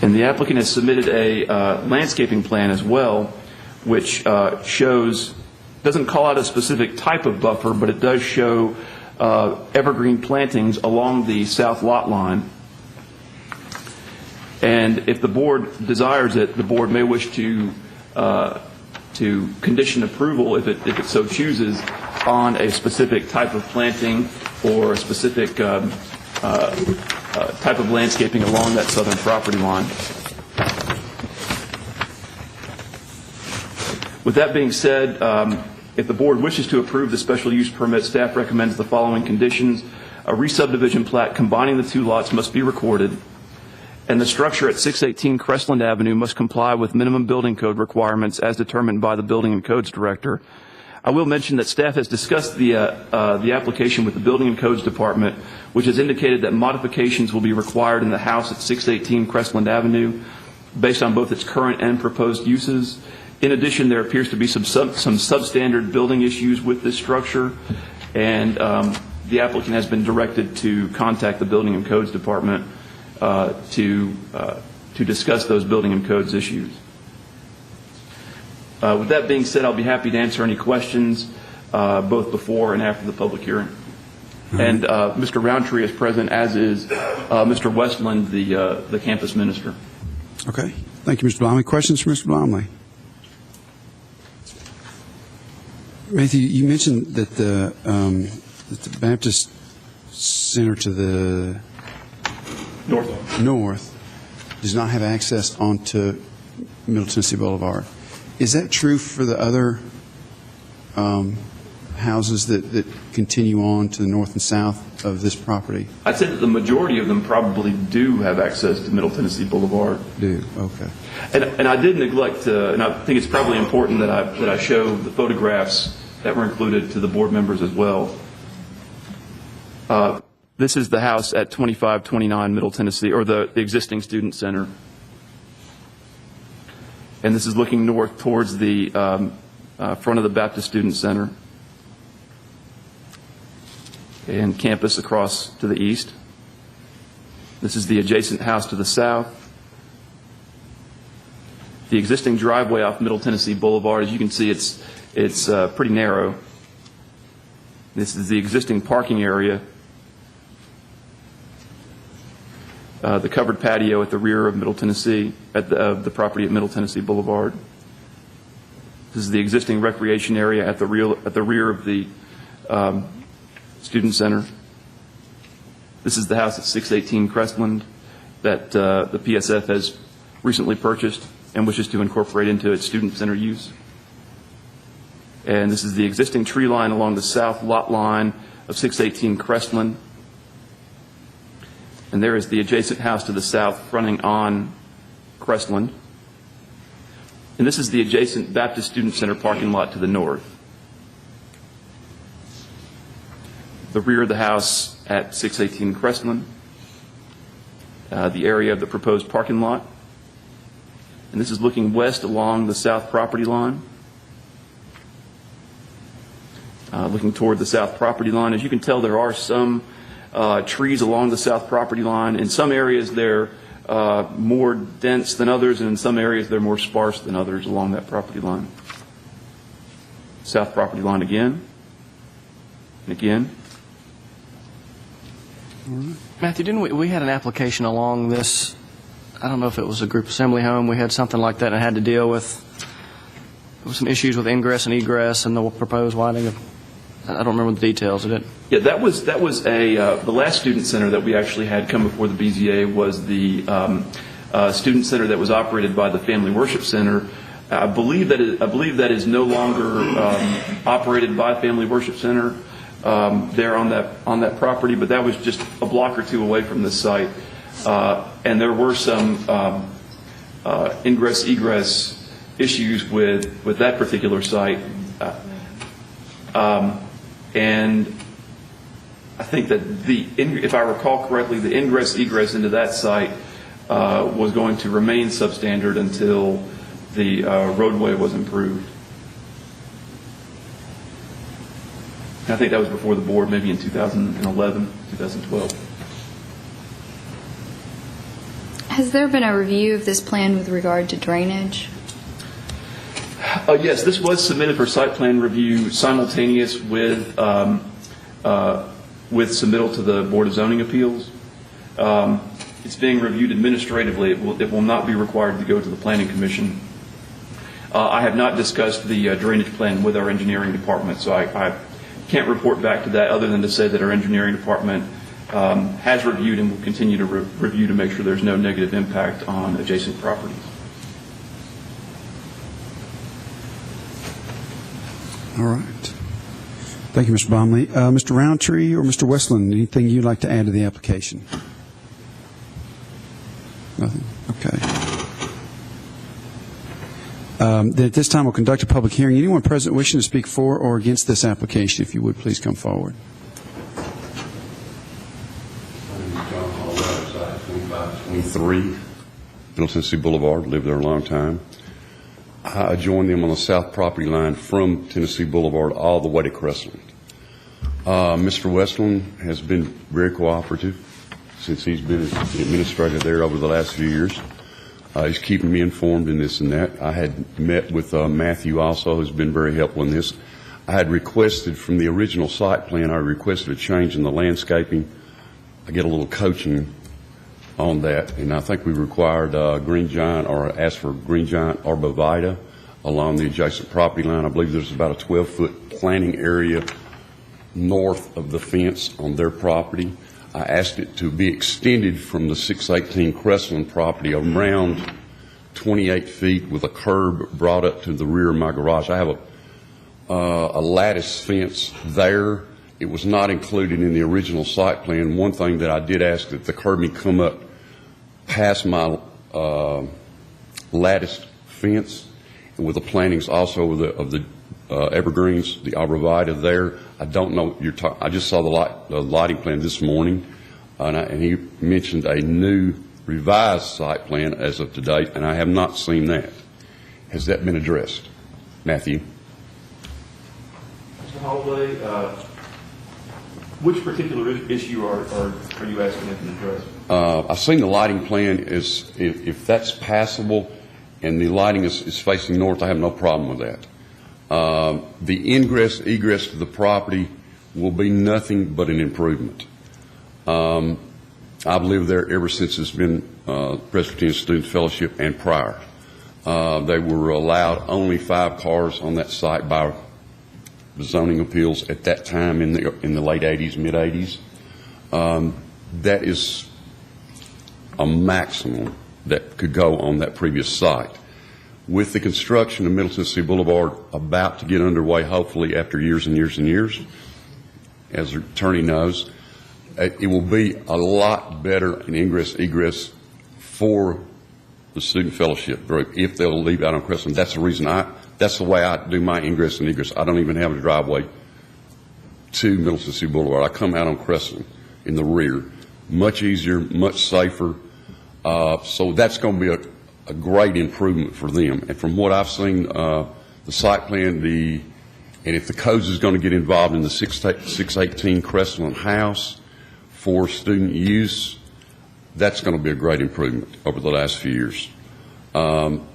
And the applicant has submitted a landscaping plan as well, which doesn't call out a specific type of buffer, but it does show evergreen plantings along the south lot line. And if the board desires it, the board may wish to condition approval, if it so chooses, on a specific type of planting or a specific type of landscaping along that southern property line. With that being said, if the board wishes to approve the special use permit, staff recommends the following conditions. A re-subdivision plat combining the two lots must be recorded, and the structure at 618 Crestland Avenue must comply with minimum building code requirements as determined by the Building and Codes Director. I will mention that staff has discussed the application with the Building and Codes Department, which has indicated that modifications will be required in the house at 618 Crestland Avenue based on both its current and proposed uses. In addition, there appears to be some substandard building issues with this structure, and the applicant has been directed to contact the Building and Codes Department to discuss those building and codes issues. With that being said, I'll be happy to answer any questions both before and after the public hearing. And Mr. Roundtree is present, as is Mr. Westland, the campus minister. Okay. Thank you, Mr. Blomley. Questions for Mr. Blomley? Matthew, you mentioned that the Baptist Center to the north does not have access onto Middle Tennessee Boulevard. Is that true for the other houses that continue on to the north and south of this property? I'd say that the majority of them probably do have access to Middle Tennessee Boulevard. Do, okay. And I did neglect to, and I think it's probably important that I show the photographs that were included to the board members as well. This is the house at 2529 Middle Tennessee, or the existing student center. And this is looking north towards the front of the Baptist Student Center and campus across to the east. This is the adjacent house to the south. The existing driveway off Middle Tennessee Boulevard, as you can see, it's pretty narrow. This is the existing parking area. The covered patio at the rear of Middle Tennessee, at the property at Middle Tennessee Boulevard. This is the existing recreation area at the rear of the student center. This is the house at 618 Crestland that the PSF has recently purchased and wishes to incorporate into its student center use. And this is the existing tree line along the south lot line of 618 Crestland. And there is the adjacent house to the south fronting on Crestland. And this is the adjacent Baptist Student Center parking lot to the north. The rear of the house at 618 Crestland. The area of the proposed parking lot. And this is looking west along the south property line. Looking toward the south property line. As you can tell, there are some trees along the south property line. In some areas, they're more dense than others, and in some areas, they're more sparse than others along that property line. South property line again, and again. Matthew, didn't we had an application along this, I don't know if it was a group assembly home, we had something like that and had to deal with some issues with ingress and egress and the proposed widening of, I don't remember the details of it. Yeah, that was the last student center that we actually had come before the BZA was the student center that was operated by the Family Worship Center. I believe that is no longer operated by Family Worship Center there on that property, but that was just a block or two away from this site, and there were some ingress egress issues with that particular site. And I think that if I recall correctly, the ingress egress into that site was going to remain substandard until the roadway was improved. I think that was before the board, maybe in 2011, 2012. Has there been a review of this plan with regard to drainage? Yes, this was submitted for site plan review simultaneous with submittal to the Board of Zoning Appeals. It's being reviewed administratively. It will not be required to go to the Planning Commission. I have not discussed the drainage plan with our engineering department, so I can't report back to that other than to say that our engineering department has reviewed and will continue to review to make sure there's no negative impact on adjacent properties. All right. Thank you, Mr. Bomley. Mr. Roundtree or Mr. Westland, anything you'd like to add to the application? Nothing? Okay. Then at this time, we'll conduct a public hearing. Anyone present wishing to speak for or against this application, if you would, please come forward. My name is John Hall, 2523 Middle Tennessee Boulevard. Lived there a long time. I joined them on the south property line from Tennessee Boulevard all the way to Crestland. Mr. Westland has been very cooperative since he's been administrator there over the last few years. He's keeping me informed in this and that. I had met with Matthew also, who's been very helpful in this. I had requested from the original site plan, I requested a change in the landscaping. I get a little coaching on that, and I think we required green giant, or asked for green giant arborvitae along the adjacent property line. I believe there's about a 12-foot planting area north of the fence on their property. I asked it to be extended from the 618 Crestland property around 28 feet with a curb brought up to the rear of my garage. I have a lattice fence there. It was not included in the original site plan. One thing that I did ask that the curbing come up past my lattice fence, with the plantings also of the evergreens, the arborvitae there. I don't know. I just saw the lighting plan this morning, and he mentioned a new revised site plan as of today, and I have not seen that. Has that been addressed, Matthew? Mr. Holloway, which particular issue are you asking him to address? I've seen the lighting plan. If that's passable and the lighting is facing north, I have no problem with that. The ingress, egress to the property will be nothing but an improvement. I've lived there ever since it's been Presbyterian Student Fellowship and prior. They were allowed only 5 cars on that site by the zoning appeals at that time in the late 80s, mid 80s. That is a maximum that could go on that previous site. With the construction of Middle Tennessee Boulevard about to get underway, hopefully after years and years and years, as the attorney knows, it will be a lot better an ingress, egress for the student fellowship group if they'll leave out on Crestland. That's the reason that's the way I do my ingress and egress. I don't even have a driveway to Middle Tennessee Boulevard. I come out on Crestland in the rear. Much easier, much safer. So that's going to be a great improvement for them. And from what I've seen, the site plan, and if the codes is going to get involved in the 618 Crestland house for student use, that's going to be a great improvement over the last few years.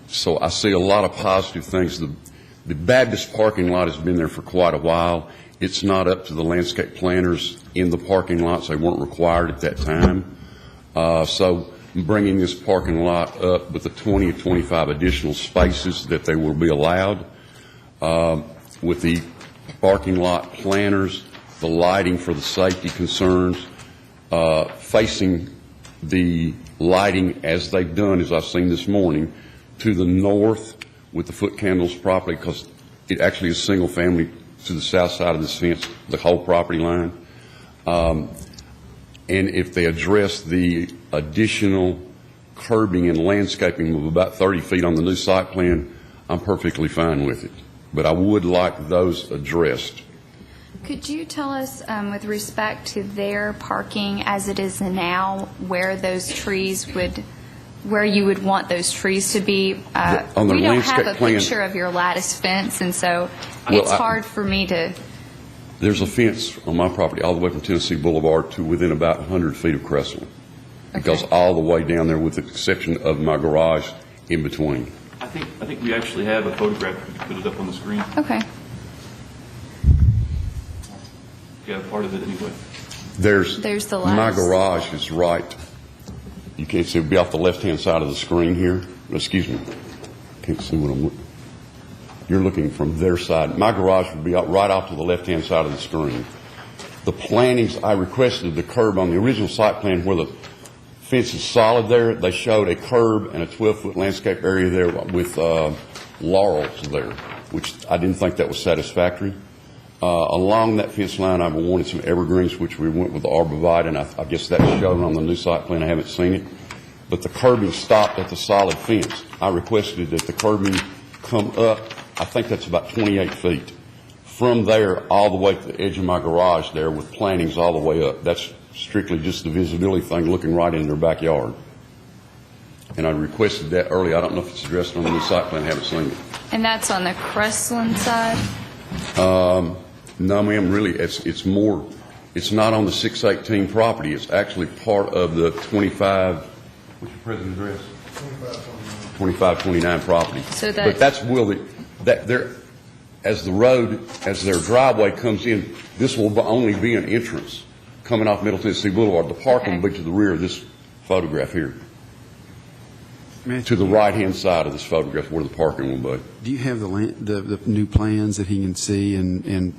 So I see a lot of positive things. The Baptist parking lot has been there for quite a while. It's not up to the landscape planners in the parking lots. They weren't required at that time. So bringing this parking lot up with the 20 or 25 additional spaces that they will be allowed, with the parking lot planners, the lighting for the safety concerns, facing the lighting as they've done, as I've seen this morning, to the north with the Foot Candles property, because it actually is single family to the south side of this fence, the whole property line. And if they address the additional curbing and landscaping of about 30 feet on the new site plan, I'm perfectly fine with it. But I would like those addressed. Could you tell us, with respect to their parking as it is now, where you would want those trees to be? On the we don't landscape have a plan, picture of your lattice fence, and so it's hard for me to. There's a fence on my property all the way from Tennessee Boulevard to within about 100 feet of Crestland. It goes all the way down there with the exception of my garage in between. I think we actually have a photograph. We can put it up on the screen. Okay. Yeah, part of it anyway. There's the my lattice. garage is right. You can't see. It'll be off the left-hand side of the screen here. Excuse me. Can't see what I'm looking. You're looking from their side. My garage would be right off to the left-hand side of the screen. The plantings, I requested the curb on the original site plan where the fence is solid there. They showed a curb and a 12-foot landscape area there with laurels there, which I didn't think that was satisfactory. Along that fence line, I wanted some evergreens, which we went with the arborvitae, and I guess that's shown on the new site plan. I haven't seen it. But the curbing stopped at the solid fence. I requested that the curbing come up. I think that's about 28 feet. From there, all the way to the edge of my garage there with plantings all the way up. That's strictly just the visibility thing, looking right in their backyard. And I requested that early. I don't know if it's addressed on the new site plan. I haven't seen it. And that's on the Crestland side? No, ma'am, really, it's more, it's not on the 618 property. It's actually part of the 25, what's your present address? 2529 property. So But that's that there, as the road, as their driveway comes in, this will only be an entrance coming off Middle Tennessee Boulevard. The parking will be to the rear of this photograph here. To the right-hand side of this photograph where the parking will be. Do you have the new plans that he can see and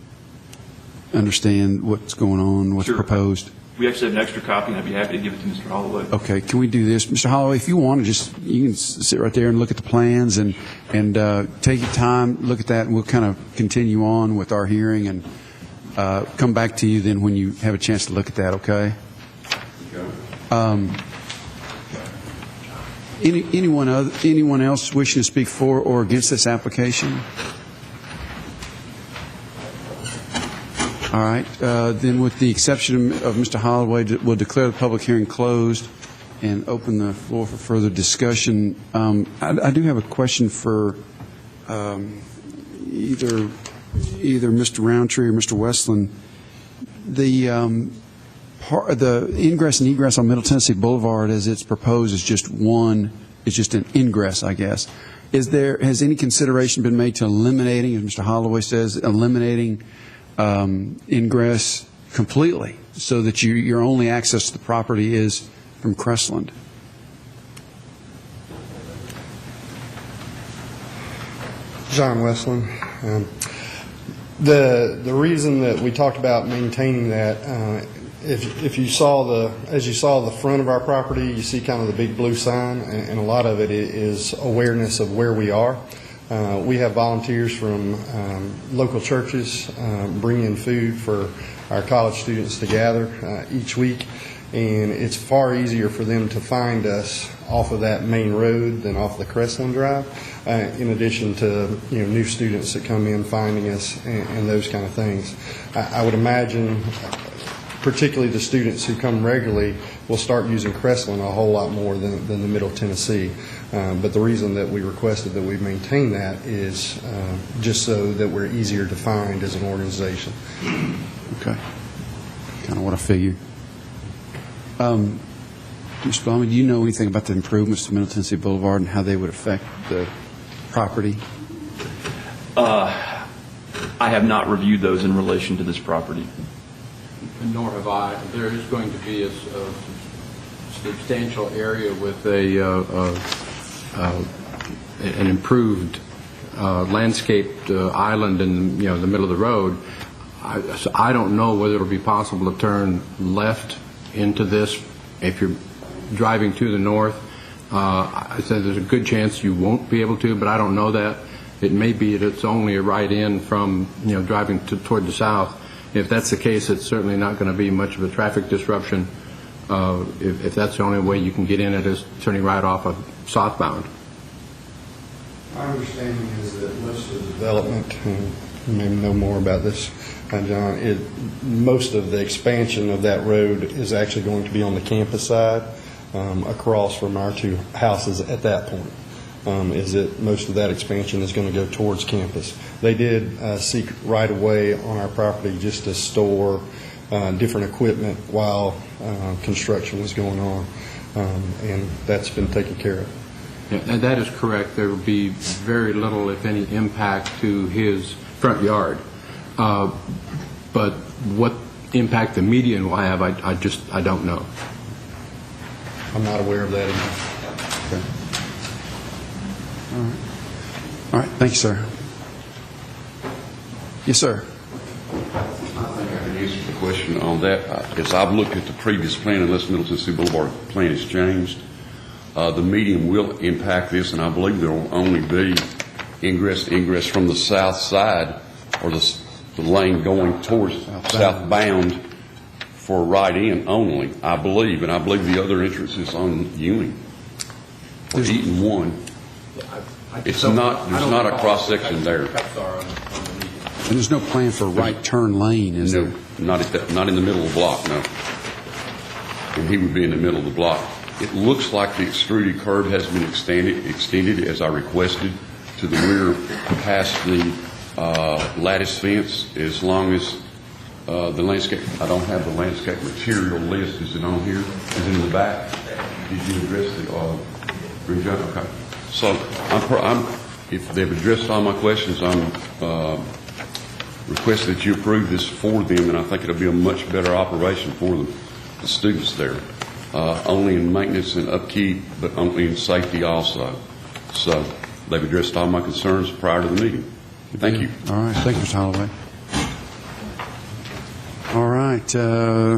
understand what's going on, what's Sure. proposed? We actually have an extra copy, and I'd be happy to give it to Mr. Holloway. Okay, can we do this? Mr. Holloway, if you want to you can sit right there and look at the plans and take your time, look at that, and we'll kind of continue on with our hearing and come back to you then when you have a chance to look at that, okay? Anyone else wishing to speak for or against this application? All right, then with the exception of Mr. Holloway, we'll declare the public hearing closed and open the floor for further discussion. I do have a question for either Mr. Roundtree or Mr. Westland. The ingress and egress on Middle Tennessee Boulevard, as it's proposed, is just an ingress, I guess. Has any consideration been made to eliminating, as Mr. Holloway says, eliminating ingress completely so that your only access to the property is from Crestland? John Westland. The reason that we talked about maintaining that, if you saw as you saw the front of our property, you see kind of the big blue sign, and a lot of it is awareness of where we are. We have volunteers from local churches bring in food for our college students to gather each week, and it's far easier for them to find us off of that main road than off the Crestland Drive, in addition to new students that come in finding us and those kind of things. I would imagine, particularly the students who come regularly, will start using Crestland a whole lot more than the Middle Tennessee. But the reason that we requested that we maintain that is just so that we're easier to find as an organization. Okay. Kind of what I figured. Mr. Bowman, do you know anything about the improvements to Middle Tennessee Boulevard and how they would affect the property? I have not reviewed those in relation to this property. Nor have I. There is going to be a substantial area with an improved landscaped island in the middle of the road. So I don't know whether it'll be possible to turn left into this if you're driving to the north. I said there's a good chance you won't be able to, but I don't know that. It may be that it's only a right in from driving toward the south. If that's the case, it's certainly not going to be much of a traffic disruption. If that's the only way you can get in, it is turning right off of southbound. My understanding is that most of the development, and you may know more about this, John, most of the expansion of that road is actually going to be on the campus side, across from our two houses at that point. Is that most of that expansion is going to go towards campus. They did seek right of way on our property just to store different equipment while construction was going on, and that's been taken care of. Yeah, and that is correct. There will be very little, if any, impact to his front yard. But what impact the median will have, I don't know. I'm not aware of that either. Okay. All right. Thank you, sir. Yes, sir. I think I can answer the question on that. As I've looked at the previous plan, unless Middle Tennessee Boulevard plan has changed, the median will impact this, and I believe there will only be ingress from the south side, or the lane going towards southbound for right in only, I believe, and I believe the other entrance is on Ewing or Eaton 1. There's not a cross section there. And there's no plan for right turn lane, is there? No, not in the middle of the block, no. And he would be in the middle of the block. It looks like the extruded curb has been extended as I requested to the rear past the lattice fence, as long as the landscape, I don't have the landscape material list. Is it on here? Is it in the back? Did you address the green giant? Okay. So if they've addressed all my questions, I'm requesting that you approve this for them, and I think it'll be a much better operation for the students there. Only in maintenance and upkeep, but only in safety also. So they've addressed all my concerns prior to the meeting. Thank you. All right. Thank you, Mr. Holloway. All right.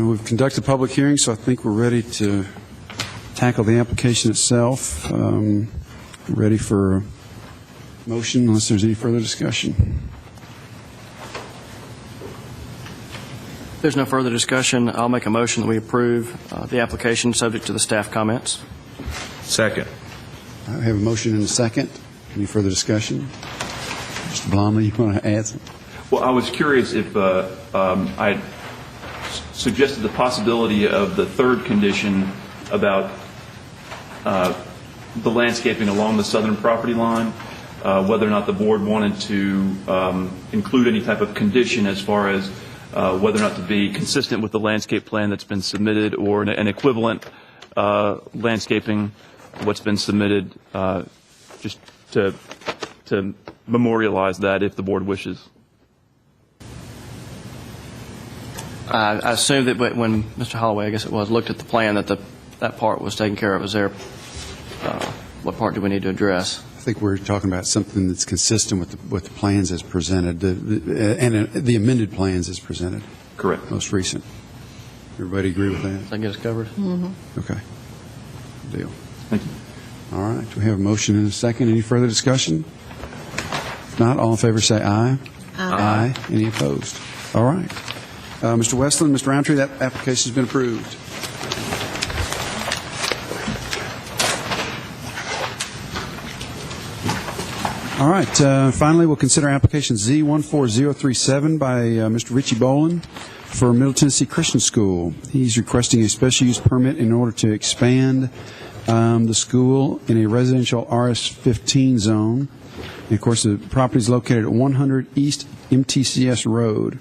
We've conducted public hearings, so I think we're ready to tackle the application itself. Ready for a motion unless there's any further discussion. If there's no further discussion, I'll make a motion that we approve the application subject to the staff comments. Second. I have a motion and a second. Any further discussion? Mr. Blomley, you want to add something? Well, I was curious if I suggested the possibility of the third condition about the landscaping along the southern property line, whether or not the board wanted to include any type of condition as far as whether or not to be consistent with the landscape plan that's been submitted or an equivalent landscaping what's been submitted, just to memorialize that if the board wishes. I assume that when Mr. Holloway, I guess it was, looked at the plan that that part was taken care of. Was there, what part do we need to address? I think we're talking about something that's consistent with the plans as presented, and the amended plans as presented. Correct. Most recent. Everybody agree with that? Does that get us covered? Mm-hmm. Okay. Deal. Thank you. All right. We have a motion and a second. Any further discussion? If not, all in favor say aye. Aye. Any opposed? All right. Mr. Westland, Mr. Roundtree, that application has been approved. All right. Finally, we'll consider application Z14037 by Mr. Richie Boland for Middle Tennessee Christian School. He's requesting a special use permit in order to expand the school in a residential RS-15 zone. And, of course, the property is located at 100 East MTCS Road.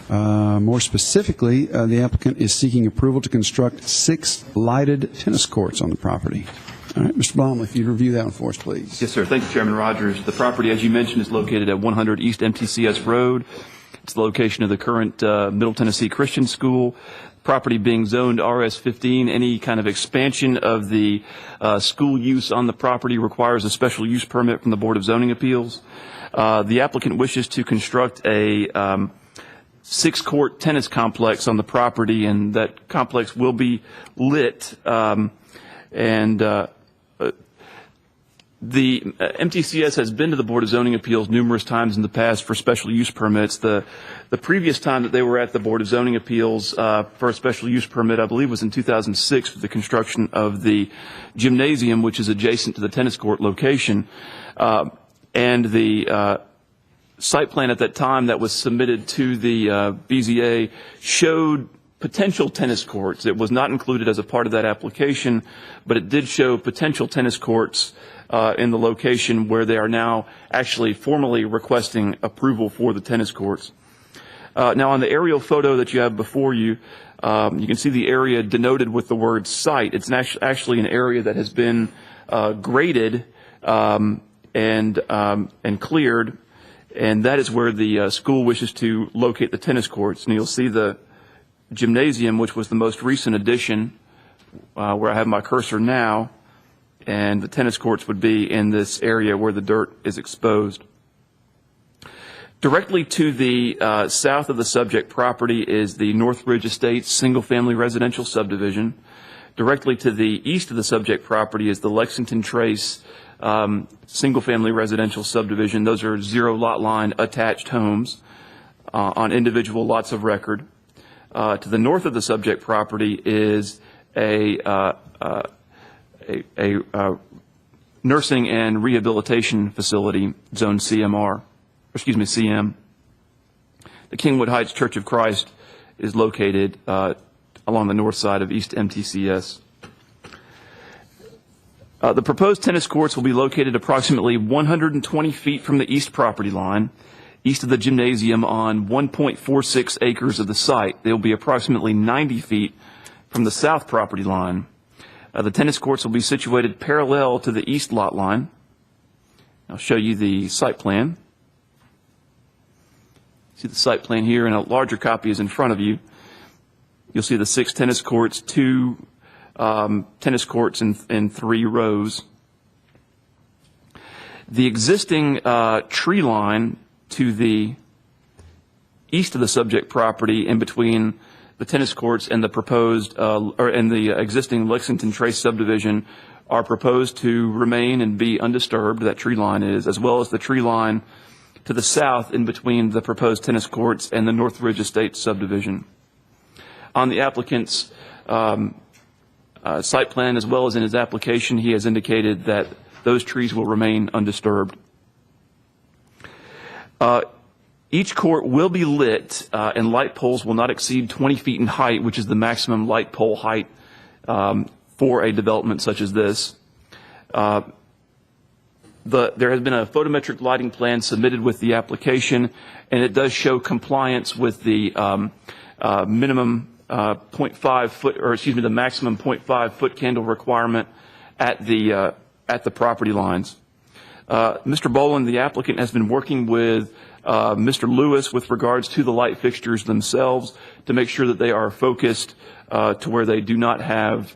More specifically, the applicant is seeking approval to construct 6 lighted tennis courts on the property. All right, Mr. Blomley, if you'd review that one for us, please. Yes, sir. Thank you, Chairman Rogers. The property, as you mentioned, is located at 100 East MTCS Road. It's the location of the current Middle Tennessee Christian School. Property being zoned RS-15, any kind of expansion of the school use on the property requires a special use permit from the Board of Zoning Appeals. The applicant wishes to construct a 6-court tennis complex on the property, and that complex will be lit. The MTCS has been to the Board of Zoning Appeals numerous times in the past for special use permits. The previous time that they were at the Board of Zoning Appeals for a special use permit, I believe, was in 2006 for the construction of the gymnasium, which is adjacent to the tennis court location. And the site plan at that time that was submitted to the BZA showed potential tennis courts. It was not included as a part of that application, but it did show potential tennis courts in the location where they are now actually formally requesting approval for the tennis courts. Now, on the aerial photo that you have before you, you can see the area denoted with the word site. It's actually an area that has been graded and cleared, and that is where the school wishes to locate the tennis courts. And you'll see the gymnasium, which was the most recent addition, where I have my cursor now, and the tennis courts would be in this area where the dirt is exposed. Directly to the south of the subject property is the Northridge Estates single-family residential subdivision. Directly to the east of the subject property is the Lexington Trace single-family residential subdivision. Those are 0 lot line attached homes on individual lots of record. To the north of the subject property is a nursing and rehabilitation facility, zone CM. The Kingwood Heights Church of Christ is located along the north side of East MTCS. The proposed tennis courts will be located approximately 120 feet from the east property line east of the gymnasium on 1.46 acres of the site. They will be approximately 90 feet from the south property line. The tennis courts will be situated parallel to the east lot line. I'll show you the site plan. See the site plan here, and a larger copy is in front of you. You'll see the 6 tennis courts, 2 tennis courts in 3 rows. The existing tree line to the east of the subject property, in between the tennis courts and the proposed and the existing Lexington Trace subdivision, are proposed to remain and be undisturbed. That tree line is, as well as the tree line to the south in between the proposed tennis courts and the Northridge Estates subdivision. On the applicant's site plan, as well as in his application, he has indicated that those trees will remain undisturbed. Each court will be lit, and light poles will not exceed 20 feet in height, which is the maximum light pole height for a development such as this. There has been a photometric lighting plan submitted with the application, and it does show compliance with the minimum 0.5 foot, or excuse me, the maximum 0.5 foot candle requirement at the property lines. Mr. Boland, the applicant, has been working with Mr. Lewis with regards to the light fixtures themselves to make sure that they are focused to where they do not have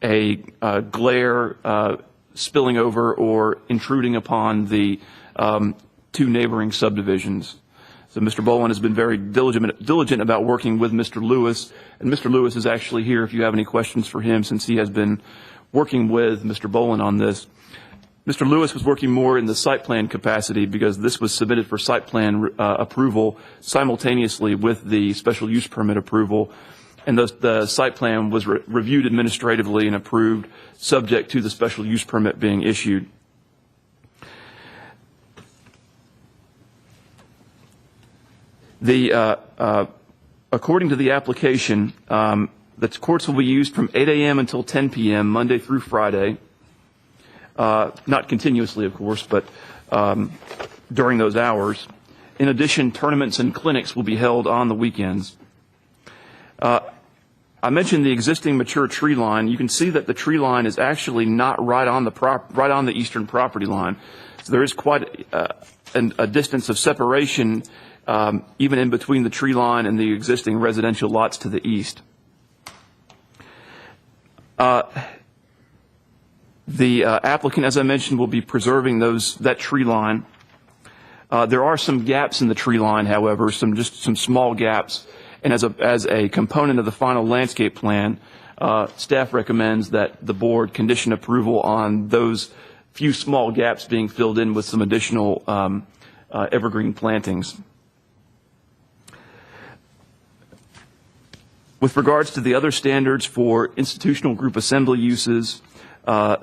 a glare spilling over or intruding upon the 2 neighboring subdivisions. So Mr. Boland has been very diligent about working with Mr. Lewis, and Mr. Lewis is actually here if you have any questions for him, since he has been working with Mr. Boland on this. Mr. Lewis was working more in the site plan capacity because this was submitted for site plan approval simultaneously with the special use permit approval, and the site plan was reviewed administratively and approved subject to the special use permit being issued. According to the application, the courts will be used from 8 a.m. until 10 p.m. Monday through Friday. Not continuously, of course, but during those hours. In addition, tournaments and clinics will be held on the weekends. I mentioned the existing mature tree line. You can see that the tree line is actually not right on the eastern property line. So there is quite a distance of separation, even in between the tree line and the existing residential lots to the east. The applicant, as I mentioned, will be preserving that tree line. There are some gaps in the tree line, however, some small gaps. And as a component of the final landscape plan, staff recommends that the board condition approval on those few small gaps being filled in with some additional evergreen plantings. With regards to the other standards for institutional group assembly uses, the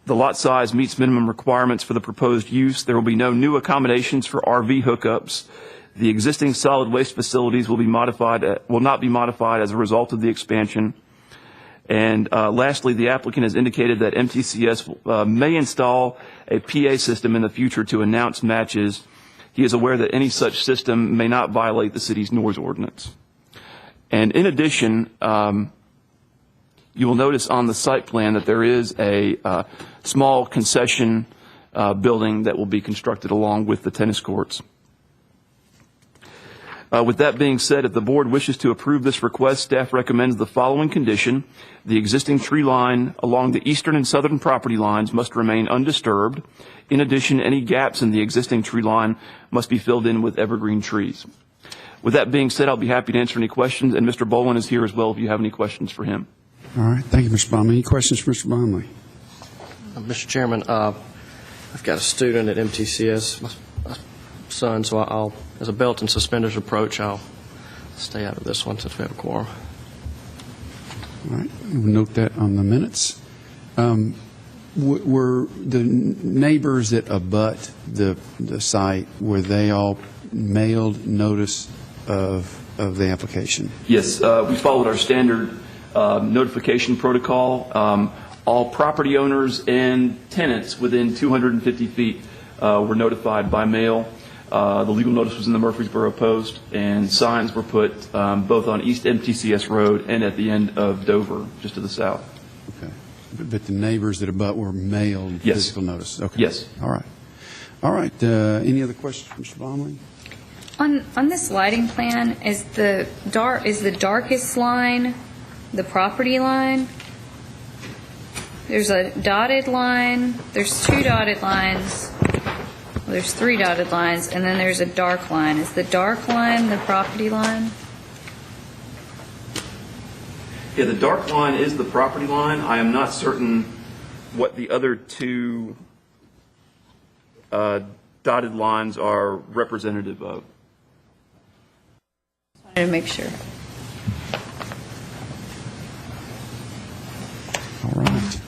lot size meets minimum requirements for the proposed use. There will be no new accommodations for RV hookups. The existing solid waste facilities will not be modified as a result of the expansion. And lastly, the applicant has indicated that MTCS may install a PA system in the future to announce matches. He is aware that any such system may not violate the city's noise ordinance. And in addition, you will notice on the site plan that there is a small concession building that will be constructed along with the tennis courts. With that being said, if the board wishes to approve this request, staff recommends the following condition. The existing tree line along the eastern and southern property lines must remain undisturbed. In addition, any gaps in the existing tree line must be filled in with evergreen trees. With that being said, I'll be happy to answer any questions, and Mr. Boland is here as well if you have any questions for him. All right. Thank you, Mr. Baumley. Any questions for Mr. Baumley? Mr. Chairman, I've got a student at MTCS, my son, so I'll, as a belt and suspenders approach, I'll stay out of this one since we have a quorum. All right. We'll note that on the minutes. Were the neighbors that abut the site, were they all mailed notice of the application? Yes, we followed our standard notification protocol. All property owners and tenants within 250 feet were notified by mail. The legal notice was in the Murfreesboro Post, and signs were put both on East MTCS Road and at the end of Dover, just to the south. Okay. But the neighbors that abut were mailed Yes. physical notice? Okay. Yes. All right. All right. Any other questions, Mr. Blomley? On this lighting plan, is the darkest line the property line? There's a dotted line, there's two dotted lines, well, there's three dotted lines, and then there's a dark line. Is the dark line the property line? Yeah, the dark line is the property line. I am not certain what the other two dotted lines are representative of. I wanted to make sure. All right.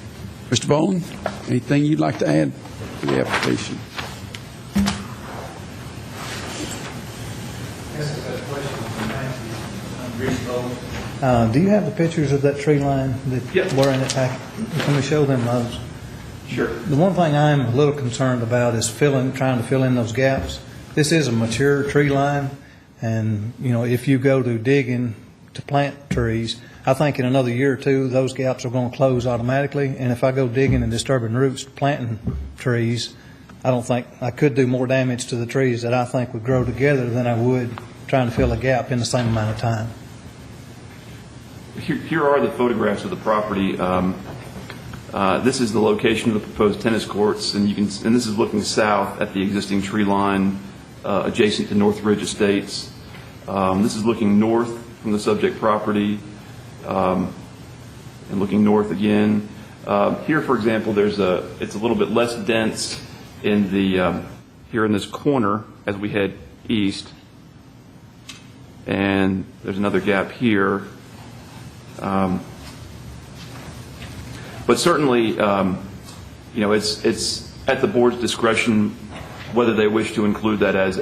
Mr. Boland, anything you'd like to add to the application? Do you have the pictures of that tree line that were in the packet? Can we show them those? Sure. The one thing I'm a little concerned about is trying to fill in those gaps. This is a mature tree line, and, if you go to digging to plant trees, I think in another year or two, those gaps are going to close automatically, and if I go digging and disturbing roots, planting trees, I don't think I could do more damage to the trees that I think would grow together than I would trying to fill a gap in the same amount of time. Here are the photographs of the property. This is the location of the proposed tennis courts, and this is looking south at the existing tree line adjacent to Northridge Estates. This is looking north from the subject property, and looking north again. Here, for example, it's a little bit less dense in the here in this corner as we head east, and there's another gap here. But certainly, it's at the board's discretion whether they wish to include that as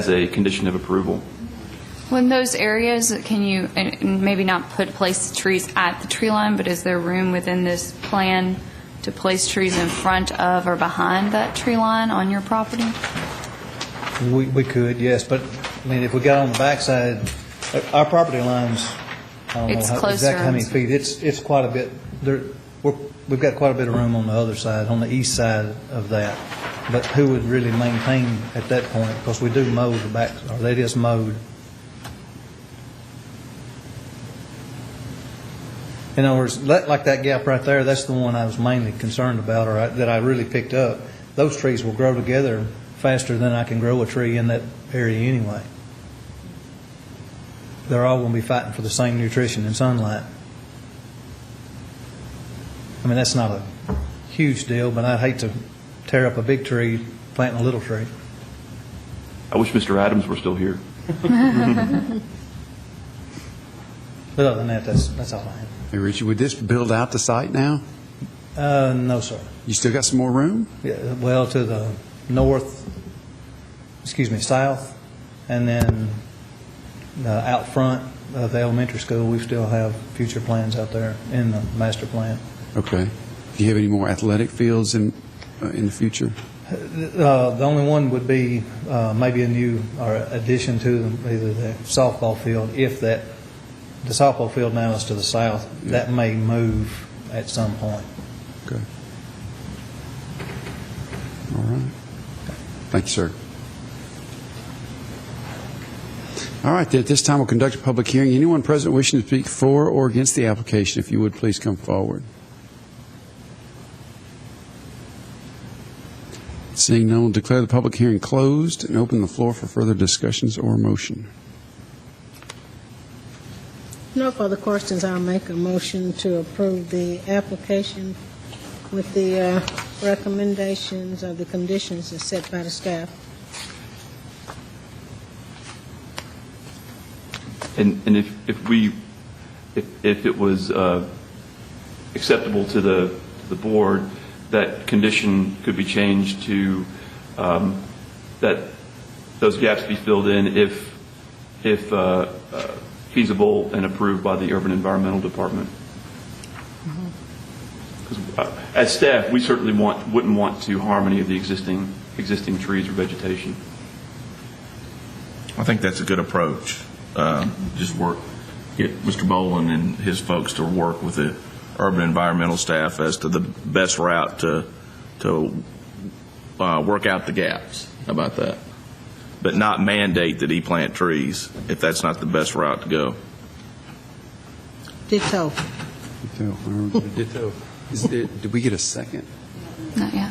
a condition of approval. Well, in those areas, can you and maybe not place trees at the tree line, but is there room within this plan to place trees in front of or behind that tree line on your property? We could, yes, but if we got on the backside, our property line's, I don't It's know closer. exactly how many feet. It's quite a bit. We've got quite a bit of room on the other side, on the east side of that. But who would really maintain at that point? Because we do mow the back, or they just mowed. In other words, like that gap right there, that's the one I was mainly concerned about, or that I really picked up. Those trees will grow together faster than I can grow a tree in that area anyway. They're all going to be fighting for the same nutrition and sunlight. That's not a huge deal, but I'd hate to tear up a big tree planting a little tree. I wish Mr. Adams were still here. But other than that, that's all I have. Hey, Richie, would this build out the site now? No, sir. You still got some more room? Yeah, well, to the south, and then out front of the elementary school, we still have future plans out there in the master plan. Okay. Do you have any more athletic fields in the future? The only one would be maybe a new or addition to either the softball field. If the softball field now is to the south, that may move at some point. Okay. All right. Thank you, sir. All right. At this time, we'll conduct a public hearing. Anyone present wishing to speak for or against the application, if you would, please come forward. Seeing none, we'll declare the public hearing closed and open the floor for further discussions or motion. No further questions. I'll make a motion to approve the application with the recommendations of the conditions as set by the staff. And if it was acceptable to the board, that condition could be changed to that those gaps be filled in if feasible and approved by the Urban Environmental Department. 'Cause, as staff, we certainly wouldn't want to harm any of the existing trees or vegetation. I think that's a good approach. Just get Mr. Boland and his folks to work with the urban environmental staff as to the best route to work out the gaps. How about that? But not mandate that he plant trees if that's not the best route to go. Ditto. Ditto. Did we get a second? Not yet.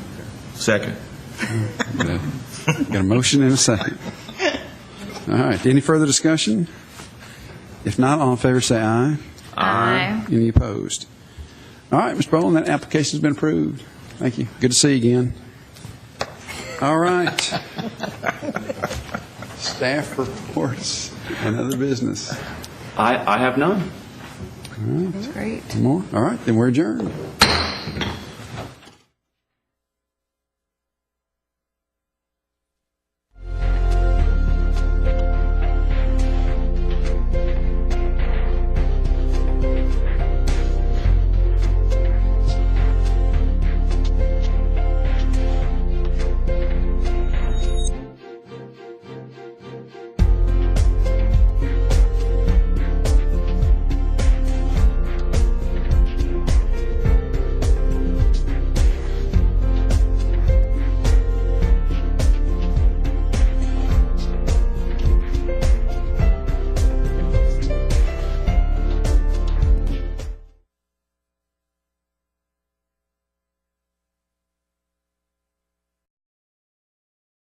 Second. Got a motion and a second. All right. Any further discussion? If not, all in favor say aye. Aye. Any opposed? All right, Mr. Boland, that application's been approved. Thank you. Good to see you again. All right. Staff reports and other business. I have none. All right. That's great. More? All right, then we're adjourned.